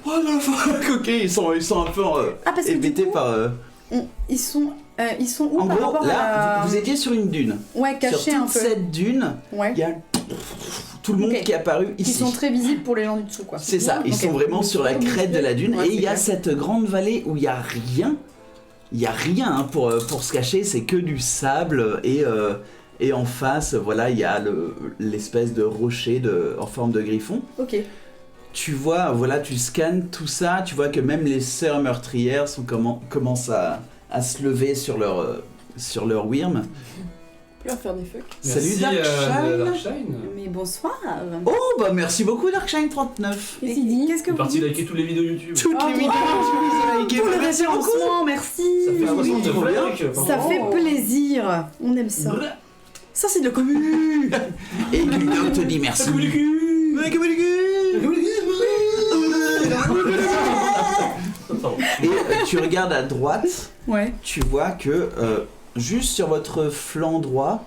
Speaker 2: What the fuck, ok, ils sont un peu
Speaker 1: Ah, parce que du
Speaker 2: hébétés
Speaker 1: coup,
Speaker 2: par.
Speaker 1: ils sont où
Speaker 2: En
Speaker 1: par
Speaker 2: gros,
Speaker 1: rapport
Speaker 2: là,
Speaker 1: à la...
Speaker 2: vous étiez sur une dune.
Speaker 1: Ouais,
Speaker 2: Sur
Speaker 1: cachés un
Speaker 2: toute
Speaker 1: peu.
Speaker 2: cette dune,
Speaker 1: Ouais.
Speaker 2: il y a tout le monde
Speaker 1: Ok.
Speaker 2: qui est apparu
Speaker 1: Ils
Speaker 2: ici.
Speaker 1: sont très visibles pour les gens du dessous, quoi.
Speaker 2: C'est ça, ils
Speaker 1: Ok.
Speaker 2: sont vraiment sur la crête de la dune
Speaker 1: Ouais,
Speaker 2: et il y
Speaker 1: c'est
Speaker 2: a
Speaker 1: clair.
Speaker 2: cette grande vallée où il y a rien. Il y a rien hein, pour se cacher, c'est que du sable et Et en face, voilà, il y a l'espèce de rocher en forme de griffon.
Speaker 1: Ok.
Speaker 2: Tu vois, voilà, tu scannes tout ça, tu vois que même les sœurs meurtrières commencent à se lever sur leur wyrm.
Speaker 4: On peut leur faire des fuck.
Speaker 2: Salut
Speaker 3: Merci,
Speaker 2: Darkshine.
Speaker 3: Darkshine.
Speaker 1: Mais bonsoir.
Speaker 2: Oh bah merci beaucoup Darkshine39.
Speaker 4: Qu'est-ce qu'il dit?
Speaker 1: Qu'est-ce que
Speaker 3: C'est
Speaker 1: vous
Speaker 3: parti
Speaker 1: dites?
Speaker 3: liker toutes les vidéos YouTube.
Speaker 2: Toutes les vidéos que vous avez
Speaker 1: Pour le
Speaker 2: likées. Merci beaucoup.
Speaker 1: référencement, merci.
Speaker 3: Ça fait 69
Speaker 2: trop bien.
Speaker 3: likes.
Speaker 1: Ça fait plaisir. On aime ça. Ça, c'est de la commu.
Speaker 2: Et Guldoc te dit merci.
Speaker 3: Comme du cul.
Speaker 2: Ouais, comme du cul.
Speaker 3: Pardon.
Speaker 2: Et tu regardes à droite,
Speaker 1: Ouais.
Speaker 2: tu vois que juste sur votre flanc droit,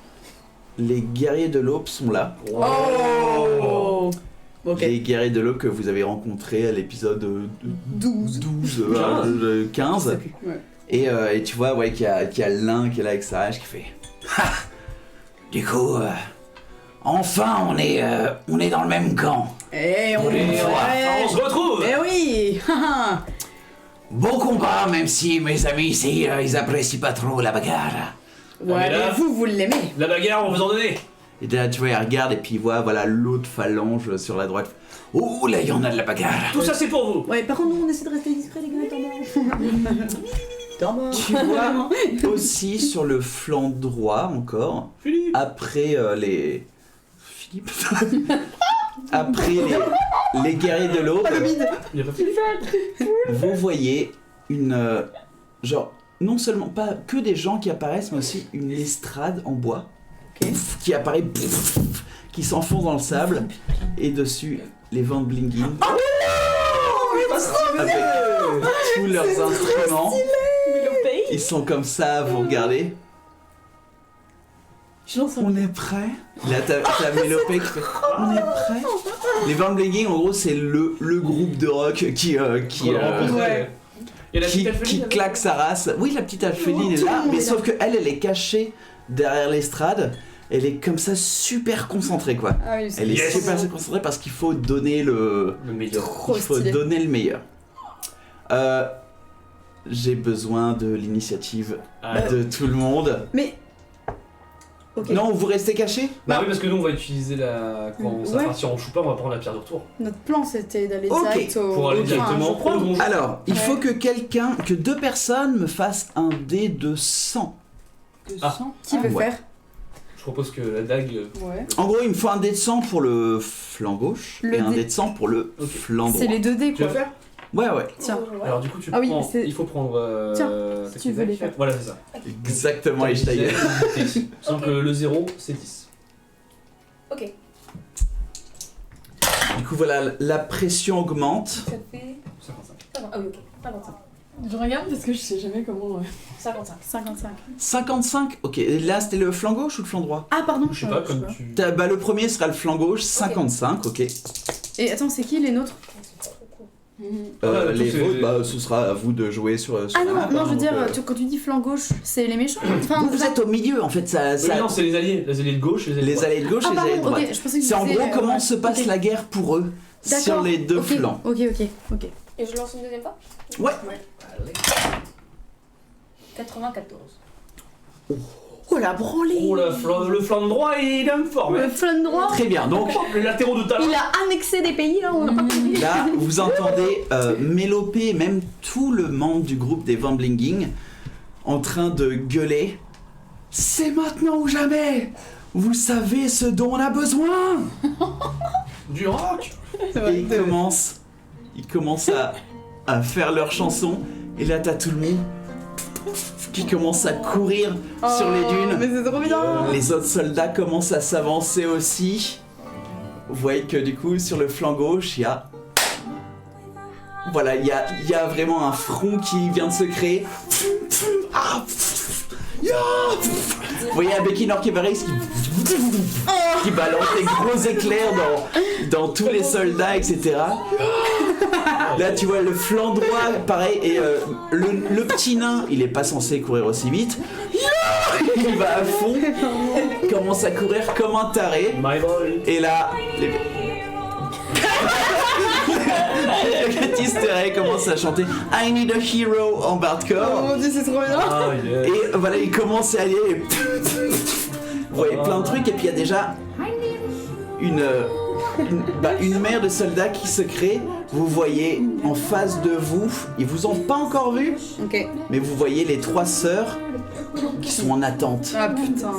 Speaker 2: les guerriers de l'aube sont là.
Speaker 1: Oh. Ok.
Speaker 2: Les guerriers de l'aube que vous avez rencontrés à l'épisode
Speaker 1: 12.
Speaker 2: 15.
Speaker 1: Ouais.
Speaker 2: Et tu vois ouais, qu'il y a l'un qui est là avec sa hache qui fait Ha! Du coup, enfin on est dans le même camp.
Speaker 1: Eh, on
Speaker 3: On se retrouve.
Speaker 1: Eh oui.
Speaker 2: Bon combat, même si mes amis ici, ils apprécient pas trop la bagarre.
Speaker 1: Ouais,
Speaker 3: mais là-
Speaker 1: mais vous l'aimez.
Speaker 3: La bagarre, on vous en donner.
Speaker 2: Et là, tu vois, il regarde et puis il voit voilà, l'autre phalange sur la droite. Oh, là, il y en a de la bagarre.
Speaker 3: Tout ça, c'est pour vous.
Speaker 1: Ouais, par contre, nous, on essaie de rester discret, les gars, attends.
Speaker 2: Tu vois aussi sur le flanc droit encore,
Speaker 3: Philippe.
Speaker 2: après les... Philippe après les guerriers de l'aube,
Speaker 3: Il y a pas Philippe.
Speaker 2: vous voyez une... genre, non seulement pas que des gens qui apparaissent, mais aussi une estrade en bois
Speaker 1: Ok.
Speaker 2: qui apparaît, qui s'enfonce dans le sable, et dessus, les Van Blingin, avec tous leurs instruments. Ils sont comme ça à vous regarder.
Speaker 4: Je lance un.
Speaker 2: On est prêt? Là, t'as Mélopée qui fait on est prêt? Les Van Blingin, en gros, c'est le groupe de rock qui
Speaker 1: Ouais.
Speaker 3: Il y a la petite
Speaker 2: qui
Speaker 3: Alpheline,
Speaker 2: claque sa race. Oui, la petite Alpheline est là, mais sauf qu'elle, elle est cachée derrière l'estrade. Elle est comme ça super concentrée, quoi.
Speaker 1: Ah oui, c'est
Speaker 2: Elle est
Speaker 3: Yes.
Speaker 2: super concentrée parce qu'il faut donner
Speaker 3: le meilleur.
Speaker 1: trop
Speaker 2: il faut
Speaker 1: stylé.
Speaker 2: donner le meilleur. J'ai besoin de l'initiative
Speaker 3: Ah,
Speaker 2: de tout le monde.
Speaker 1: Mais. Ok.
Speaker 2: Non, vous restez cachés?
Speaker 3: Bah oui, parce que nous, on va utiliser la. Quand ça
Speaker 1: Ouais.
Speaker 3: partira en choupa, on va prendre la pierre de retour.
Speaker 1: Notre plan, c'était d'aller
Speaker 2: Ok.
Speaker 1: direct au.
Speaker 3: Pour aller
Speaker 1: enfin,
Speaker 3: directement
Speaker 1: je crois.
Speaker 3: au donjon.
Speaker 2: Alors, il
Speaker 1: Ouais.
Speaker 2: faut que deux personnes me fassent un dé de 100.
Speaker 3: Ah.
Speaker 1: Qui veut
Speaker 2: Ouais.
Speaker 1: faire?
Speaker 3: Je propose que la dague.
Speaker 1: Ouais.
Speaker 2: En gros, il me faut un dé de 100 pour le flanc gauche
Speaker 1: Le
Speaker 2: et un
Speaker 1: dé-
Speaker 2: dé de 100 pour le
Speaker 3: Ok.
Speaker 2: flanc droit.
Speaker 1: C'est les 2 dés,
Speaker 3: Tu veux
Speaker 1: quoi.
Speaker 3: faire?
Speaker 2: Ouais, ouais,
Speaker 1: Tiens.
Speaker 3: Alors, du coup, tu
Speaker 1: Ah oui,
Speaker 3: prends.
Speaker 1: c'est-
Speaker 3: Il faut prendre.
Speaker 1: Tiens,
Speaker 3: ta
Speaker 1: tu veux les
Speaker 3: dague.
Speaker 1: faire.
Speaker 3: Voilà, c'est ça.
Speaker 2: exactement, et je taille.
Speaker 3: Donc, le 0, c'est 10.
Speaker 5: Ok.
Speaker 2: Du coup, voilà, la pression augmente.
Speaker 5: Ça fait.
Speaker 3: 55.
Speaker 5: Ah oui, ok. 55.
Speaker 4: Je regarde parce que je sais jamais comment.
Speaker 5: 55.
Speaker 1: 55.
Speaker 2: 55, ok. Et là, c'était le flanc gauche ou le flanc droit?
Speaker 1: Ah, pardon.
Speaker 3: Je sais pas, comme tu.
Speaker 2: Bah, le premier sera le flanc gauche, 55, ok.
Speaker 1: Et attends, c'est qui les nôtres?
Speaker 3: Ah,
Speaker 2: Les
Speaker 3: tout, c'est-
Speaker 2: vôtres, bah, ce sera à vous de jouer sur
Speaker 1: Ah
Speaker 2: la
Speaker 1: non,
Speaker 2: map,
Speaker 1: non,
Speaker 2: hein,
Speaker 1: je veux
Speaker 2: donc,
Speaker 1: dire, quand tu dis flanc gauche, c'est les méchants? Enfin,
Speaker 2: vous êtes au milieu, en fait, ça...
Speaker 3: Oui, non, c'est les alliés de gauche et les alliés de
Speaker 2: les
Speaker 3: droite.
Speaker 2: alliés de gauche
Speaker 1: Ah,
Speaker 2: et les alliés de
Speaker 1: pardon,
Speaker 2: droite.
Speaker 1: ok, je pensais que
Speaker 2: C'est en
Speaker 1: tu
Speaker 2: gros
Speaker 1: disais,
Speaker 2: comment
Speaker 1: ouais.
Speaker 2: se passe
Speaker 1: Ok.
Speaker 2: la guerre pour eux sur
Speaker 1: D'accord,
Speaker 2: les deux
Speaker 1: ok,
Speaker 2: flancs.
Speaker 1: Ok.
Speaker 5: Et je lance une deuxième fois?
Speaker 2: Ouais.
Speaker 5: 94.
Speaker 1: Oh la branlée!
Speaker 3: Oh, le flanc de droit, il est quand même fort,
Speaker 1: Le
Speaker 3: mais.
Speaker 1: flanc droit!
Speaker 2: Très bien, donc
Speaker 3: Les latéraux de talent.
Speaker 1: Il a annexé des pays là, on n'a pas compris.
Speaker 2: là, vous entendez Mélopée et même tout le membre du groupe des Van Blinging en train de gueuler. C'est maintenant ou jamais! Vous savez ce dont on a besoin!
Speaker 3: Du rock.
Speaker 2: Et ils commencent à faire leur chanson, et là t'as tout le monde qui commence à courir sur les dunes.
Speaker 1: Mais c'est trop bien!
Speaker 2: Les autres soldats commencent à s'avancer aussi. Vous voyez que du coup, sur le flanc gauche, il y a... Voilà, il y a vraiment un front qui vient de se créer. Ah, ya. Vous voyez Becky Norkevaris qui balance des gros éclairs dans tous les soldats, etc. Là, tu vois le flanc droit, pareil, et le petit nain, il est pas censé courir aussi vite. Il va à fond, commence à courir comme un taré,
Speaker 3: My boy.
Speaker 2: et là, les Tisteré commence à chanter I need a hero en
Speaker 1: Oh
Speaker 2: hardcore.
Speaker 1: mon dieu, c'est trop bien!
Speaker 3: Ah, yeah.
Speaker 2: Et voilà, il commence à aller. Et... Vous voyez plein de trucs et puis il y a déjà une mer de soldats qui se crée. Vous voyez en face de vous, ils vous ont pas encore vu,
Speaker 1: Ok.
Speaker 2: mais vous voyez les 3 sœurs qui sont en attente,
Speaker 1: Ah putain.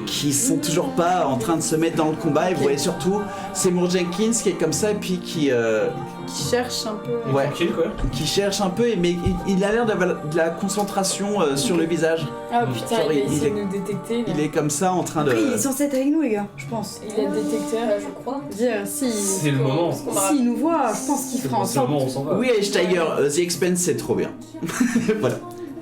Speaker 2: qui sont toujours pas en train de se mettre dans le combat. Et vous voyez surtout Seymour Jenkins qui est comme ça et puis qui
Speaker 1: Cherche un peu.
Speaker 2: ouais,
Speaker 3: Tranquille, quoi.
Speaker 2: qui cherche un peu, mais il a l'air d'avoir de la concentration sur le visage.
Speaker 4: Ah putain,
Speaker 2: Genre,
Speaker 4: il a
Speaker 2: il
Speaker 4: essayé
Speaker 2: est-
Speaker 4: de nous détecter. là.
Speaker 2: Il est comme ça en train de.
Speaker 1: Après, il est censé être avec nous, les gars, je pense.
Speaker 4: Il a le détecteur.
Speaker 5: Je crois.
Speaker 1: Dire, si.
Speaker 3: C'est le moment.
Speaker 1: S'il nous voit, je pense qu'il fera en
Speaker 3: C'est le
Speaker 1: sorte.
Speaker 3: moment où on s'en va.
Speaker 2: Oui, Steiger, The Expense, c'est trop bien. Voilà.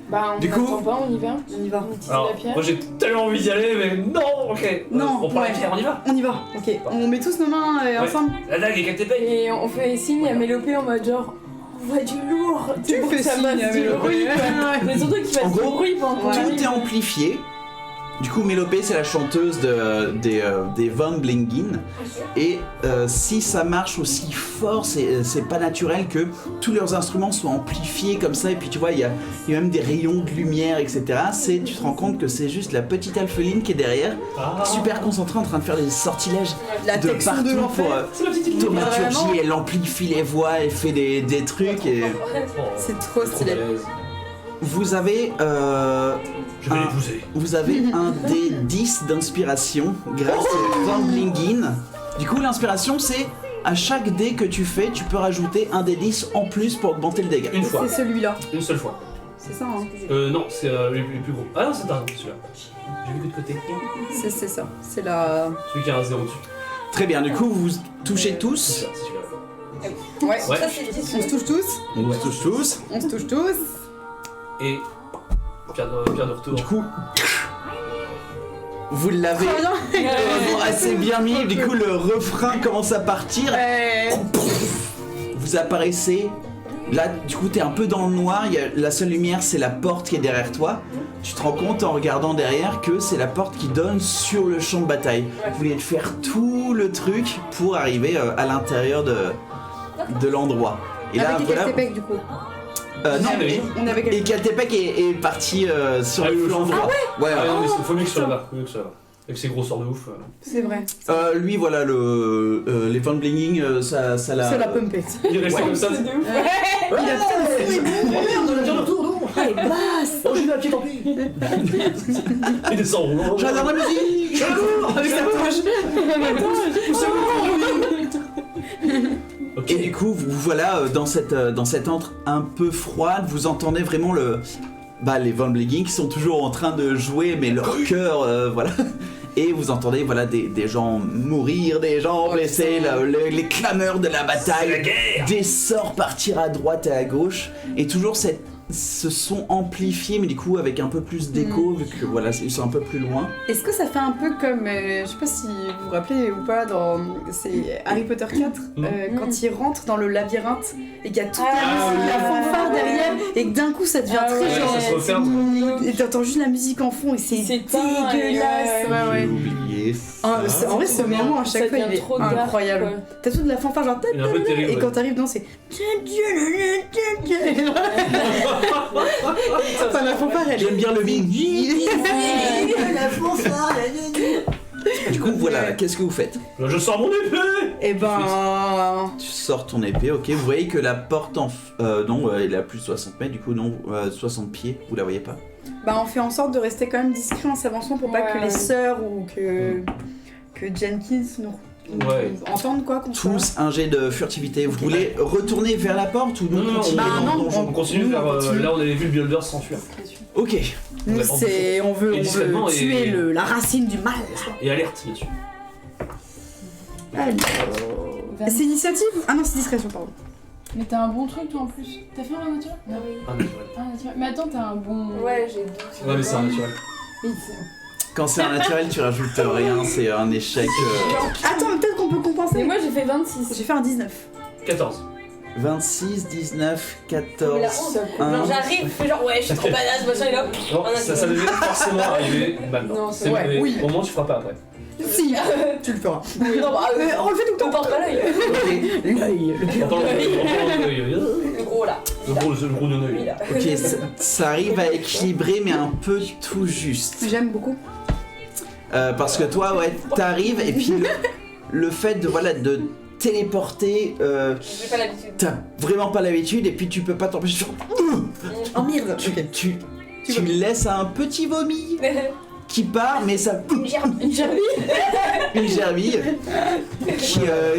Speaker 4: Bah, on
Speaker 2: Du coup-
Speaker 4: n'attend pas, on y va.
Speaker 1: On y va.
Speaker 4: On utilise
Speaker 3: Alors,
Speaker 4: la pierre.
Speaker 3: moi j'ai tellement envie d'y aller, mais non, ok.
Speaker 1: Non,
Speaker 3: on prend
Speaker 1: ouais.
Speaker 3: la pierre, on y va.
Speaker 1: On y va, ok. On met tous nos mains ensemble.
Speaker 3: La dague et Catépec.
Speaker 4: Et on fait signe à Mélopée en mode genre, on voit du lourd.
Speaker 1: Tu
Speaker 4: pour
Speaker 1: fais
Speaker 4: que ça
Speaker 1: signe
Speaker 4: fasse
Speaker 1: à
Speaker 4: du
Speaker 1: Mélopée.
Speaker 4: bruit, quoi.
Speaker 1: Ouais.
Speaker 4: Mais surtout qu'il
Speaker 2: En
Speaker 4: fasse du
Speaker 2: gros,
Speaker 4: bruit pendant qu'on
Speaker 1: ouais.
Speaker 2: Tout
Speaker 4: arrive.
Speaker 2: est amplifié. Du coup, Mélopée, c'est la chanteuse des Van Blingin. Et si ça marche aussi fort, c'est pas naturel que tous leurs instruments soient amplifiés comme ça. Et puis tu vois, il y a même des rayons de lumière, etc. Tu te rends compte que c'est juste la petite alpheline qui est derrière, super concentrée en train de faire des sortilèges
Speaker 1: La
Speaker 2: de
Speaker 1: texture
Speaker 2: partout
Speaker 1: de
Speaker 2: pour
Speaker 1: l'enfer.
Speaker 3: C'est la petite
Speaker 2: thaumaturgie.
Speaker 1: Vraiment.
Speaker 2: Elle amplifie les voix, elle fait des trucs. Et
Speaker 1: C'est trop stylé.
Speaker 2: vous avez
Speaker 3: Je vais l'épouser.
Speaker 2: Vous avez un des 10 d'inspiration grâce au Van Blingin. Du coup, l'inspiration, c'est à chaque dé que tu fais, tu peux rajouter un des 10 en plus pour augmenter le dégât.
Speaker 3: Une fois.
Speaker 1: C'est celui-là.
Speaker 3: Une seule fois.
Speaker 1: C'est ça, hein.
Speaker 3: Non, c'est les plus gros. Ah non, c'est Tarzan, celui-là. J'ai vu que de côté.
Speaker 1: C'est ça. C'est la.
Speaker 3: Celui qui a un 0 dessus.
Speaker 2: Très bien, du coup, vous touchez
Speaker 3: C'est
Speaker 2: tous.
Speaker 3: ça, c'est celui-là.
Speaker 1: Ouais.
Speaker 3: Ouais.
Speaker 5: Ça, c'est 10.
Speaker 1: On se touche tous.
Speaker 2: On se touche tous.
Speaker 1: On se touche tous.
Speaker 3: Et. Pierre de retour.
Speaker 2: Du coup, vous l'avez
Speaker 1: Très bien.
Speaker 2: assez bien mis. Du coup, le refrain commence à partir. Vous apparaissez. Là, du coup, t'es un peu dans le noir. La seule lumière, c'est la porte qui est derrière toi. Tu te rends compte en regardant derrière que c'est la porte qui donne sur le champ de bataille. Vous voulez faire tout le truc pour arriver à l'intérieur de l'endroit. Et là,
Speaker 1: Avec
Speaker 2: voilà.
Speaker 1: Ecatepec, du coup.
Speaker 2: Non,
Speaker 3: Ah, oui.
Speaker 1: On avait
Speaker 2: et Catepec est parti sur
Speaker 3: Ah,
Speaker 2: le
Speaker 3: oui,
Speaker 2: flanc
Speaker 3: le
Speaker 2: droit. Ouais,
Speaker 3: Ah
Speaker 2: ouais.
Speaker 3: non, mais faut mieux que ce soit là-bas. Faut mieux que ce soit là-bas. Avec ses gros sorts de ouf.
Speaker 1: C'est vrai.
Speaker 2: Lui, voilà, les Van Blinging, ça l'a.
Speaker 1: C'est la pumpé.
Speaker 3: Il est resté comme ça.
Speaker 4: C'est de ouf.
Speaker 1: Il a
Speaker 3: Merde, on a bien le tour, non
Speaker 1: fait basse.
Speaker 3: Oh, j'y vais à pied, tant pis. Il descend en roulant.
Speaker 2: J'adore la musique.
Speaker 1: Avec sa
Speaker 3: Ok.
Speaker 2: Et du coup, vous voilà dans cette antre un peu froide, vous entendez vraiment les Van Blinging qui sont toujours en train de jouer, mais leur cœur, voilà. Et vous entendez voilà des gens mourir, des gens blessés, les clameurs de la bataille,
Speaker 3: C'est la guerre.
Speaker 2: des sorts partir à droite et à gauche, et toujours ce son amplifié, mais du coup avec un peu plus d'écho, vu que voilà, ils sont un peu plus loin.
Speaker 1: Est-ce que ça fait un peu comme, je sais pas si vous vous rappelez ou pas, c'est Harry Potter 4, quand il rentre dans le labyrinthe et qu'il y a toute la fanfare derrière et que d'un coup ça devient
Speaker 4: Ah
Speaker 1: très
Speaker 4: ouais,
Speaker 1: genre...
Speaker 3: ça se referme.
Speaker 1: Et t'entends juste la musique en fond et c'est
Speaker 4: C'est
Speaker 1: dégueulasse.
Speaker 4: dingue,
Speaker 1: Ouais,
Speaker 2: J'ai
Speaker 1: ouais.
Speaker 2: oublié.
Speaker 1: Ah, en vrai, ce moment à
Speaker 4: Ça
Speaker 1: chaque fois
Speaker 4: devient
Speaker 1: il est
Speaker 4: trop dark,
Speaker 1: incroyable.
Speaker 4: quoi.
Speaker 1: T'as toute la fanfare genre...
Speaker 3: Il est un peu terrible.
Speaker 1: Et
Speaker 3: ouais.
Speaker 1: quand t'arrives dedans c'est... Enfin la fanfare elle est...
Speaker 2: J'aime bien le bing.
Speaker 1: La fanfare,
Speaker 2: Du coup, voilà, qu'est-ce que vous faites?
Speaker 3: Je sors mon épée.
Speaker 1: Et ben...
Speaker 2: Tu sors ton épée, ok. Vous voyez que la porte elle est à plus de 60 mètres, du coup, non, 60 pieds, vous la voyez pas.
Speaker 1: Bah on fait en sorte de rester quand même discret en s'avançant pour pas que les sœurs ou que Jenkins nous entendent quoi qu'on soit.
Speaker 2: Tous un jet de furtivité. Vous voulez retourner vers la porte ou
Speaker 3: Non,
Speaker 2: continuer
Speaker 1: Bah,
Speaker 2: dans
Speaker 1: non,
Speaker 2: le donjon?
Speaker 3: On continue
Speaker 1: Nous,
Speaker 3: vers
Speaker 1: on continue.
Speaker 3: là où on avait vu le builder s'enfuir.
Speaker 2: Ok.
Speaker 1: Nous, c'est... on veut
Speaker 3: discrètement
Speaker 1: tuer la racine du mal.
Speaker 3: Et alerte, bien sûr.
Speaker 1: Alors... C'est initiative? Ah non, c'est discrétion, pardon.
Speaker 4: Mais t'as un bon truc toi en plus. T'as fait un naturel?
Speaker 5: Ah oui.
Speaker 3: Ah, naturel.
Speaker 4: Ah naturel. Mais attends, t'as un bon.
Speaker 5: Ouais, j'ai 12.
Speaker 3: Ouais, mais c'est un naturel.
Speaker 2: Quand c'est un naturel, tu rajoutes rien, c'est un échec.
Speaker 1: Attends, peut-être qu'on peut compenser.
Speaker 4: Mais moi j'ai fait 26.
Speaker 1: J'ai fait un 19.
Speaker 3: 14.
Speaker 2: 26, 19, 14,
Speaker 5: La honte.
Speaker 2: 1.
Speaker 5: Genre j'arrive, je fais genre ouais, je suis trop badass, machin, et là.
Speaker 3: Non,
Speaker 5: On a
Speaker 3: ça
Speaker 5: fait-
Speaker 3: devait forcément arriver maintenant.
Speaker 5: Non, c'est
Speaker 1: vrai,
Speaker 3: mais
Speaker 1: oui.
Speaker 3: Au moins, tu feras pas après.
Speaker 1: Si, tu le feras.
Speaker 5: Non, bah,
Speaker 1: On le fait tout le
Speaker 5: on
Speaker 1: temps.
Speaker 5: porte pas l'œil.
Speaker 3: Entends
Speaker 5: Le gros là.
Speaker 3: le gros de
Speaker 5: Lui
Speaker 3: l'œil.
Speaker 5: là.
Speaker 2: Ok, ça arrive à équilibrer, mais un peu tout juste.
Speaker 1: J'aime beaucoup.
Speaker 2: Parce que toi, ouais, t'arrives et puis le fait de téléporter,
Speaker 5: J'ai pas l'habitude.
Speaker 2: t'as vraiment pas l'habitude et puis tu peux pas t'empêcher de faire.
Speaker 1: Oh merde.
Speaker 2: Tu laisses un petit vomi qui part, mais ça.
Speaker 5: Une gerbe.
Speaker 2: Une gerbille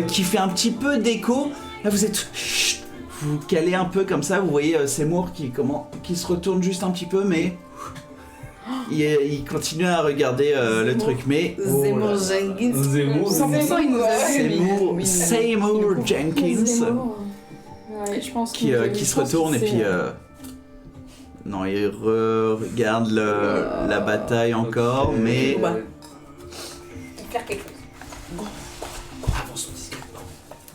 Speaker 2: qui fait un petit peu d'écho. Là, vous êtes. Vous calez un peu comme ça, vous voyez Seymour qui se retourne juste un petit peu, mais. Il continue à regarder le truc, mais.
Speaker 1: Zemmour Jenkins.
Speaker 3: Zemmour.
Speaker 1: 100% il nous a vu.
Speaker 2: Seymour Jenkins.
Speaker 4: Ouais, je pense
Speaker 2: qui se retourne et puis non, il regarde la bataille encore,
Speaker 3: Ok.
Speaker 2: mais
Speaker 1: Ouais.
Speaker 5: Faire quelque chose.
Speaker 3: Avançons discrètement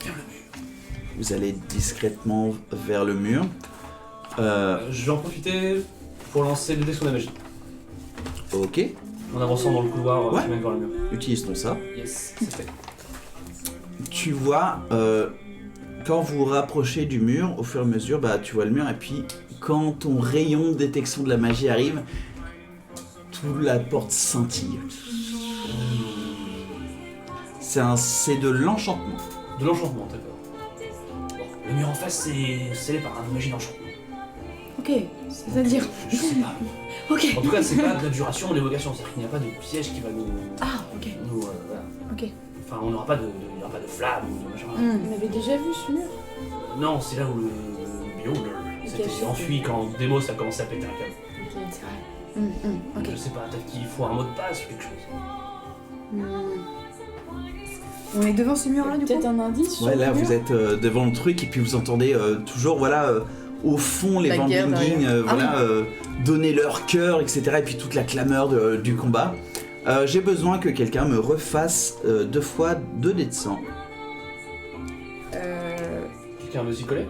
Speaker 3: vers le mur.
Speaker 2: vous allez discrètement vers le mur.
Speaker 3: Je vais en profiter pour lancer le dé sur la magie.
Speaker 2: Ok,
Speaker 3: En avançant dans le couloir
Speaker 2: Ouais.
Speaker 3: qui mène vers le mur.
Speaker 2: utilise ton ça.
Speaker 3: Yes, c'est fait.
Speaker 2: Tu vois, quand vous vous rapprochez du mur, au fur et à mesure, tu vois le mur, et puis quand ton rayon de détection de la magie arrive, toute la porte scintille. C'est de l'enchantement.
Speaker 3: De l'enchantement, d'accord. Bon, le mur en face, c'est scellé par un magie d'enchantement.
Speaker 1: Ok, c'est-à-dire.
Speaker 3: Je sais pas.
Speaker 1: Ok.
Speaker 3: En tout cas, c'est pas de la duration ou de l'évocation, c'est-à-dire qu'il n'y a pas de piège qui va nous.
Speaker 1: Ah, ok.
Speaker 3: Voilà.
Speaker 1: Ok.
Speaker 3: Enfin, on n'aura pas de flamme ou de machin.
Speaker 4: On avait déjà vu ce mur.
Speaker 3: Non, c'est là où le Beholder s'était
Speaker 4: caché.
Speaker 3: enfui quand Demos a commencé à péter un câble.
Speaker 4: C'est vrai.
Speaker 1: Ok.
Speaker 3: Je sais pas, peut-être qu'il faut un mot de passe ou quelque chose.
Speaker 1: On est devant ce mur-là du coup.
Speaker 4: Peut-être un indice sur
Speaker 2: Ouais,
Speaker 4: le
Speaker 2: là
Speaker 4: mur.
Speaker 2: vous êtes devant le truc, et puis vous entendez toujours, au fond, les
Speaker 1: La guerre
Speaker 2: Vandinging,
Speaker 1: derrière.
Speaker 2: donner leur cœur, etc. Et puis toute la clameur du combat. J'ai besoin que quelqu'un me refasse 2 fois 2 dés de sang.
Speaker 3: Quelqu'un veut s'y coller?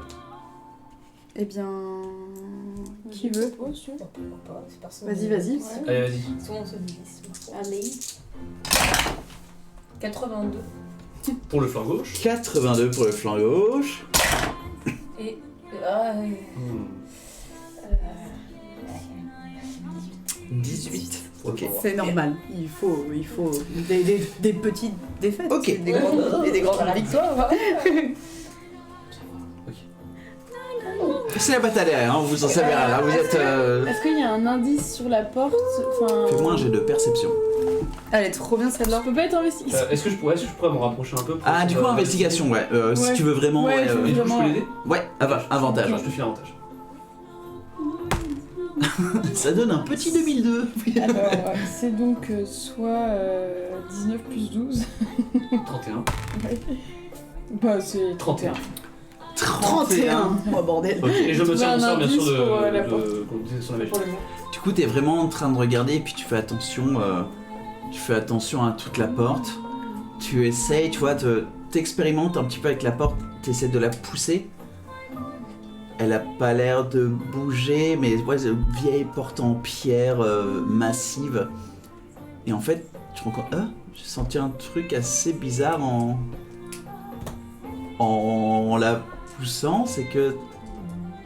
Speaker 1: Eh bien. Qui veut?
Speaker 4: Oh, sûr.
Speaker 5: Pourquoi pas, c'est personne.
Speaker 1: Vas-y, vas-y.
Speaker 4: Ouais.
Speaker 3: Allez, vas-y.
Speaker 5: Tout le monde se divise.
Speaker 4: Allez.
Speaker 5: 82.
Speaker 3: Pour le flanc gauche.
Speaker 2: 82 pour le flanc gauche.
Speaker 5: Et. Ah,
Speaker 3: Hmm.
Speaker 2: 18. Ok.
Speaker 1: C'est normal. Il faut des petites défaites.
Speaker 2: Ok.
Speaker 1: Et des grandes victoires.
Speaker 2: C'est la bataille derrière, hein, vous en savez rien. Là, vous êtes.
Speaker 4: Est-ce qu'il y a un indice sur la porte? Enfin.
Speaker 2: Fais-moi un jet de perception.
Speaker 1: Elle est trop bien celle-là.
Speaker 4: On peut pas être investi.
Speaker 3: Est-ce que je pourrais me rapprocher un peu pour,
Speaker 2: Ah, du coup, investigation, ouais. Si
Speaker 4: Ouais.
Speaker 2: tu veux vraiment.
Speaker 4: Ouais, je veux
Speaker 3: Et du coup, je
Speaker 4: vraiment.
Speaker 3: peux l'aider?
Speaker 2: Ouais, avantage.
Speaker 3: Je te file avantage.
Speaker 2: Ça donne un petit 2002.
Speaker 4: Alors, c'est donc soit 19 plus 12.
Speaker 3: 31.
Speaker 4: Bah, c'est 31.
Speaker 1: 31. Oh bordel.
Speaker 2: Ok.
Speaker 3: Et je me
Speaker 4: Trouver
Speaker 3: tiens
Speaker 4: un
Speaker 3: bien sûr,
Speaker 4: indice pour, la
Speaker 3: de
Speaker 4: porte.
Speaker 3: sur la magie.
Speaker 4: Pour le mur.
Speaker 2: Du coup, t'es vraiment en train de regarder, et puis tu fais attention à toute la porte. Tu essayes, tu vois, t'expérimentes un petit peu avec la porte, t'essaies de la pousser. Elle a pas l'air de bouger, mais ouais, c'est une vieille porte en pierre massive. Et en fait, tu te rends compte, j'ai senti un truc assez bizarre en la poussant, c'est que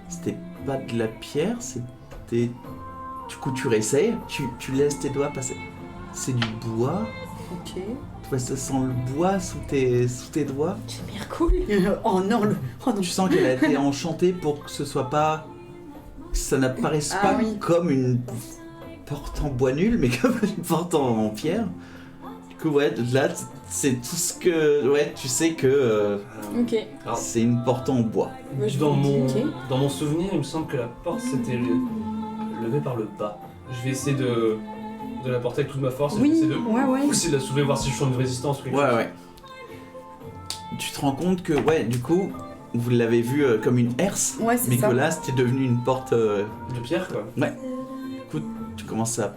Speaker 2: c'était pas de la pierre, c'était... Du coup, tu réessayes, tu laisses tes doigts passer. C'est du bois.
Speaker 1: Ok.
Speaker 2: Tu vois, ça sent le bois sous tes doigts.
Speaker 1: J'ai bien cool. Oh non, oh non.
Speaker 2: Tu sens qu'elle a été enchantée pour que ce soit pas... que ça n'apparaisse
Speaker 1: Ah
Speaker 2: pas
Speaker 1: oui.
Speaker 2: comme une porte en bois nul, mais comme une porte en pierre. Du coup, ouais, là, c'est tout ce que... Ouais, tu sais que
Speaker 4: Ok.
Speaker 3: Alors,
Speaker 2: c'est une porte en bois.
Speaker 4: Bah, je
Speaker 3: dans
Speaker 4: vais
Speaker 3: mon,
Speaker 4: cliquer.
Speaker 3: dans mon souvenir, il me semble que la porte s'était levée par le bas. Je vais essayer de la porter avec toute ma force.
Speaker 1: Oui,
Speaker 3: et essayer de
Speaker 1: ouais.
Speaker 3: essayer de la soulever, voir si je sens une résistance ou quelque
Speaker 2: Ouais,
Speaker 3: chose.
Speaker 2: ouais. Tu te rends compte que, ouais, du coup, vous l'avez vu comme une herse,
Speaker 1: Ouais, c'est
Speaker 2: mais
Speaker 1: ça.
Speaker 2: que là, c'était devenu une porte...
Speaker 3: De pierre, quoi.
Speaker 2: Du coup, tu commences à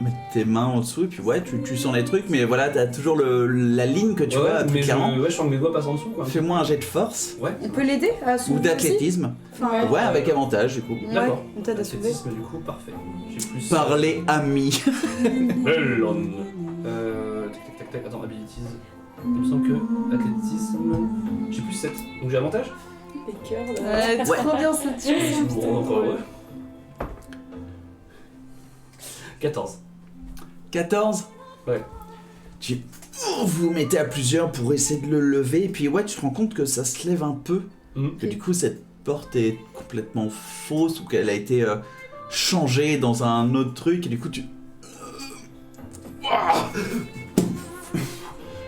Speaker 2: mettre tes mains en dessous, et puis ouais, tu sens les trucs, mais voilà, t'as toujours la ligne que tu
Speaker 3: Ouais,
Speaker 2: vois plus
Speaker 3: mais
Speaker 2: clairement.
Speaker 3: je sens que mes doigts passent en dessous, quoi.
Speaker 2: Fais-moi un jet de force,
Speaker 3: Ouais.
Speaker 1: On peut l'aider à soulever
Speaker 2: ou d'athlétisme.
Speaker 1: aussi Enfin,
Speaker 2: Ouais, avec avantage, du coup.
Speaker 1: Ouais,
Speaker 3: D'accord.
Speaker 1: on t'aide à soulever.
Speaker 3: Athlétisme, du coup, parfait. J'ai plus...
Speaker 2: Parler ami.
Speaker 3: Hellon. Tac. Attends, abilities. Il me semble que athlétisme... J'ai plus 7. Donc j'ai avantage?
Speaker 4: Les cœurs.
Speaker 1: Ouais,
Speaker 2: Ouais.
Speaker 1: trop bien cette chose.
Speaker 3: Bon, encore heureux. 14.
Speaker 2: 14.
Speaker 3: Ouais.
Speaker 2: Vous vous mettez à plusieurs pour essayer de le lever, et puis ouais, tu te rends compte que ça se lève un peu. Que du coup, cette porte est complètement fausse, ou qu'elle a été changée dans un autre truc, et du coup, tu...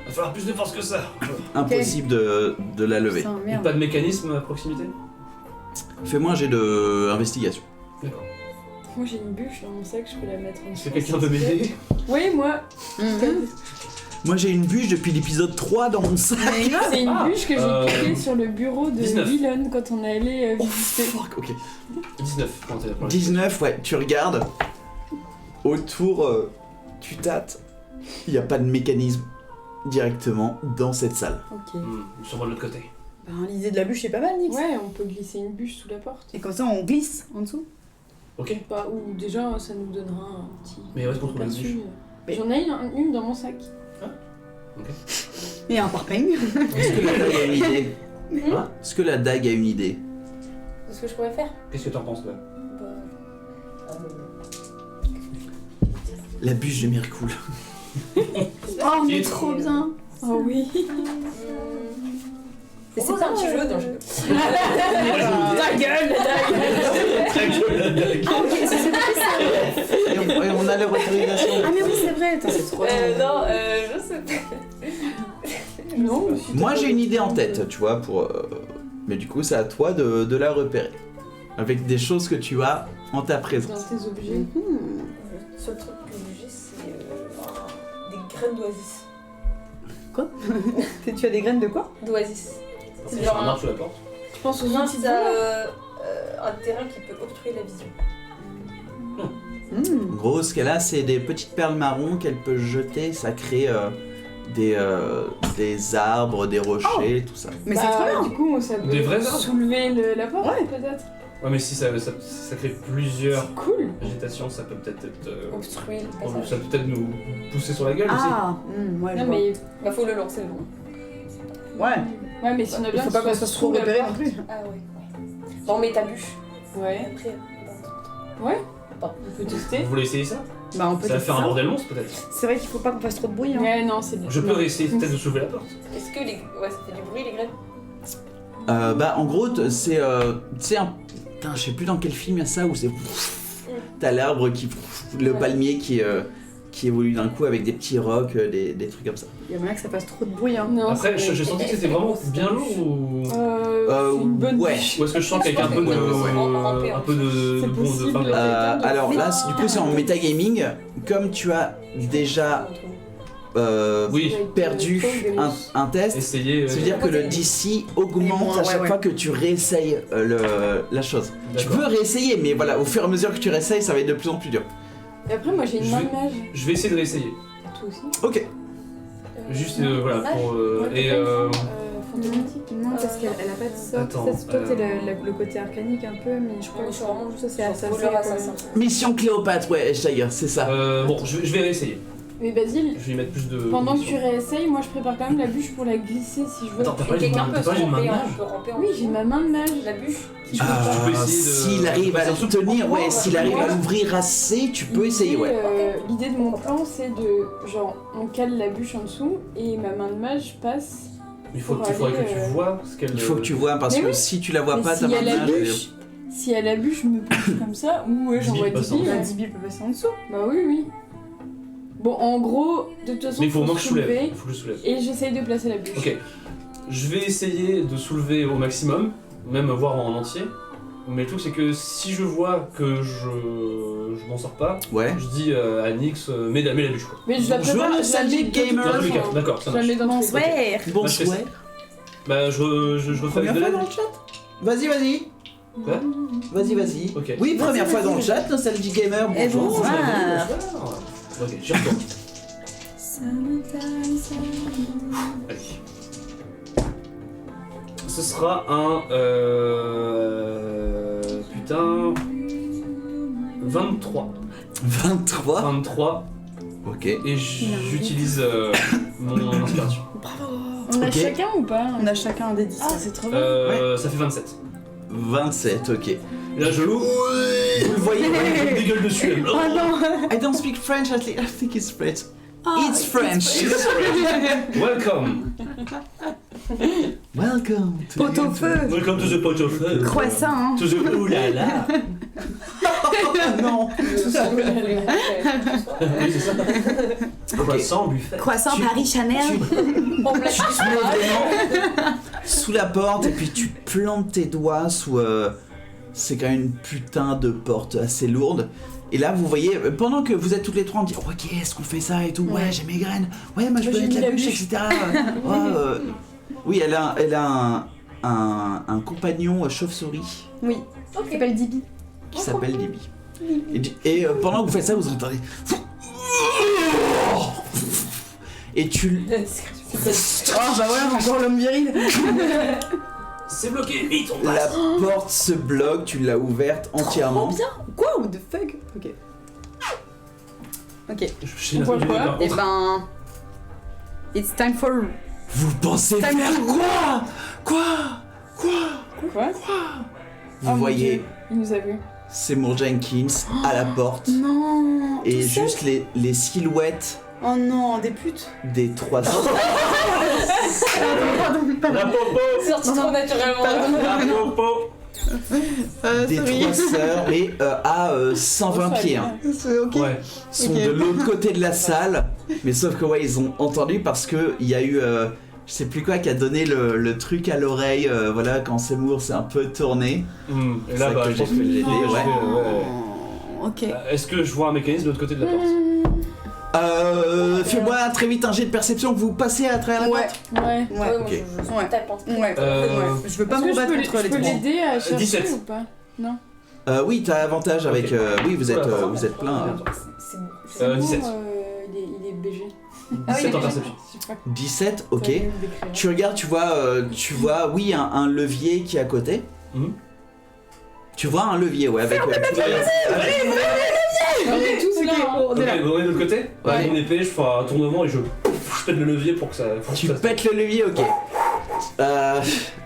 Speaker 3: Va falloir plus de force que ça.
Speaker 2: Impossible de la lever.
Speaker 1: Putain,
Speaker 3: Et
Speaker 1: merde.
Speaker 3: pas de mécanisme à proximité?
Speaker 2: Fais-moi un jet de investigation.
Speaker 3: D'accord.
Speaker 4: Moi j'ai une bûche dans mon sac, je peux la mettre en
Speaker 3: Est-ce que quelqu'un peut m'aider?
Speaker 4: Oui, moi.
Speaker 1: Mhm.
Speaker 2: Moi, j'ai une bûche depuis l'épisode 3 dans mon sac.
Speaker 4: C'est une bûche que j'ai trouvée sur le bureau de
Speaker 3: 19.
Speaker 4: Villon quand on allait
Speaker 2: Oh
Speaker 4: visiter.
Speaker 2: fuck, ok.
Speaker 3: 19. Quand t'es pour la-
Speaker 2: 19, ouais, tu regardes. Autour, tu tâtes. Il n'y a pas de mécanisme directement dans cette salle.
Speaker 1: Ok.
Speaker 3: Sûrement de l'autre côté.
Speaker 1: Ben, l'idée de la bûche est pas mal, Nix.
Speaker 4: Ouais, on peut glisser une bûche sous la porte.
Speaker 1: Et comme ça, on glisse en dessous.
Speaker 3: Ok.
Speaker 4: Bah, ou déjà, ça nous donnera un petit.
Speaker 3: Mais où est-ce qu'on trouve la
Speaker 4: aperçu.
Speaker 3: bûche?
Speaker 1: Mais-
Speaker 4: J'en ai une dans mon sac.
Speaker 1: Et un parpaing.
Speaker 2: Est-ce que la dague a une idée
Speaker 3: Hein?
Speaker 2: Est-ce que la dague a une idée
Speaker 5: C'est ce que je pourrais faire.
Speaker 3: Qu'est-ce que t'en penses, toi?
Speaker 5: Bah,
Speaker 2: La bûche de Miracle.
Speaker 1: Oh,
Speaker 3: Qui
Speaker 1: mais
Speaker 3: est-
Speaker 1: trop bien.
Speaker 4: Oh oui.
Speaker 5: Mais c'est pas un petit jeu dans le jeu.
Speaker 4: Ta gueule, la dague.
Speaker 3: Ta gueule, la dague.
Speaker 1: Ah, ok, c'est vrai, ça.
Speaker 2: Et on a l'autorisation.
Speaker 1: Ah, mais oui, c'est vrai. Attends, c'est trop
Speaker 5: Non, je sais pas.
Speaker 4: Non,
Speaker 2: Moi, j'ai une idée en tête, tu vois, pour... Mais du coup, c'est à toi de la repérer. Avec des choses que tu as en ta
Speaker 4: dans
Speaker 2: présence.
Speaker 4: tes objets.
Speaker 5: Le seul truc que j'ai, c'est des graines d'oasis.
Speaker 1: Tu as des graines de quoi?
Speaker 5: D'oasis.
Speaker 3: C'est
Speaker 5: C'est
Speaker 3: genre un
Speaker 5: genre
Speaker 3: arbre sous la porte.
Speaker 4: Tu penses aux
Speaker 5: non,
Speaker 4: outils de
Speaker 5: c'est
Speaker 4: voleur
Speaker 5: un terrain qui peut obstruer la vision.
Speaker 2: En gros, ce qu'elle a, c'est des petites perles marron qu'elle peut jeter. Ça crée des arbres, des rochers, tout ça.
Speaker 1: Mais c'est trop bien.
Speaker 4: Du coup, ça peut
Speaker 3: Des vrais arbres
Speaker 4: soulever la porte,
Speaker 1: Ouais.
Speaker 4: peut-être.
Speaker 3: Ouais, mais si ça crée plusieurs
Speaker 4: C'est cool.
Speaker 3: végétations, ça peut peut-être
Speaker 5: Obstruer le
Speaker 3: ça
Speaker 5: passage.
Speaker 3: peut peut-être nous pousser sur la gueule
Speaker 1: Ah, ouais, je
Speaker 4: Non,
Speaker 1: vois.
Speaker 4: mais.
Speaker 5: Bah, faut le lancer long.
Speaker 1: Ouais.
Speaker 4: Ouais, mais si on a
Speaker 1: Il
Speaker 4: bien
Speaker 1: faut pas
Speaker 4: qu'il
Speaker 1: qu'on se
Speaker 4: soit
Speaker 1: trop
Speaker 4: sous la
Speaker 1: repéré
Speaker 4: porte.
Speaker 1: non plus.
Speaker 5: Ah ouais. Bon, on met ta bûche.
Speaker 4: Ouais.
Speaker 5: Après,
Speaker 4: On peut tester.
Speaker 3: aussi. Vous voulez essayer ça?
Speaker 1: Bah, on peut
Speaker 3: Ça va
Speaker 1: tester
Speaker 3: faire un
Speaker 1: ça.
Speaker 3: bordel monstre peut-être.
Speaker 1: C'est vrai qu'il faut pas qu'on fasse trop de bruit. Hein.
Speaker 4: Ouais, non, c'est bien.
Speaker 3: Je peux
Speaker 4: Non.
Speaker 3: essayer peut-être de soulever la porte.
Speaker 5: est-ce que les. Ouais, ça fait du bruit les graines?
Speaker 2: Bah, en gros, c'est un... Putain, je sais plus dans quel film il y a ça, où c'est... T'as l'arbre qui... Le palmier qui évolue d'un coup avec des petits rocs, des trucs comme ça.
Speaker 1: Il y a moyen que ça fasse trop de bruit. Hein.
Speaker 4: Non,
Speaker 3: Après,
Speaker 4: c'est-
Speaker 3: j'ai senti que c'était vraiment bien lourd ou...
Speaker 4: C'est une bonne
Speaker 2: ouais.
Speaker 4: bûche.
Speaker 3: Ou est-ce que je sens qu'il y a un peu de...
Speaker 2: Ouais.
Speaker 3: Un peu de...
Speaker 4: C'est
Speaker 3: bon, de
Speaker 4: possible.
Speaker 3: part de-
Speaker 2: Alors là, du coup, c'est en metagaming. Comme tu as déjà
Speaker 3: Oui,
Speaker 2: perdu un test,
Speaker 3: essayer...
Speaker 2: ça veut dire que le DC augmente
Speaker 1: Et moins,
Speaker 2: à chaque
Speaker 1: ouais.
Speaker 2: fois que tu réessayes la chose. Tu
Speaker 3: D'accord.
Speaker 2: peux réessayer, mais voilà, au fur et à mesure que tu réessayes, ça va être de plus en plus dur.
Speaker 4: Et après, moi j'ai une
Speaker 3: Je
Speaker 4: main
Speaker 3: vais-
Speaker 4: de mage.
Speaker 3: Je vais essayer de réessayer.
Speaker 4: Toi aussi.
Speaker 2: Ok.
Speaker 3: Juste, voilà, pour...
Speaker 4: Ouais,
Speaker 3: et...
Speaker 4: Fantomatique.
Speaker 1: Non, parce qu'elle a pas de sort.
Speaker 3: Attends,
Speaker 1: Ça, toi, c'est le côté arcanique un peu, mais je crois
Speaker 5: Moi,
Speaker 1: que
Speaker 5: je suis vraiment juste
Speaker 1: ça, c'est assassin.
Speaker 5: voleur assassin.
Speaker 2: Mission Cléopâtre, ouais, Shire, c'est ça.
Speaker 3: Bon, je vais réessayer.
Speaker 4: Mais Basile,
Speaker 3: Je vais y mettre plus de...
Speaker 4: pendant que tu
Speaker 3: conditions.
Speaker 4: réessayes, moi je prépare quand même la bûche pour la glisser si je veux.
Speaker 3: Attends, t'as pas
Speaker 5: Quelqu'un
Speaker 3: une
Speaker 5: peut se
Speaker 3: main
Speaker 5: ramper,
Speaker 3: de
Speaker 5: hein,
Speaker 3: mage?
Speaker 5: on peut ramper en
Speaker 4: Oui, j'ai ma main de mage.
Speaker 5: la bûche.
Speaker 3: Tu peux essayer de-
Speaker 2: S'il arrive à le tenir, ouais, s'il arrive à l'ouvrir assez, tu peux essayer, ouais.
Speaker 4: L'idée de mon plan, c'est de. Genre, on cale la bûche en dessous et ma main de mage passe.
Speaker 3: Il faut
Speaker 4: Pour
Speaker 3: qu'il faudrait que
Speaker 4: aller,
Speaker 3: tu vois ce qu'elle...
Speaker 2: Il faut que tu vois, parce
Speaker 4: Mais
Speaker 2: que
Speaker 4: oui.
Speaker 2: si tu la vois
Speaker 4: Mais
Speaker 2: pas, ta
Speaker 4: s'il y
Speaker 2: main
Speaker 4: a
Speaker 2: de
Speaker 4: la
Speaker 2: mage, elle-
Speaker 4: bûche, si à la bûche, je me pousse comme ça, ou ouais,
Speaker 3: 10
Speaker 4: j'envoie
Speaker 3: 000
Speaker 4: 10
Speaker 3: passants.
Speaker 4: 000.
Speaker 1: 10 billes peut passer en dessous.
Speaker 4: Bah oui, oui. Bon, en gros, de toute façon,
Speaker 3: Mais il faut au moins que je soulève.
Speaker 4: soulever
Speaker 3: Il faut que je soulève.
Speaker 4: et j'essaye de placer la bûche.
Speaker 3: Ok. Je vais essayer de soulever au maximum, même voir en entier. Mais le truc c'est que si je vois que je m'en sors pas,
Speaker 2: Ouais.
Speaker 3: je dis à Nyx, mets la bûche quoi.
Speaker 4: Mais je la
Speaker 2: Bonjour,
Speaker 4: prépare, je la
Speaker 2: nostalgique
Speaker 4: mets
Speaker 2: gamer.
Speaker 3: Dans tous les cas,
Speaker 4: dedans.
Speaker 3: d'accord, ça
Speaker 4: Je la
Speaker 3: marche.
Speaker 4: mets dans tous les cas.
Speaker 1: Bonsoir.
Speaker 2: Bonsoir.
Speaker 3: Bah je refais
Speaker 2: Première
Speaker 3: avec de
Speaker 2: fois
Speaker 3: l'aide.
Speaker 2: dans le chat. Vas-y.
Speaker 3: Quoi
Speaker 2: Vas-y.
Speaker 3: Ok.
Speaker 2: Oui, première
Speaker 1: Vas-y,
Speaker 2: fois dans le
Speaker 1: vas-y.
Speaker 2: chat, Nostalgie Gamer,
Speaker 1: Eh
Speaker 2: bonjour.
Speaker 1: bonsoir.
Speaker 3: Bonsoir. Ok, j'y retourne. Allez. Ce sera un... Putain... 23.
Speaker 2: 23.
Speaker 3: 23.
Speaker 2: Ok.
Speaker 3: Et j'utilise mon inspiration.
Speaker 4: On a
Speaker 2: Ok.
Speaker 4: chacun ou pas
Speaker 1: On a chacun un des 10.
Speaker 4: Ah, c'est trop bien.
Speaker 3: Ça fait 27.
Speaker 2: 27, ok.
Speaker 3: Et là je l'ouvre. Vous le voyez, je me dégueule dessus. Elle...
Speaker 1: Oh non.
Speaker 2: I don't speak French, I think it's French. It's French.
Speaker 3: Welcome.
Speaker 2: Welcome to
Speaker 1: Pot-au-feu.
Speaker 3: Welcome to the pot of feu.
Speaker 1: Croissant, hein.
Speaker 3: To the oulala.
Speaker 2: Non.
Speaker 3: Oui, c'est ça. Croissant, buffet.
Speaker 1: Croissant
Speaker 2: Tu-
Speaker 1: Paris Chanel.
Speaker 5: En blague.
Speaker 2: Tu te mets vraiment sous la porte et puis tu plantes tes doigts sous... c'est quand même une putain de porte assez lourde. Et là, vous voyez, pendant que vous êtes toutes les trois, on dit ok, est-ce qu'on fait ça et tout? Ouais, j'ai mes graines. Ouais, moi je
Speaker 4: Moi,
Speaker 2: peux
Speaker 4: j'ai
Speaker 2: mettre
Speaker 4: mis
Speaker 2: la
Speaker 4: la
Speaker 2: bûche,
Speaker 4: bûche.
Speaker 2: etc. Oui, elle a un compagnon chauve-souris
Speaker 1: Oui,
Speaker 5: Ok.
Speaker 1: il s'appelle Dibi.
Speaker 2: qui s'appelle Libby. Et pendant que vous faites ça, vous entendez... Et tu...
Speaker 1: Oh bah voilà, encore l'homme viril.
Speaker 3: C'est bloqué, vite, on
Speaker 2: La
Speaker 3: passe.
Speaker 2: porte se bloque, tu l'as ouverte entièrement.
Speaker 1: Bien. Quoi? What the fuck? Ok. Ok.
Speaker 3: J'ai
Speaker 4: On
Speaker 3: la
Speaker 4: voit
Speaker 3: fin du
Speaker 4: quoi
Speaker 3: départ.
Speaker 1: Et ben... It's time for...
Speaker 2: Vous pensez
Speaker 1: Time
Speaker 2: faire
Speaker 1: to-
Speaker 2: quoi?
Speaker 4: Quoi?
Speaker 2: Vous
Speaker 4: Oh mon
Speaker 2: voyez
Speaker 4: Dieu, il nous a vus.
Speaker 2: Seymour Jenkins à la porte
Speaker 1: Non.
Speaker 2: et
Speaker 1: tout seul.
Speaker 2: juste les silhouettes
Speaker 1: Oh non, des putes.
Speaker 2: des trois autres.
Speaker 3: La popo.
Speaker 5: C'est sorti trop naturellement.
Speaker 3: La popo.
Speaker 2: Des trois sœurs, mais à 120
Speaker 4: Oh, ça
Speaker 2: pieds.
Speaker 4: va.
Speaker 2: Hein.
Speaker 1: C'est ok.
Speaker 3: Ouais.
Speaker 2: Sont
Speaker 1: Ok.
Speaker 2: de l'autre côté de la salle, mais sauf que ouais, ils ont entendu parce que il y a eu, je sais plus quoi, qui a donné le truc à l'oreille, voilà, quand Seymour s'est un peu tourné.
Speaker 3: Et
Speaker 2: C'est
Speaker 3: là,
Speaker 2: ça
Speaker 3: bah,
Speaker 2: que
Speaker 3: je pense
Speaker 2: j'ai
Speaker 3: que
Speaker 2: fait
Speaker 3: j'ai
Speaker 2: l'aider, ouais.
Speaker 1: Ok.
Speaker 3: Est-ce que je vois un mécanisme de l'autre côté de la porte?
Speaker 2: Fais-moi très vite un jet de perception que vous passez à travers la
Speaker 1: Ouais.
Speaker 2: porte.
Speaker 4: Ouais.
Speaker 1: Ouais.
Speaker 5: moi,
Speaker 2: ok.
Speaker 5: je
Speaker 1: Ouais.
Speaker 5: tape en
Speaker 1: Ouais.
Speaker 5: tête.
Speaker 1: Ouais. Je veux pas
Speaker 4: Est-ce
Speaker 1: me
Speaker 4: que je
Speaker 1: battre
Speaker 4: peux
Speaker 1: contre
Speaker 4: je
Speaker 1: les
Speaker 4: peux
Speaker 1: trois.
Speaker 4: l'aider à chercher
Speaker 3: 17.
Speaker 4: ou pas? Non.
Speaker 2: Oui, t'as avantage avec.
Speaker 3: Ok.
Speaker 2: Oui, vous êtes,
Speaker 3: Ouais,
Speaker 2: vous êtes plein.
Speaker 5: C'est bon.
Speaker 3: 17.
Speaker 4: Il est BG.
Speaker 3: 17 en perception.
Speaker 4: Je sais pas.
Speaker 2: 17, ok.
Speaker 4: Ça va nous décrire.
Speaker 2: Tu regardes, tu vois, oui, un levier qui est à côté.
Speaker 3: Mhm.
Speaker 2: Tu vois un levier, ouais, avec.
Speaker 1: Non mais tout, c'est
Speaker 4: Non.
Speaker 1: ok. On
Speaker 3: Ok,
Speaker 1: est là.
Speaker 3: vous voyez de l'autre côté?
Speaker 2: Ouais.
Speaker 3: Avec mon épée, je fais un tournement et je pète le levier pour que ça.
Speaker 2: Tu pètes le levier, ok.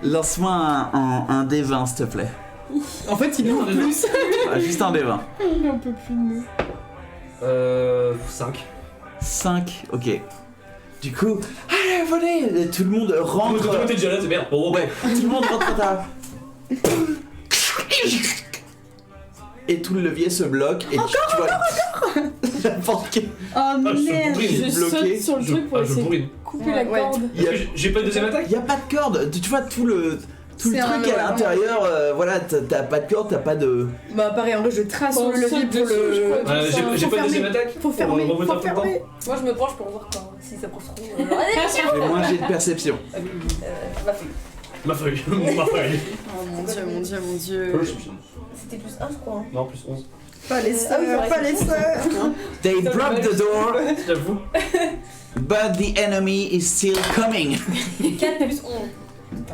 Speaker 2: Lance-moi un D20, s'il te plaît.
Speaker 1: En fait, il est en plus.
Speaker 2: Juste un D20.
Speaker 4: Il en peut plus de nous.
Speaker 3: 5.
Speaker 2: 5, ok. Du coup, allez, venez, et tout le monde
Speaker 3: Tout le
Speaker 2: rentre.
Speaker 3: monde est déjà là, c'est merde. Bon,
Speaker 2: Ouais, tout le monde rentre à table. Et tout le levier se bloque et tu vois la porte qui est-
Speaker 1: Oh
Speaker 3: je
Speaker 1: merde.
Speaker 3: brûle.
Speaker 4: Je
Speaker 2: bloqué.
Speaker 4: saute sur le
Speaker 3: Je
Speaker 4: truc pour essayer de
Speaker 3: bourrine.
Speaker 4: couper la
Speaker 1: Ouais.
Speaker 4: corde.
Speaker 2: Il y a,
Speaker 3: J'ai pas une deuxième attaque?
Speaker 2: il y a pas de corde, tu vois tout le
Speaker 1: C'est un-
Speaker 2: truc à l'intérieur, voilà, t'as pas de corde, t'as pas de...
Speaker 1: Bah pareil, en vrai, je trace
Speaker 4: Bon,
Speaker 1: le levier
Speaker 4: saute
Speaker 1: pour
Speaker 4: dessus, je
Speaker 1: le...
Speaker 4: crois.
Speaker 3: J'ai
Speaker 1: Faut
Speaker 3: pas une
Speaker 1: fermer.
Speaker 3: deuxième attaque?
Speaker 1: Faut fermer,
Speaker 3: Pour remonter
Speaker 1: faut
Speaker 3: un peu le temps.
Speaker 1: fermer.
Speaker 5: Moi, je me penche pour voir quand, si ça pousse trop.
Speaker 2: Fais-moi un jet de perception.
Speaker 5: Ma feuille.
Speaker 3: Ma feuille. Ma feuille.
Speaker 1: Oh mon dieu, mon dieu, mon dieu.
Speaker 5: C'était plus 1, je crois. Hein.
Speaker 3: Non, plus 11.
Speaker 1: Pas les
Speaker 5: Ah oui,
Speaker 1: sœurs,
Speaker 5: c'est
Speaker 1: pas
Speaker 5: vrai.
Speaker 1: les sœurs.
Speaker 2: They broke the door,
Speaker 3: J'avoue.
Speaker 2: but the enemy is still coming.
Speaker 5: 4 plus 11.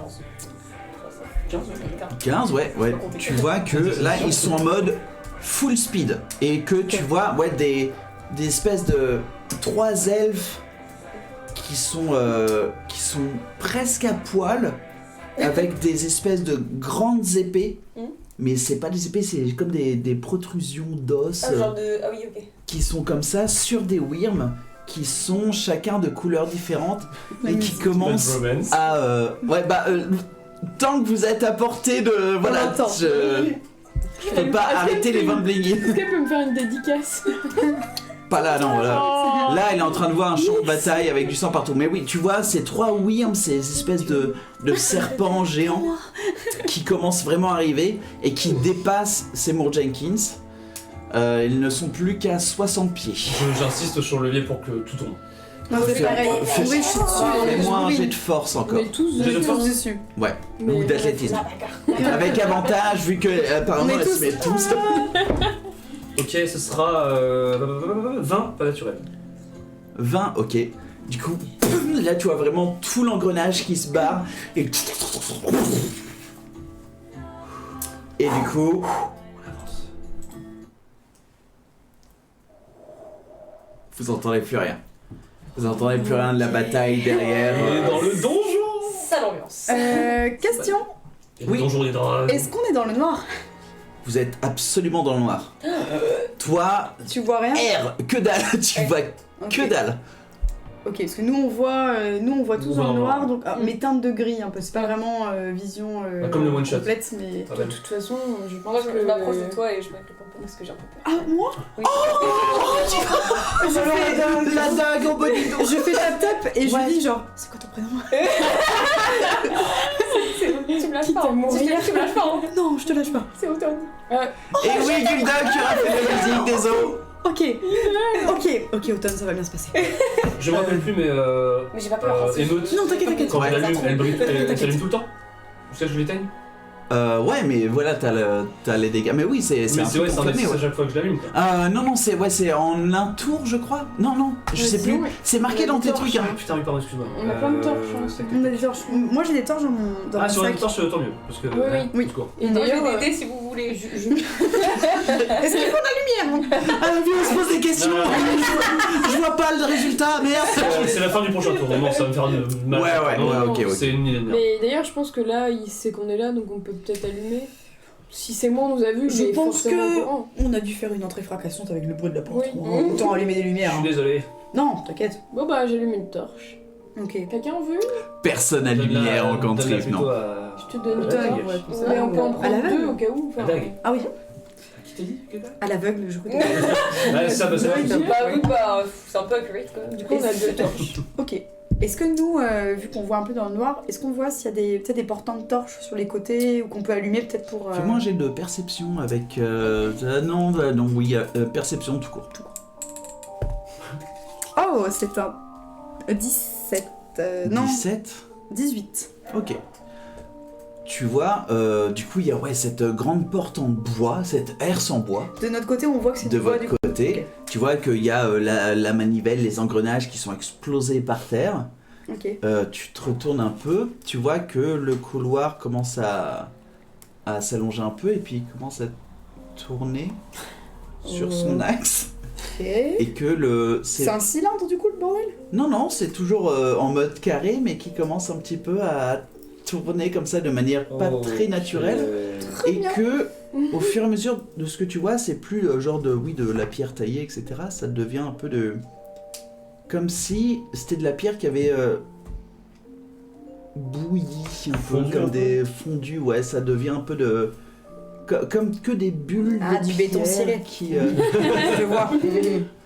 Speaker 5: 15.
Speaker 2: 15, ouais. Tu vois que là, ils sont en mode full speed. Et que tu vois, ouais, des espèces de 3 elfes qui sont presque à poil, avec des espèces de grandes épées. Mais c'est pas des épées, c'est comme des protrusions d'os
Speaker 5: Ah, genre de. Ah oui, ok.
Speaker 2: qui sont comme ça sur des wyrms qui sont chacun de couleurs différentes et qui commencent
Speaker 3: Bad romance.
Speaker 2: à tant que vous êtes à portée de voilà,
Speaker 1: attend.
Speaker 2: je peux pas arrêter les 20 blingues.
Speaker 4: Est-ce qu'elle peut me faire une dédicace?
Speaker 2: Pas là, non, voilà.
Speaker 4: Oh.
Speaker 2: Là, elle est en train de voir un champ de bataille avec du sang partout. Mais oui, tu vois, ces 3 wyrms, ces espèces de serpents géants qui commencent vraiment à arriver et qui dépassent Seymour Jenkins. Ils ne sont plus qu'à 60 pieds.
Speaker 3: J'insiste sur le levier pour que tout tombe.
Speaker 1: Non, c'est pareil.
Speaker 2: Fais-
Speaker 1: Oui, je suis dessus.
Speaker 2: Fais-moi un
Speaker 1: Oui.
Speaker 2: jet de force encore.
Speaker 4: Mais tous
Speaker 3: J'ai de
Speaker 4: dessus.
Speaker 3: force.
Speaker 1: dessus.
Speaker 2: Ouais,
Speaker 4: Mais-
Speaker 2: ou d'athlétisme.
Speaker 5: Ah, d'accord.
Speaker 2: Avec avantage, vu que apparemment
Speaker 1: On est
Speaker 2: elle se
Speaker 1: tous-
Speaker 2: met tous.
Speaker 3: Ok, ce sera 20, pas naturel.
Speaker 2: 20, ok. Du coup, là tu vois vraiment tout l'engrenage qui se barre et. Et du coup. Vous entendez plus rien. Vous entendez plus rien de la bataille derrière.
Speaker 3: On est dans le donjon.
Speaker 5: Sale ambiance.
Speaker 1: Question.
Speaker 3: Et
Speaker 2: Oui.
Speaker 3: le donjon des dragons.
Speaker 1: Est-ce qu'on est dans le noir?
Speaker 2: Vous êtes absolument dans le noir. Toi,
Speaker 1: Tu vois rien?
Speaker 2: R, que dalle, tu vois
Speaker 1: Ok.
Speaker 2: Que dalle.
Speaker 1: Ok, parce que nous on voit tous
Speaker 3: On voit
Speaker 1: dans le
Speaker 3: dans le
Speaker 1: noir,
Speaker 3: noir.
Speaker 1: donc mais teinte de gris un peu. C'est pas vraiment vision
Speaker 3: Comme le one shot.
Speaker 1: complète, mais.
Speaker 3: Ah
Speaker 4: De
Speaker 3: bah,
Speaker 4: toute façon, je
Speaker 5: Moi,
Speaker 4: pense
Speaker 5: je
Speaker 4: que...
Speaker 5: m'approche de toi et je mets le pompon parce que j'ai un peu peur.
Speaker 1: Ah moi
Speaker 5: Oui.
Speaker 1: Je fais
Speaker 2: La dague au bonito.
Speaker 1: je fais tap et je
Speaker 2: Ouais.
Speaker 1: lui dis genre c'est quoi ton prénom?
Speaker 5: Tu me lâches
Speaker 4: Quitte
Speaker 5: pas.
Speaker 4: à
Speaker 5: Hein.
Speaker 4: mourir.
Speaker 5: Tu me lâches pas. Hein.
Speaker 1: Non, je te lâche pas.
Speaker 5: C'est autant.
Speaker 2: Et oui, Gulda qui a fait la musique des eaux.
Speaker 1: Ok, Automne, ça va bien se passer.
Speaker 3: Je me rappelle plus, mais
Speaker 5: Mais j'ai pas peur. hein, c'est
Speaker 3: émeute,
Speaker 1: Non, t'inquiète.
Speaker 3: quand elle
Speaker 2: Ouais.
Speaker 3: allume, elle brille, elle
Speaker 1: T'inquiète.
Speaker 3: s'allume tout le temps. Vous savez que je l'éteigne?
Speaker 2: Ouais, mais voilà, t'as les dégâts. Mais oui, c'est
Speaker 3: Mais
Speaker 2: un
Speaker 3: c'est
Speaker 2: truc
Speaker 3: vrai, c'est un
Speaker 2: confirmé,
Speaker 3: D6
Speaker 2: ouais.
Speaker 3: à chaque fois que je l'allume. quoi.
Speaker 2: Non, c'est en un tour, je crois. Non, je sais plus. C'est marqué
Speaker 1: on a
Speaker 2: dans
Speaker 1: des
Speaker 2: tes
Speaker 1: torches,
Speaker 2: trucs, hein.
Speaker 3: Putain, oui, pardon, excuse-moi.
Speaker 4: On a plein de torches, hein,
Speaker 3: tac,
Speaker 1: On a
Speaker 3: tac.
Speaker 1: des torches. Moi j'ai des torches dans
Speaker 3: Ah,
Speaker 1: mon
Speaker 3: sur une
Speaker 1: sac.
Speaker 3: torche, tant mieux. Parce que.
Speaker 4: Oui, oui.
Speaker 1: Oui.
Speaker 3: au secours.
Speaker 4: Et
Speaker 5: Moi, j'ai
Speaker 4: d'ailleurs,
Speaker 5: des dés si vous voulez.
Speaker 1: Est-ce qu'il faut de la lumière?
Speaker 2: Ah, viens, on se pose des questions.
Speaker 3: Non, non.
Speaker 2: Je vois pas le résultat, merde.
Speaker 3: C'est la fin du prochain tour, vraiment, ça va me faire mal.
Speaker 2: Ouais,
Speaker 3: Non,
Speaker 2: ok.
Speaker 3: C'est une idée de merde.
Speaker 4: mais d'ailleurs, je pense que là, il sait qu'on est là, donc on peut peut-être allumer. Si c'est moi, on nous a vu,
Speaker 1: Je
Speaker 4: il est
Speaker 1: pense
Speaker 4: forcément
Speaker 1: que
Speaker 4: au courant.
Speaker 1: on a dû faire une entrée fracassante avec le bruit de la porte.
Speaker 4: Oui.
Speaker 1: Bon, autant allumer des
Speaker 3: Je
Speaker 1: lumières.
Speaker 3: suis
Speaker 1: hein.
Speaker 3: désolé.
Speaker 1: Non, t'inquiète.
Speaker 4: Bon bah, j'allume une torche.
Speaker 1: Ok.
Speaker 4: Quelqu'un en veut?
Speaker 2: Personne à lumière en
Speaker 3: Donne-la
Speaker 2: cantrip,
Speaker 3: plutôt
Speaker 2: non.
Speaker 3: à.
Speaker 4: Je te donne
Speaker 3: La
Speaker 4: une
Speaker 3: dague.
Speaker 4: torche.
Speaker 1: Ouais, comme ça,
Speaker 4: Mais on peut en
Speaker 1: à
Speaker 4: prendre
Speaker 1: l'aveugle.
Speaker 4: deux au cas où.
Speaker 3: La dague.
Speaker 1: Ah oui,
Speaker 3: Qui t'a dit?
Speaker 1: à l'aveugle, je crois.
Speaker 3: Ouais, ça, bah, ça va.
Speaker 4: Ouais,
Speaker 5: Bah oui, bah c'est un peu accurate quoi.
Speaker 4: Du coup, on a deux torches.
Speaker 1: Ok. Est-ce que nous, vu qu'on voit un peu dans le noir, est-ce qu'on voit s'il y a peut-être des portants de torches sur les côtés ou qu'on peut allumer peut-être pour.
Speaker 2: Fais-moi un jet de perception avec. Non, oui, perception tout court.
Speaker 1: Oh, c'est un 17. Non,
Speaker 2: 17.
Speaker 1: 18.
Speaker 2: Ok. Tu vois, du coup, il y a cette grande porte en bois, cette herse en bois.
Speaker 1: De notre côté, on voit que c'est
Speaker 2: De
Speaker 1: du bois
Speaker 2: votre
Speaker 1: du coup.
Speaker 2: côté,
Speaker 1: Ok.
Speaker 2: tu vois qu'il y a la manivelle, les engrenages qui sont explosés par terre.
Speaker 1: Ok.
Speaker 2: Tu te retournes un peu, tu vois que le couloir commence à s'allonger un peu et puis il commence à tourner sur son axe.
Speaker 1: Ok.
Speaker 2: Et que
Speaker 1: C'est un cylindre du coup le bordel?
Speaker 2: Non, c'est toujours en mode carré mais qui commence un petit peu à tourner comme ça de manière pas
Speaker 3: Oh,
Speaker 2: très naturelle. Et
Speaker 1: bien.
Speaker 2: que au fur et à mesure de ce que tu vois, c'est plus genre de la pierre taillée, etc. Ça devient un peu de... Comme si c'était de la pierre qui avait bouilli, un peu
Speaker 3: Fondu un
Speaker 2: comme
Speaker 3: peu.
Speaker 2: des fondus, ouais, ça devient un peu de... Comme que des bulles
Speaker 1: Ah,
Speaker 2: de
Speaker 1: du béton
Speaker 2: pierre
Speaker 1: ciré.
Speaker 2: qui...
Speaker 1: Je vois.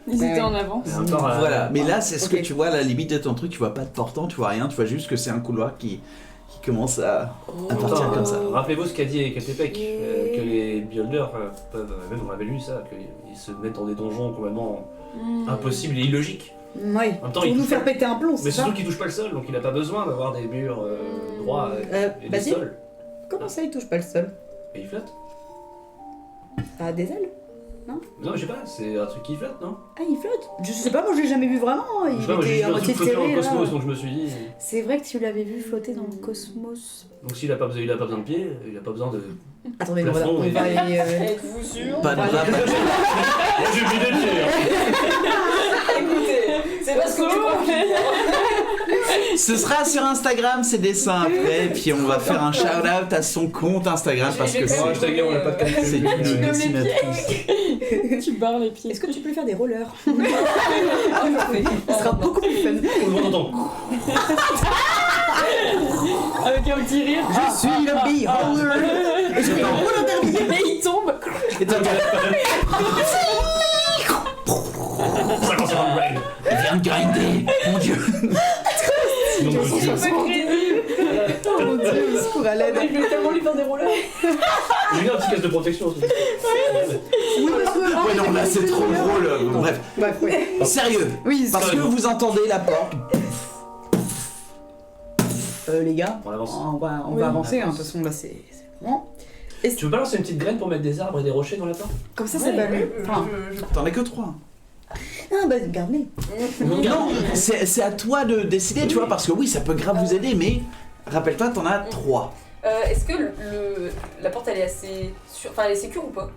Speaker 4: Ils
Speaker 1: Ouais.
Speaker 4: étaient en avance.
Speaker 3: Et encore,
Speaker 2: Voilà, mais là c'est ce
Speaker 1: Ok.
Speaker 2: que tu vois, à la limite de ton truc, tu vois pas de portant, tu vois rien, tu vois juste que c'est un couloir qui commence à partir comme ça.
Speaker 3: Rappelez-vous ce qu'a dit Catepec, que les builders peuvent, même on avait lu ça, qu'ils se mettent dans des donjons complètement impossibles et illogiques.
Speaker 1: Ouais.
Speaker 3: En même temps,
Speaker 1: Pour
Speaker 3: il
Speaker 1: nous
Speaker 3: touche
Speaker 1: faire
Speaker 3: pas-
Speaker 1: péter un plomb,
Speaker 3: Mais
Speaker 1: c'est ça?
Speaker 3: surtout qu'il touche pas le sol, donc il a pas besoin d'avoir des murs droits et des
Speaker 1: Basile,
Speaker 3: sols.
Speaker 1: comment ça il touche pas le sol?
Speaker 3: Et il flotte.
Speaker 1: Ça a des ailes?
Speaker 3: Non, mais je sais pas, c'est un truc qui flotte, non?
Speaker 1: Ah, il flotte? Je sais pas, moi je l'ai jamais vu vraiment. hein.
Speaker 3: Je
Speaker 1: Il
Speaker 3: sais pas, moi j'ai
Speaker 1: était
Speaker 3: vu
Speaker 1: à
Speaker 3: un
Speaker 1: moitié
Speaker 3: truc flottant
Speaker 1: terré.
Speaker 3: en
Speaker 1: là.
Speaker 3: cosmos, donc je me suis dit.
Speaker 1: C'est vrai que tu l'avais vu flotter dans le cosmos.
Speaker 3: Donc s'il a pas besoin de pied, il a pas besoin de.
Speaker 1: Attendez, on va,
Speaker 3: Plafond
Speaker 1: on
Speaker 3: et-
Speaker 1: va aller.
Speaker 5: Êtes-vous sûr?
Speaker 2: Pas de
Speaker 1: Voilà.
Speaker 2: rap.
Speaker 3: Moi j'ai vu des pieds, hein.
Speaker 5: Écoutez, c'est parce que tu comprends.
Speaker 2: Ce sera sur Instagram ces dessins après, et puis on va faire un shout-out à son compte Instagram parce que
Speaker 5: J'ai
Speaker 2: c'est
Speaker 5: quand
Speaker 3: Oh, je t'ai on a pas de calcul.
Speaker 2: c'est une
Speaker 4: Tu nommes les
Speaker 2: dessinatrice.
Speaker 4: Tu barres les pieds.
Speaker 1: Est-ce que tu peux faire des rollers?
Speaker 5: Ah, parfait.
Speaker 1: Ce sera beaucoup plus fun.
Speaker 3: Tout le monde entend.
Speaker 4: Avec un petit rire.
Speaker 1: Je suis le beholder. Et je fais un roller derby.
Speaker 4: Et il tombe.
Speaker 2: Et toi,
Speaker 3: Ça commence à avoir une règle.
Speaker 2: viens de grinder, mon dieu.
Speaker 3: Sinon,
Speaker 5: C'est
Speaker 3: je
Speaker 5: pas crédible.
Speaker 1: Oh mon dieu, il se court à l'aide.
Speaker 5: Je vais tellement lui faire des rollers.
Speaker 3: J'ai mis un petit casque de protection aussi.
Speaker 1: Oui, parce que.
Speaker 2: Ouais, non, là c'est trop drôle. Bon, bref,
Speaker 1: Bref, oui.
Speaker 2: sérieux,
Speaker 1: Oui,
Speaker 2: parce que vous entendez la porte.
Speaker 1: les gars,
Speaker 3: On avance.
Speaker 1: on va
Speaker 4: Oui.
Speaker 1: avancer, hein, de toute façon, là c'est bon.
Speaker 3: Tu veux balancer une petite graine pour mettre des arbres et des rochers dans la porte?
Speaker 1: Comme ça, c'est balu. Enfin,
Speaker 2: T'en as que 3.
Speaker 1: ah bah, garde-les.
Speaker 2: Non, c'est à toi de décider, tu vois, parce que oui, ça peut grave vous aider, mais rappelle-toi, t'en as 3.
Speaker 5: Est-ce que la porte elle est assez sûre, enfin elle est sécure ou pas?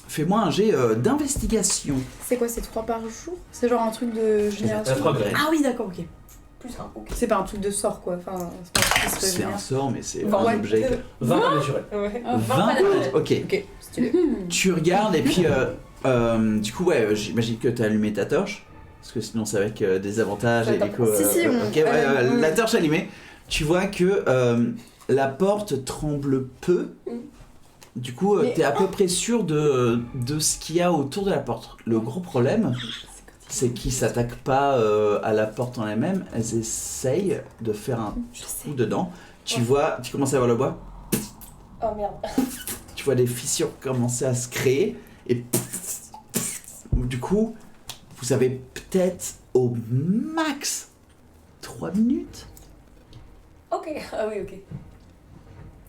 Speaker 2: Fais-moi un jet d'investigation.
Speaker 1: C'est quoi, c'est 3 par jour? C'est genre un truc de
Speaker 3: T'as
Speaker 1: génération?
Speaker 3: 3 graines.
Speaker 1: Ah oui, d'accord, ok.
Speaker 5: Plus un, ok.
Speaker 1: C'est pas un truc de sort, quoi. Enfin, c'est pas un truc qui se
Speaker 2: C'est un
Speaker 1: revient.
Speaker 2: sort, mais c'est
Speaker 5: Enfin,
Speaker 2: un
Speaker 5: ouais.
Speaker 2: objet.
Speaker 3: 20 pas naturel.
Speaker 5: Ouais.
Speaker 2: 20 Ok.
Speaker 1: Ok, stylé.
Speaker 2: Tu regardes et puis du coup ouais, j'imagine que t'as allumé ta torche. Parce que sinon c'est avec des avantages et
Speaker 5: Attends,
Speaker 2: du coup...
Speaker 1: si,
Speaker 2: ok, ouais, la torche allumée. Tu vois que la porte tremble peu. Du coup,
Speaker 5: Mais-
Speaker 2: t'es à peu près sûr de ce qu'il y a autour de la porte. Le gros problème, c'est qu'ils s'attaquent pas à la porte en elle-même. Elles essayent de faire un trou dedans. Tu vois, tu commences à voir le bois.
Speaker 5: Oh merde.
Speaker 2: Tu vois des fissures commencer à se créer. Et du coup, vous avez peut-être au max 3 minutes.
Speaker 5: Ok, ah oui, ok.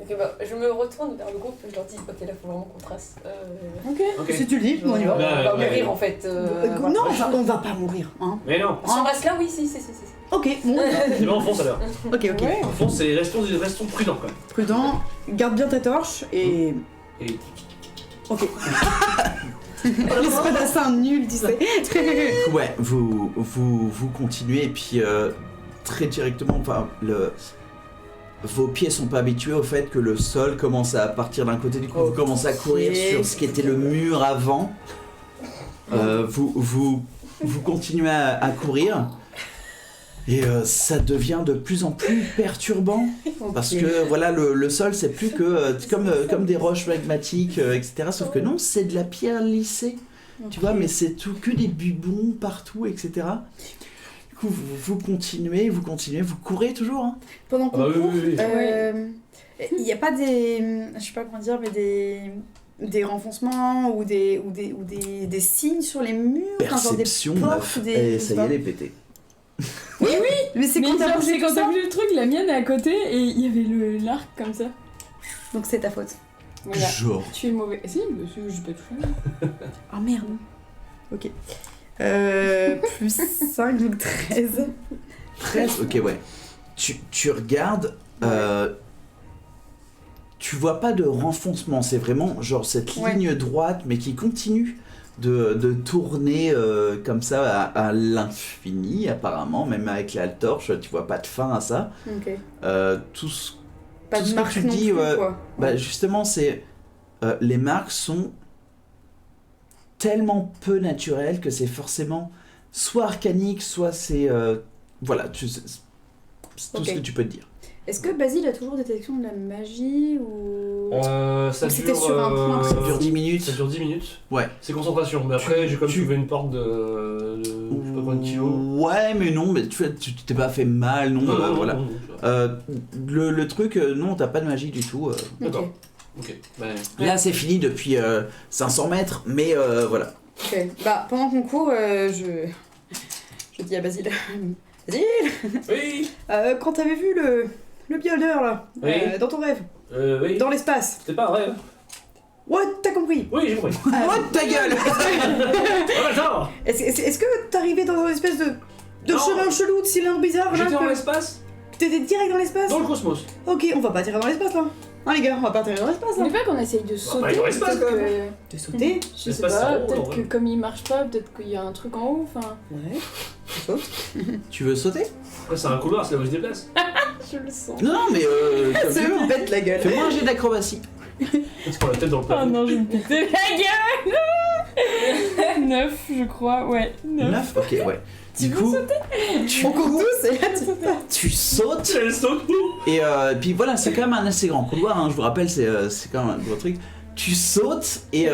Speaker 5: Ok, bah, je me retourne vers le groupe et je leur dis, ok, là, faut vraiment qu'on trace.
Speaker 3: Ok.
Speaker 1: Si tu le dis, on y va.
Speaker 3: Ouais,
Speaker 5: On va
Speaker 3: ouais.
Speaker 5: mourir en fait. Voilà.
Speaker 1: Non, on va pas mourir. Hein.
Speaker 3: Mais non.
Speaker 5: Si on reste là, oui, si.
Speaker 1: Ok, bon.
Speaker 3: Eh ben, on fonce alors.
Speaker 1: Ok, ok.
Speaker 4: Ouais.
Speaker 3: On fonce et restons prudents quand même.
Speaker 1: Prudent, garde bien ta torche et.
Speaker 3: Et
Speaker 1: Ok. L'esprit d'assassin nul, tu sais.
Speaker 2: Ouais, vous continuez et puis très directement, enfin, vos pieds sont pas habitués au fait que le sol commence à partir d'un côté, du coup vous commencez à courir sur ce qui était le mur avant. Vous continuez à courir et ça devient de plus en plus perturbant parce que voilà le sol c'est plus que comme des roches magmatiques etc. Sauf que non, c'est de la pierre lissée. Tu vois, mais c'est tout que des bubons partout, etc. Du coup, vous continuez, vous courez toujours. Hein.
Speaker 1: Pendant qu'on
Speaker 3: Ah bah oui,
Speaker 1: court,
Speaker 3: oui, oui.
Speaker 1: il n'y a pas des. Je sais pas comment dire, mais des renfoncements ou des signes sur les murs.
Speaker 2: Perception,
Speaker 1: genre des
Speaker 2: meuf.
Speaker 1: portes,
Speaker 2: Et
Speaker 1: je
Speaker 2: ça
Speaker 1: sais
Speaker 2: y
Speaker 1: pas.
Speaker 2: est, elle est pétée.
Speaker 1: Mais c'est
Speaker 4: Mais
Speaker 1: quand t'as
Speaker 4: genre,
Speaker 1: bougé
Speaker 4: c'est quand
Speaker 1: tout
Speaker 4: t'as
Speaker 1: ça.
Speaker 4: bougé le truc, la mienne est à côté et il y avait l'arc comme ça.
Speaker 1: Donc c'est ta faute.
Speaker 4: Voilà.
Speaker 2: Genre.
Speaker 4: Tu es mauvais. Si, monsieur, j'ai pas touché.
Speaker 1: Ah merde. Ok. Plus 5, donc 13.
Speaker 2: 13, ok, ouais. Tu regardes, tu vois pas de renfoncement, c'est vraiment genre cette
Speaker 1: Ouais.
Speaker 2: ligne droite, mais qui continue de tourner comme ça à l'infini, apparemment, même avec la torche, tu vois pas de fin à ça.
Speaker 1: Ok.
Speaker 2: Tout ce
Speaker 1: Pas
Speaker 2: tout
Speaker 1: de
Speaker 2: ce que
Speaker 1: marque
Speaker 2: tu
Speaker 1: non
Speaker 2: dis,
Speaker 1: plus,
Speaker 2: ouais.
Speaker 1: quoi.
Speaker 2: Bah justement, c'est les marques sont tellement peu naturelles que c'est forcément soit arcanique, soit c'est voilà, c'est tout
Speaker 1: Ok.
Speaker 2: ce que tu peux te dire.
Speaker 1: Est-ce que Basile a toujours détection de la magie ou.
Speaker 3: ça
Speaker 1: Ou c'était
Speaker 3: dure,
Speaker 1: sur un point
Speaker 2: Ça
Speaker 1: précis.
Speaker 2: dure 10 minutes.
Speaker 3: Ça dure 10 minutes.
Speaker 2: Ouais.
Speaker 3: C'est concentration. Mais après, j'ai quand même
Speaker 2: tu-
Speaker 3: trouvé une porte de je sais pas combien de kilos.
Speaker 2: Ouais, mais non, mais tu t'es pas fait mal, non, voilà.
Speaker 3: non, ça va.
Speaker 2: Le truc, non, t'as pas de magie du tout.
Speaker 3: D'accord.
Speaker 1: Ok.
Speaker 3: Ok. Bah,
Speaker 2: Là, c'est fini depuis 500 mètres, mais voilà.
Speaker 1: Ok. Bah, pendant qu'on court, je dis à Basile. Basile,
Speaker 3: oui.
Speaker 1: quand t'avais vu le beholder là,
Speaker 3: Oui.
Speaker 1: dans ton rêve,
Speaker 3: Oui.
Speaker 1: dans l'espace,
Speaker 3: C'est pas vrai.
Speaker 1: ouais, t'as compris.
Speaker 3: Oui, j'ai compris.
Speaker 2: Oh, ta gueule.
Speaker 3: Ah, genre.
Speaker 1: Est-ce que t'arrivais dans une espèce de
Speaker 3: Non.
Speaker 1: chemin chelou, de cylindre bizarre là
Speaker 3: J'étais
Speaker 1: que-
Speaker 3: dans l'espace,
Speaker 1: T'étais direct dans l'espace.
Speaker 3: dans le cosmos.
Speaker 1: Ok, on va pas atterrir dans l'espace là. Hein les gars, on va pas atterrir dans l'espace là.
Speaker 4: Mais pas qu'on essaye de
Speaker 3: pas
Speaker 4: sauter.
Speaker 3: aller dans l'espace,
Speaker 4: peut-être
Speaker 3: quand même.
Speaker 4: que-
Speaker 1: De sauter.
Speaker 4: Je sais
Speaker 3: L'espace,
Speaker 4: pas,
Speaker 3: c'est en haut, en
Speaker 4: peut-être que
Speaker 3: vrai.
Speaker 4: comme il marche pas, peut-être qu'il y a un truc en haut, enfin.
Speaker 1: Ouais. Tu sautes.
Speaker 2: Tu veux sauter?
Speaker 3: Après, c'est un couloir, c'est là où je se déplace.
Speaker 4: Je le sens.
Speaker 2: Non, mais comme tu
Speaker 1: C'est
Speaker 2: veux.
Speaker 1: bête la gueule.
Speaker 2: Fais-moi un jet d'acrobatie.
Speaker 3: Parce qu'on a la tête dans le
Speaker 4: Oh
Speaker 3: plafond.
Speaker 4: non, je vais me péter la gueule 9, je crois, ouais. 9.
Speaker 2: 9. Ok, ouais.
Speaker 4: Tu
Speaker 2: Du
Speaker 4: veux
Speaker 2: coup, tu
Speaker 1: On court
Speaker 2: cours,
Speaker 1: tous et là tu
Speaker 2: tu sautes.
Speaker 3: Elle saute.
Speaker 2: Et puis voilà, c'est quand même un assez grand couloir, hein, je vous rappelle, c'est quand même un gros truc. Tu sautes et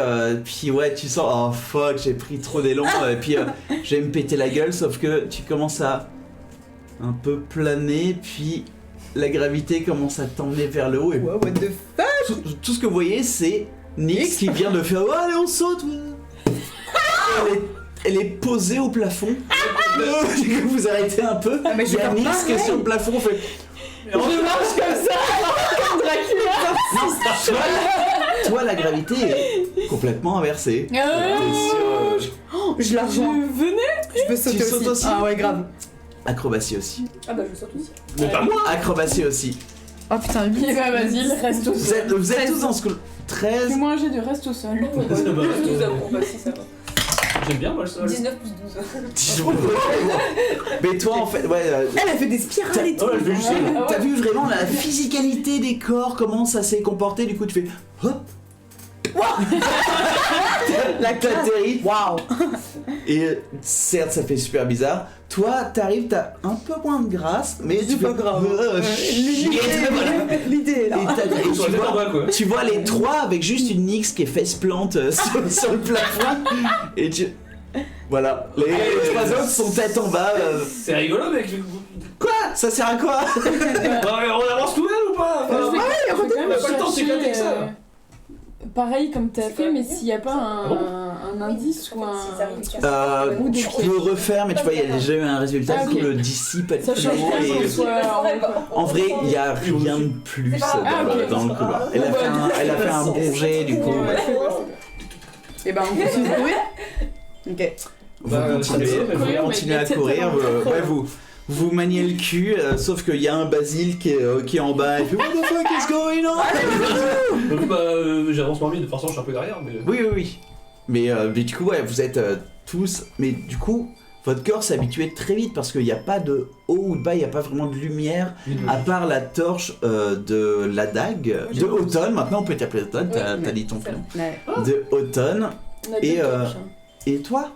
Speaker 2: puis ouais, tu sens, oh fuck, j'ai pris trop d'élan, et puis je vais me péter la gueule, sauf que tu commences à un peu planer, puis la gravité commence à t'emmener vers le haut, et
Speaker 1: Wow, what the fuck.
Speaker 2: tout ce que vous voyez, c'est Nyx qui vient de faire, oh allez, on saute. Elle est posée au plafond. Du coup, vous arrêtez un peu.
Speaker 1: Ah, mais je
Speaker 2: Il y a
Speaker 1: vais faire
Speaker 2: Nyx qui est
Speaker 1: pareil.
Speaker 2: sur le plafond, on fait.
Speaker 4: Je marche comme ça, comme Dracula.
Speaker 2: Toi, la gravité est complètement inversée. T'es sur,
Speaker 1: Oh, je la
Speaker 4: Je
Speaker 1: rejoins.
Speaker 4: venais.
Speaker 1: Je peux sauter
Speaker 2: Tu sautes aussi
Speaker 1: Ah ouais, grave.
Speaker 2: acrobatie aussi.
Speaker 5: Ah bah, je saute aussi.
Speaker 3: Mais pas moi.
Speaker 2: Acrobatie aussi.
Speaker 1: Oh putain,
Speaker 4: Et
Speaker 1: 8.
Speaker 4: bah vas-y, reste au
Speaker 2: Vous
Speaker 4: sol.
Speaker 2: êtes tous dans ce coup. 13.
Speaker 4: Fais-moi un jet de reste au sol.
Speaker 5: Oh, bah, 12 avant, bah si, ça va.
Speaker 3: J'aime bien moi le sol.
Speaker 5: 19 plus 12.
Speaker 2: Mais toi, en fait, ouais.
Speaker 1: Elle a fait des spirales et tout.
Speaker 3: Ouais, je vais juste.
Speaker 2: T'as vu vraiment la physicalité des corps, comment ça s'est comporté, du coup tu fais hop.
Speaker 1: La classe.
Speaker 2: T'atterris.
Speaker 1: Waouh.
Speaker 2: Et certes, ça fait super bizarre. Toi, t'arrives, t'as un peu moins de grâce, mais tu
Speaker 1: pas
Speaker 2: fais...
Speaker 1: grave. L'idée est là.
Speaker 2: Et
Speaker 3: Sur la tête en bas, quoi.
Speaker 2: tu vois les trois avec juste une Nyx qui est face-plante sur le plafond. Et tu... Voilà. Les trois autres sont tête en bas.
Speaker 3: C'est rigolo, mec.
Speaker 2: Quoi? Ça sert à quoi?
Speaker 3: On avance tout même ou pas?
Speaker 4: Je vais quand
Speaker 3: on a
Speaker 4: même
Speaker 3: pas le temps de s'éclater
Speaker 4: chercher,
Speaker 3: que ça.
Speaker 4: pareil comme t'as
Speaker 5: C'est
Speaker 4: fait,
Speaker 5: quoi,
Speaker 4: mais
Speaker 5: vas-y.
Speaker 4: s'il n'y a pas un indice ou un... Ou des
Speaker 2: Tu
Speaker 4: pièges.
Speaker 2: peux refaire, mais tu vois, il y a déjà eu un résultat.
Speaker 4: Ah,
Speaker 2: Du coup,
Speaker 4: ok.
Speaker 2: le dissipe
Speaker 4: Ça change
Speaker 2: plus haut
Speaker 4: rien qu'on
Speaker 2: et...
Speaker 4: soit
Speaker 2: En vrai, il n'y a rien de plus
Speaker 5: C'est pas
Speaker 4: grave. Ah, ok.
Speaker 2: dans le couloir. Elle a fait un bon jet, du coup.
Speaker 1: Et ben, on continue de courir. Ok.
Speaker 2: Vous
Speaker 3: Bah,
Speaker 2: continuez à courir. Vous maniez le cul, sauf qu'il y a un Basile qui est en bas et fait What the fuck is going on?
Speaker 3: Donc, j'avance moins vite, de toute façon, je suis un peu derrière, mais.
Speaker 2: Oui. Mais du coup, ouais, vous êtes tous. Mais du coup, votre corps s'est habitué très vite parce qu'il n'y a pas de haut ou de bas, il n'y a pas vraiment de lumière, à part la torche de la dague, de Automne. Maintenant, on peut t'appeler Automne, t'as dit ton prénom.
Speaker 1: Ouais.
Speaker 2: De Automne.
Speaker 4: On a deux
Speaker 2: Et,
Speaker 4: torches, hein.
Speaker 2: Et toi?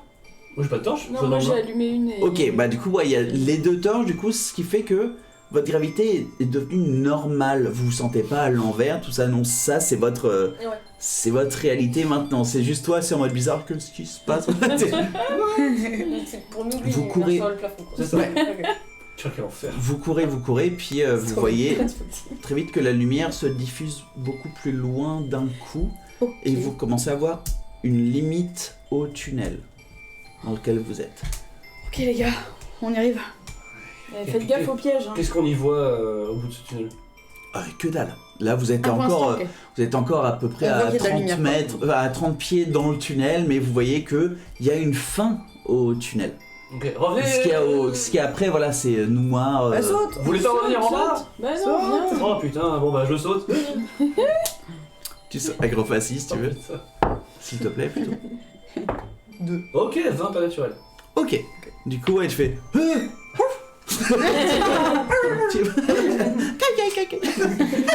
Speaker 3: Moi, j'ai pas de torche.
Speaker 4: Non, moi j'ai allumé une et...
Speaker 2: Ok, bah du coup, ouais, il y a les deux torches, du coup, ce qui fait que votre gravité est devenue normale. Vous vous sentez pas à l'envers, tout ça, non, ça c'est votre c'est votre réalité maintenant. C'est juste toi, c'est en mode bizarre que ce qui se passe.
Speaker 5: Pour nous, lui,
Speaker 2: Vous
Speaker 5: il
Speaker 2: courez.
Speaker 5: marche sur le plafond.
Speaker 3: C'est ça.
Speaker 5: Ok.
Speaker 3: Tiens, quel enfer.
Speaker 2: vous courez, puis vous voyez très vite que la lumière se diffuse beaucoup plus loin d'un coup, et vous commencez à voir une limite au tunnel dans lequel vous êtes.
Speaker 1: Ok les gars, on y arrive.
Speaker 4: Faites gaffe au piège. Hein.
Speaker 3: Qu'est-ce qu'on y voit au bout de ce tunnel?
Speaker 2: Que dalle. Là, vous êtes
Speaker 1: Ah, pour
Speaker 2: encore...
Speaker 1: l'instant, ok.
Speaker 2: Vous êtes encore à peu près
Speaker 1: On voit
Speaker 2: à
Speaker 1: qu'il y a de la
Speaker 2: 30
Speaker 1: lumière,
Speaker 2: mètres, à 30 pieds dans le tunnel, mais vous voyez que il y a une fin au tunnel.
Speaker 3: Ok, revenez.
Speaker 2: Ce qu'il y a après, voilà, c'est noir.
Speaker 1: Bah, saute.
Speaker 3: Vous voulez pas revenir en bas?
Speaker 4: Bah non,
Speaker 1: Saute.
Speaker 4: viens.
Speaker 3: Oh putain, bon bah je saute.
Speaker 2: Tu sais, acrofacie si tu veux, s'il te plaît plutôt.
Speaker 3: Ok, 20 pas naturel.
Speaker 2: Ok. Du coup, ouais, tu fais.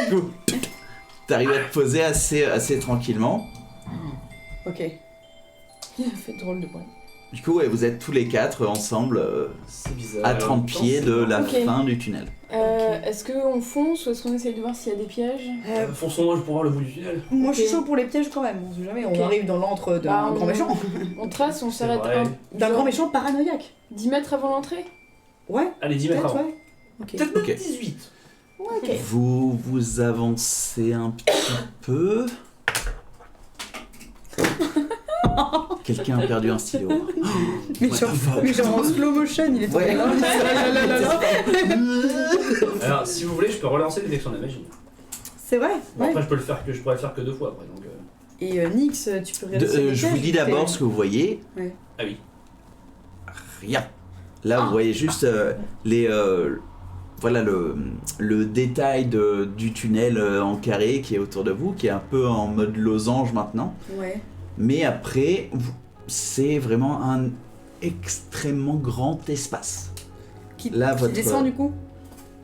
Speaker 2: Du coup, t'arrives à te poser assez tranquillement.
Speaker 1: Ok.
Speaker 4: Il a fait drôle de bruit.
Speaker 2: Du coup, ouais, vous êtes tous les quatre ensemble
Speaker 3: C'est bizarre.
Speaker 2: à 30 pieds de la
Speaker 4: Ok.
Speaker 2: fin du tunnel.
Speaker 4: Est-ce qu'on fonce ou est-ce qu'on essaye de voir s'il y a des pièges?
Speaker 3: Fonçons-moi pour voir le bout du tunnel.
Speaker 1: Moi je suis
Speaker 4: Ok.
Speaker 1: chaud pour les pièges quand même, on sait jamais,
Speaker 4: Ok.
Speaker 1: on arrive dans l'antre d'un
Speaker 4: Bah,
Speaker 1: grand méchant.
Speaker 4: On trace, on
Speaker 3: C'est
Speaker 4: s'arrête
Speaker 3: vrai.
Speaker 1: D'un grand méchant paranoïaque.
Speaker 4: 10 mètres avant l'entrée?
Speaker 1: Ouais,
Speaker 3: Allez, 10 mètres
Speaker 1: peut-être,
Speaker 3: avant.
Speaker 1: ouais. Ok.
Speaker 3: Peut-être même
Speaker 2: Ok.
Speaker 3: 18.
Speaker 1: Ok.
Speaker 2: Vous avancez un petit peu. Quelqu'un a perdu un stylo.
Speaker 1: Mais
Speaker 2: What
Speaker 1: genre,
Speaker 2: the fuck?
Speaker 1: mais genre en slow motion, il est tombé
Speaker 2: Ouais.
Speaker 1: là.
Speaker 3: Alors, si vous voulez, je peux relancer les détections de la magie.
Speaker 1: C'est vrai.
Speaker 3: Bon,
Speaker 1: Ouais.
Speaker 3: après, je pourrais le faire que 2 fois après. Donc,
Speaker 1: Et Nyx, tu peux regarder ses
Speaker 2: Je vous
Speaker 1: pièges,
Speaker 2: dis d'abord ce que vous voyez.
Speaker 1: Ouais.
Speaker 3: Ah oui.
Speaker 2: Rien. Là, vous voyez juste voilà le détail du tunnel en carré qui est autour de vous, qui est un peu en mode losange maintenant.
Speaker 1: Ouais.
Speaker 2: Mais après, c'est vraiment un extrêmement grand espace.
Speaker 1: Qui,
Speaker 2: Là,
Speaker 1: qui
Speaker 2: votre-
Speaker 1: descend du coup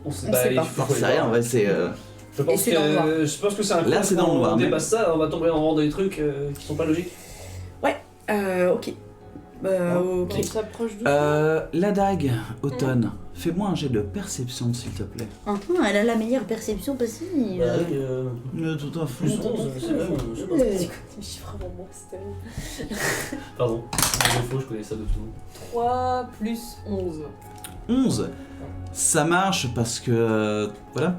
Speaker 3: On sait
Speaker 1: On sait pas.
Speaker 2: J'en sais rien, ouais, c'est...
Speaker 3: Je pense,
Speaker 1: Et c'est dans le noir.
Speaker 3: je pense que c'est un
Speaker 2: Là,
Speaker 3: coup,
Speaker 2: c'est dans le
Speaker 3: quand
Speaker 2: noir,
Speaker 3: On
Speaker 2: mais-
Speaker 3: dépasse ça, on va tomber dans des trucs qui sont pas logiques.
Speaker 1: Ok. Ok.
Speaker 4: On s'approche doucement.
Speaker 2: La dague, Automne, fais-moi un jet de perception, s'il te plaît.
Speaker 1: Elle a la meilleure perception possible.
Speaker 2: Tout à fait.
Speaker 3: Plus 11, c'est même. c'est pas-
Speaker 5: Des chiffres avant moi, c'était
Speaker 3: Pardon, c'est faux, je connais ça de tout le monde.
Speaker 5: 3 plus 11.
Speaker 2: 11. Ça marche parce que... voilà.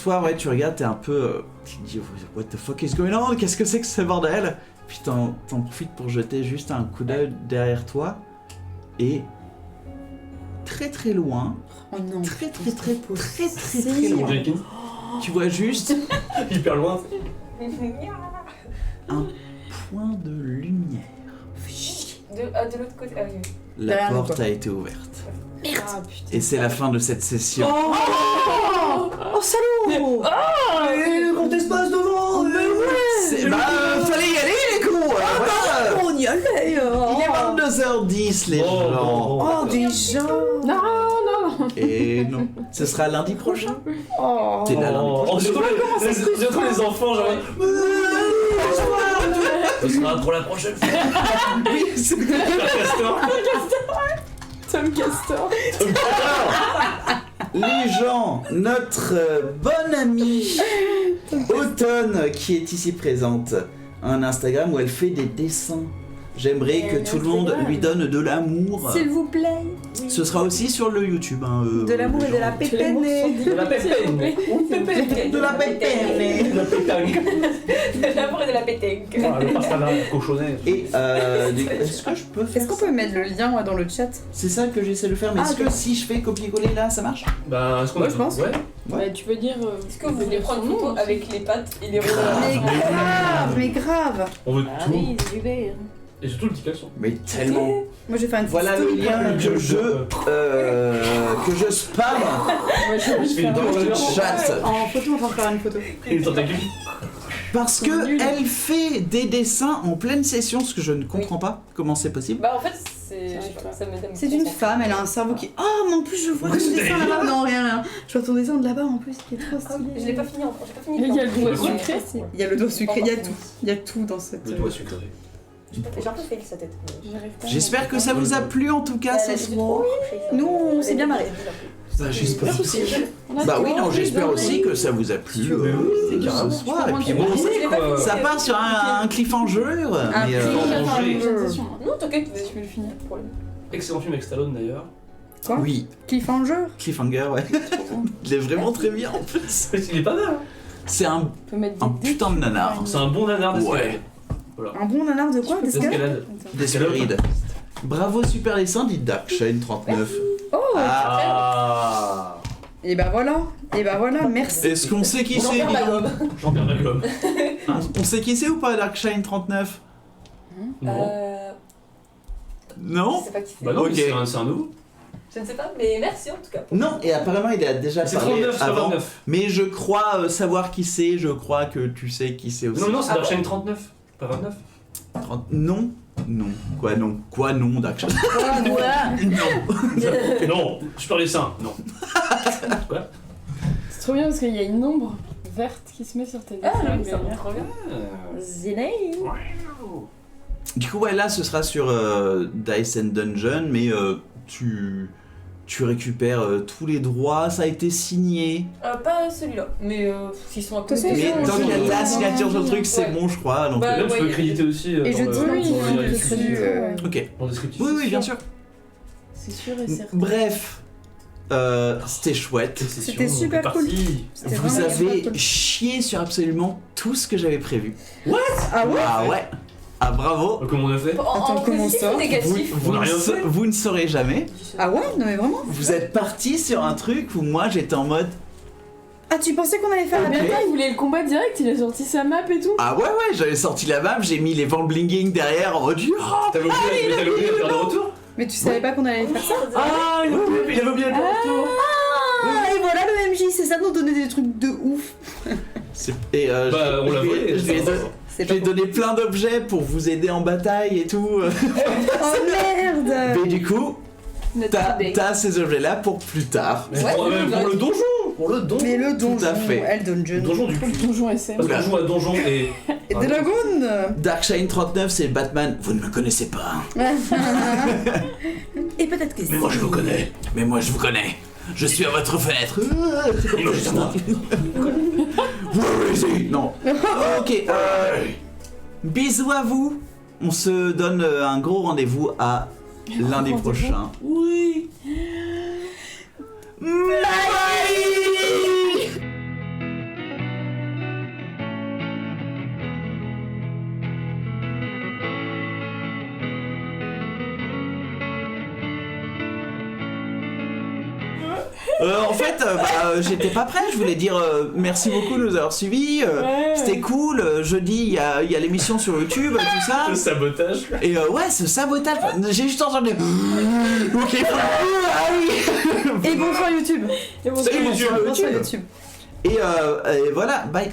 Speaker 2: Toi, ouais, tu regardes, t'es un peu... tu te dis, what the fuck is going on? Qu'est-ce que c'est que ce bordel? Puis t'en profites pour jeter juste un coup d'œil derrière toi. Et... très très loin,
Speaker 1: Oh non.
Speaker 2: très très
Speaker 3: Bon,
Speaker 2: loin,
Speaker 3: Jenkins,
Speaker 2: tu vois juste
Speaker 3: hyper loin.
Speaker 2: un point de lumière.
Speaker 5: De l'autre côté. Ah oui.
Speaker 2: La
Speaker 1: Derrière nous,
Speaker 2: porte
Speaker 1: quoi.
Speaker 2: a été ouverte.
Speaker 5: Ah putain.
Speaker 2: Et c'est la fin de cette session.
Speaker 1: Oh salaud.
Speaker 2: le grand espace devant. Fallait y aller les cons. Voilà.
Speaker 1: On y allait.
Speaker 2: Il est 22h10 les gens.
Speaker 1: Oh déjà.
Speaker 4: Non, non.
Speaker 2: Et non, ce sera lundi prochain.
Speaker 1: Oh.
Speaker 2: T'es là lundi
Speaker 3: Oh,
Speaker 2: prochain.
Speaker 3: j'ai trouvé les enfants, genre. Ce sera pour la prochaine fois.
Speaker 2: Oui, c'est-
Speaker 3: Castor.
Speaker 4: Tom Castor.
Speaker 2: Les gens, notre bonne amie Automne, qui est ici présente, a un Instagram où elle fait des dessins. J'aimerais que tout le monde lui donne de l'amour.
Speaker 1: S'il vous plaît.
Speaker 2: Ce sera aussi sur le YouTube. Hein,
Speaker 1: De l'amour
Speaker 2: les
Speaker 1: et de la
Speaker 2: gens.
Speaker 1: pépénée.
Speaker 3: De la pépène.
Speaker 2: De la pépénée.
Speaker 3: De la pétanque.
Speaker 5: De l'amour et de la pétanque.
Speaker 3: Ah, le pasta cochonnet.
Speaker 2: Et est-ce que je peux faire
Speaker 1: Est-ce qu'on peut mettre le lien dans le chat?
Speaker 2: C'est ça que j'essaie de faire, mais
Speaker 1: Ah,
Speaker 2: est-ce
Speaker 1: ok.
Speaker 2: que si je fais copier-coller là, ça marche?
Speaker 3: Bah, est-ce qu'on
Speaker 1: Ouais,
Speaker 3: a
Speaker 1: je pense.
Speaker 3: Ouais.
Speaker 4: Bah, tu peux dire.
Speaker 5: Est-ce que vous voulez prendre une photo avec les pattes et les roues
Speaker 1: Mais grave, mais grave.
Speaker 3: On veut tout.
Speaker 4: Allez, super.
Speaker 3: Et surtout le petit caleçon.
Speaker 2: Mais tellement.
Speaker 1: Moi j'ai fait un
Speaker 2: Voilà le lien que je spam
Speaker 4: Moi, je vais
Speaker 3: Je fais une
Speaker 4: faire
Speaker 3: danse
Speaker 4: un
Speaker 3: de
Speaker 4: genre.
Speaker 2: chat.
Speaker 1: En photo, on va faire une photo.
Speaker 3: Et une tentacule.
Speaker 2: Parce que elle fait des dessins en pleine session, ce que je ne comprends pas. Comment c'est possible?
Speaker 5: Bah en fait, c'est.
Speaker 4: Ça
Speaker 5: je sais
Speaker 4: arrive
Speaker 5: pas,
Speaker 4: pas.
Speaker 5: ça m'aide à me
Speaker 1: C'est une
Speaker 5: concentrer.
Speaker 1: femme, elle a un cerveau qui. Oh, mais en plus je vois ton
Speaker 3: Ouais,
Speaker 1: dessin là-bas. Non, rien. Je vois ton dessin de là-bas en plus qui est trop
Speaker 5: Ah,
Speaker 1: stylé.
Speaker 5: je l'ai pas fini encore, j'ai pas fini.
Speaker 4: Il y a le doigt
Speaker 5: Ouais.
Speaker 4: sucré.
Speaker 1: Il y a le dos sucré, il y a tout. Il y a tout dans cette.
Speaker 3: Le doigt sucré.
Speaker 5: J'ai un peu fait sa tête.
Speaker 4: J'arrive pas à
Speaker 2: J'espère que
Speaker 4: mettre
Speaker 2: ça vous a plu en tout cas ce soir.
Speaker 1: Nous, on s'est bien marré.
Speaker 2: Bah, j'espère aussi.
Speaker 4: On a
Speaker 2: Bah
Speaker 4: tout
Speaker 2: oui, non,
Speaker 4: rempli
Speaker 2: j'espère
Speaker 4: dans
Speaker 2: aussi
Speaker 4: les-
Speaker 2: que ça vous a plu
Speaker 3: C'est
Speaker 2: ce soir. Et puis
Speaker 4: bon,
Speaker 2: bon,
Speaker 3: c'est quoi.
Speaker 2: ça part sur un cliffhanger.
Speaker 1: Un
Speaker 2: Mais,
Speaker 4: On va faire
Speaker 3: Manger.
Speaker 4: une présentation, hein.
Speaker 5: Non, t'inquiète,
Speaker 4: Tu veux le finir?
Speaker 3: Excellent film avec Stallone d'ailleurs.
Speaker 1: Quoi
Speaker 2: oui,
Speaker 1: Cliffhanger.
Speaker 2: cliffhanger, ouais. Il est vraiment très bien en plus.
Speaker 3: Il est pas mal. Hein.
Speaker 2: C'est un
Speaker 4: On peut mettre
Speaker 2: Un
Speaker 4: des dés.
Speaker 2: putain de nanar.
Speaker 3: C'est un bon nanar d'escalade.
Speaker 2: Ouais.
Speaker 1: Un bon nanar de quoi? D'escalade.
Speaker 3: D'escalade.
Speaker 2: des spirides. Bravo super dessin, dit Darkshine 39.
Speaker 1: Oh.
Speaker 2: Ah.
Speaker 1: Et bah voilà. Et bah voilà, merci.
Speaker 2: Est-ce qu'on sait qui c'est?
Speaker 5: Jean-Pierre Maglobe.
Speaker 3: Jean-Pierre Maglobe.
Speaker 2: On sait qui c'est ou pas Darkshine 39?
Speaker 3: Non.
Speaker 2: Non?
Speaker 5: Je sais pas qui c'est.
Speaker 3: Bah non,
Speaker 2: Ok.
Speaker 3: mais c'est un nouveau.
Speaker 5: Je ne sais pas, mais merci en tout cas.
Speaker 2: Non, et apparemment il a déjà
Speaker 3: C'est
Speaker 2: parlé
Speaker 3: 39, c'est pas
Speaker 2: avant.
Speaker 3: 29.
Speaker 2: Mais je crois savoir qui c'est, je crois que tu sais qui c'est aussi.
Speaker 3: Non, non, c'est
Speaker 5: Ah
Speaker 3: Darkshine 39. Pas 29.
Speaker 2: Non. Non. Quoi non? Quoi non, Darkshine? Non.
Speaker 3: Non, super dessin. Non. Quoi?
Speaker 4: C'est trop bien parce qu'il y a une ombre verte qui se met sur tes
Speaker 5: Ah
Speaker 4: dessins.
Speaker 5: oui, ça va trop bien.
Speaker 1: Zéné.
Speaker 2: Du coup, ouais, là ce sera sur Dice and Dungeon, mais tu récupères tous les droits, ça a été signé.
Speaker 5: Pas celui-là, mais s'ils sont à côté.
Speaker 1: Mais
Speaker 2: Mais tant qu'il y a la signature sur le truc, c'est
Speaker 5: Ouais.
Speaker 2: bon, je crois. Donc,
Speaker 5: Bah,
Speaker 3: Là, tu
Speaker 5: ouais,
Speaker 3: peux
Speaker 5: y a-
Speaker 3: créditer aussi
Speaker 1: Et je
Speaker 3: dans
Speaker 1: dis
Speaker 3: le-
Speaker 1: oui,
Speaker 3: dans le-
Speaker 1: dessus.
Speaker 2: ok.
Speaker 3: dans le descriptif.
Speaker 2: Oui, oui, bien sûr.
Speaker 4: C'est sûr et certain.
Speaker 2: Bref, c'était chouette.
Speaker 1: C'était super cool. C'était
Speaker 2: Vous
Speaker 1: vraiment super
Speaker 2: avez
Speaker 1: cool.
Speaker 2: chié sur absolument tout ce que j'avais prévu.
Speaker 1: Ah ouais?
Speaker 2: Ah ouais. Ah bravo.
Speaker 3: Comment on a fait?
Speaker 1: Attends, comment
Speaker 5: positif
Speaker 1: ça
Speaker 5: ou négatif
Speaker 3: On a rien fait.
Speaker 2: Vous ne saurez jamais.
Speaker 1: Ah ouais? Non mais vraiment?
Speaker 2: Vous êtes parti sur un truc où moi j'étais en mode
Speaker 1: Ah tu pensais qu'on allait faire la
Speaker 4: Mais
Speaker 1: bataille?
Speaker 4: attends, il voulait le combat direct, il a sorti sa map et tout.
Speaker 2: ah ouais j'avais sorti la map, j'ai mis les vents blinging derrière en mode oh,
Speaker 3: T'avais oublié de faire le retour?
Speaker 1: Mais tu savais pas qu'on allait faire ça?
Speaker 3: Ah, il avait oublié de faire le retour.
Speaker 1: Ah et voilà le MJ, c'est ça de nous donner des trucs de ouf.
Speaker 2: Et
Speaker 3: Bah, on l'a volé.
Speaker 2: je lui ai
Speaker 1: C'est pas
Speaker 2: donné plein d'objets pour vous aider en bataille et tout.
Speaker 1: Oh merde!
Speaker 2: Mais du coup,
Speaker 4: Notre idée.
Speaker 2: t'as ces objets-là pour plus tard.
Speaker 3: Mais
Speaker 5: Ouais,
Speaker 3: pour le donjon! Pour le donjon!
Speaker 1: Mais le donjon,
Speaker 2: à fait.
Speaker 1: elle dungeon.
Speaker 3: Le donjon du
Speaker 4: Pour le
Speaker 3: cul.
Speaker 4: donjon SM.
Speaker 3: Parce qu'on joue à donjon et.
Speaker 1: Et Dragon!
Speaker 2: Darkshine 39, c'est Batman. Vous ne me connaissez pas.
Speaker 1: Et peut-être que
Speaker 2: Mais moi je vous connais. Mais moi je vous connais. Je suis à votre fenêtre.
Speaker 3: Imagine-moi.
Speaker 2: Non. Ok. Bisous à vous. On se donne un gros rendez-vous à lundi
Speaker 4: Rendez-vous.
Speaker 2: prochain. Oui. Bye. En fait, j'étais pas prêt. Je voulais dire merci beaucoup de nous avoir suivis.
Speaker 4: Ouais.
Speaker 2: C'était cool. Jeudi, il y a l'émission sur YouTube, tout ça.
Speaker 3: Le sabotage.
Speaker 2: Et ouais, ce sabotage. J'ai juste entendu. Ok. Ah oui.
Speaker 1: Et bonsoir YouTube!
Speaker 4: Et bon,
Speaker 2: Salut,
Speaker 4: c'est bon.
Speaker 2: YouTube.
Speaker 1: Bonsoir YouTube!
Speaker 2: Et voilà. Bye.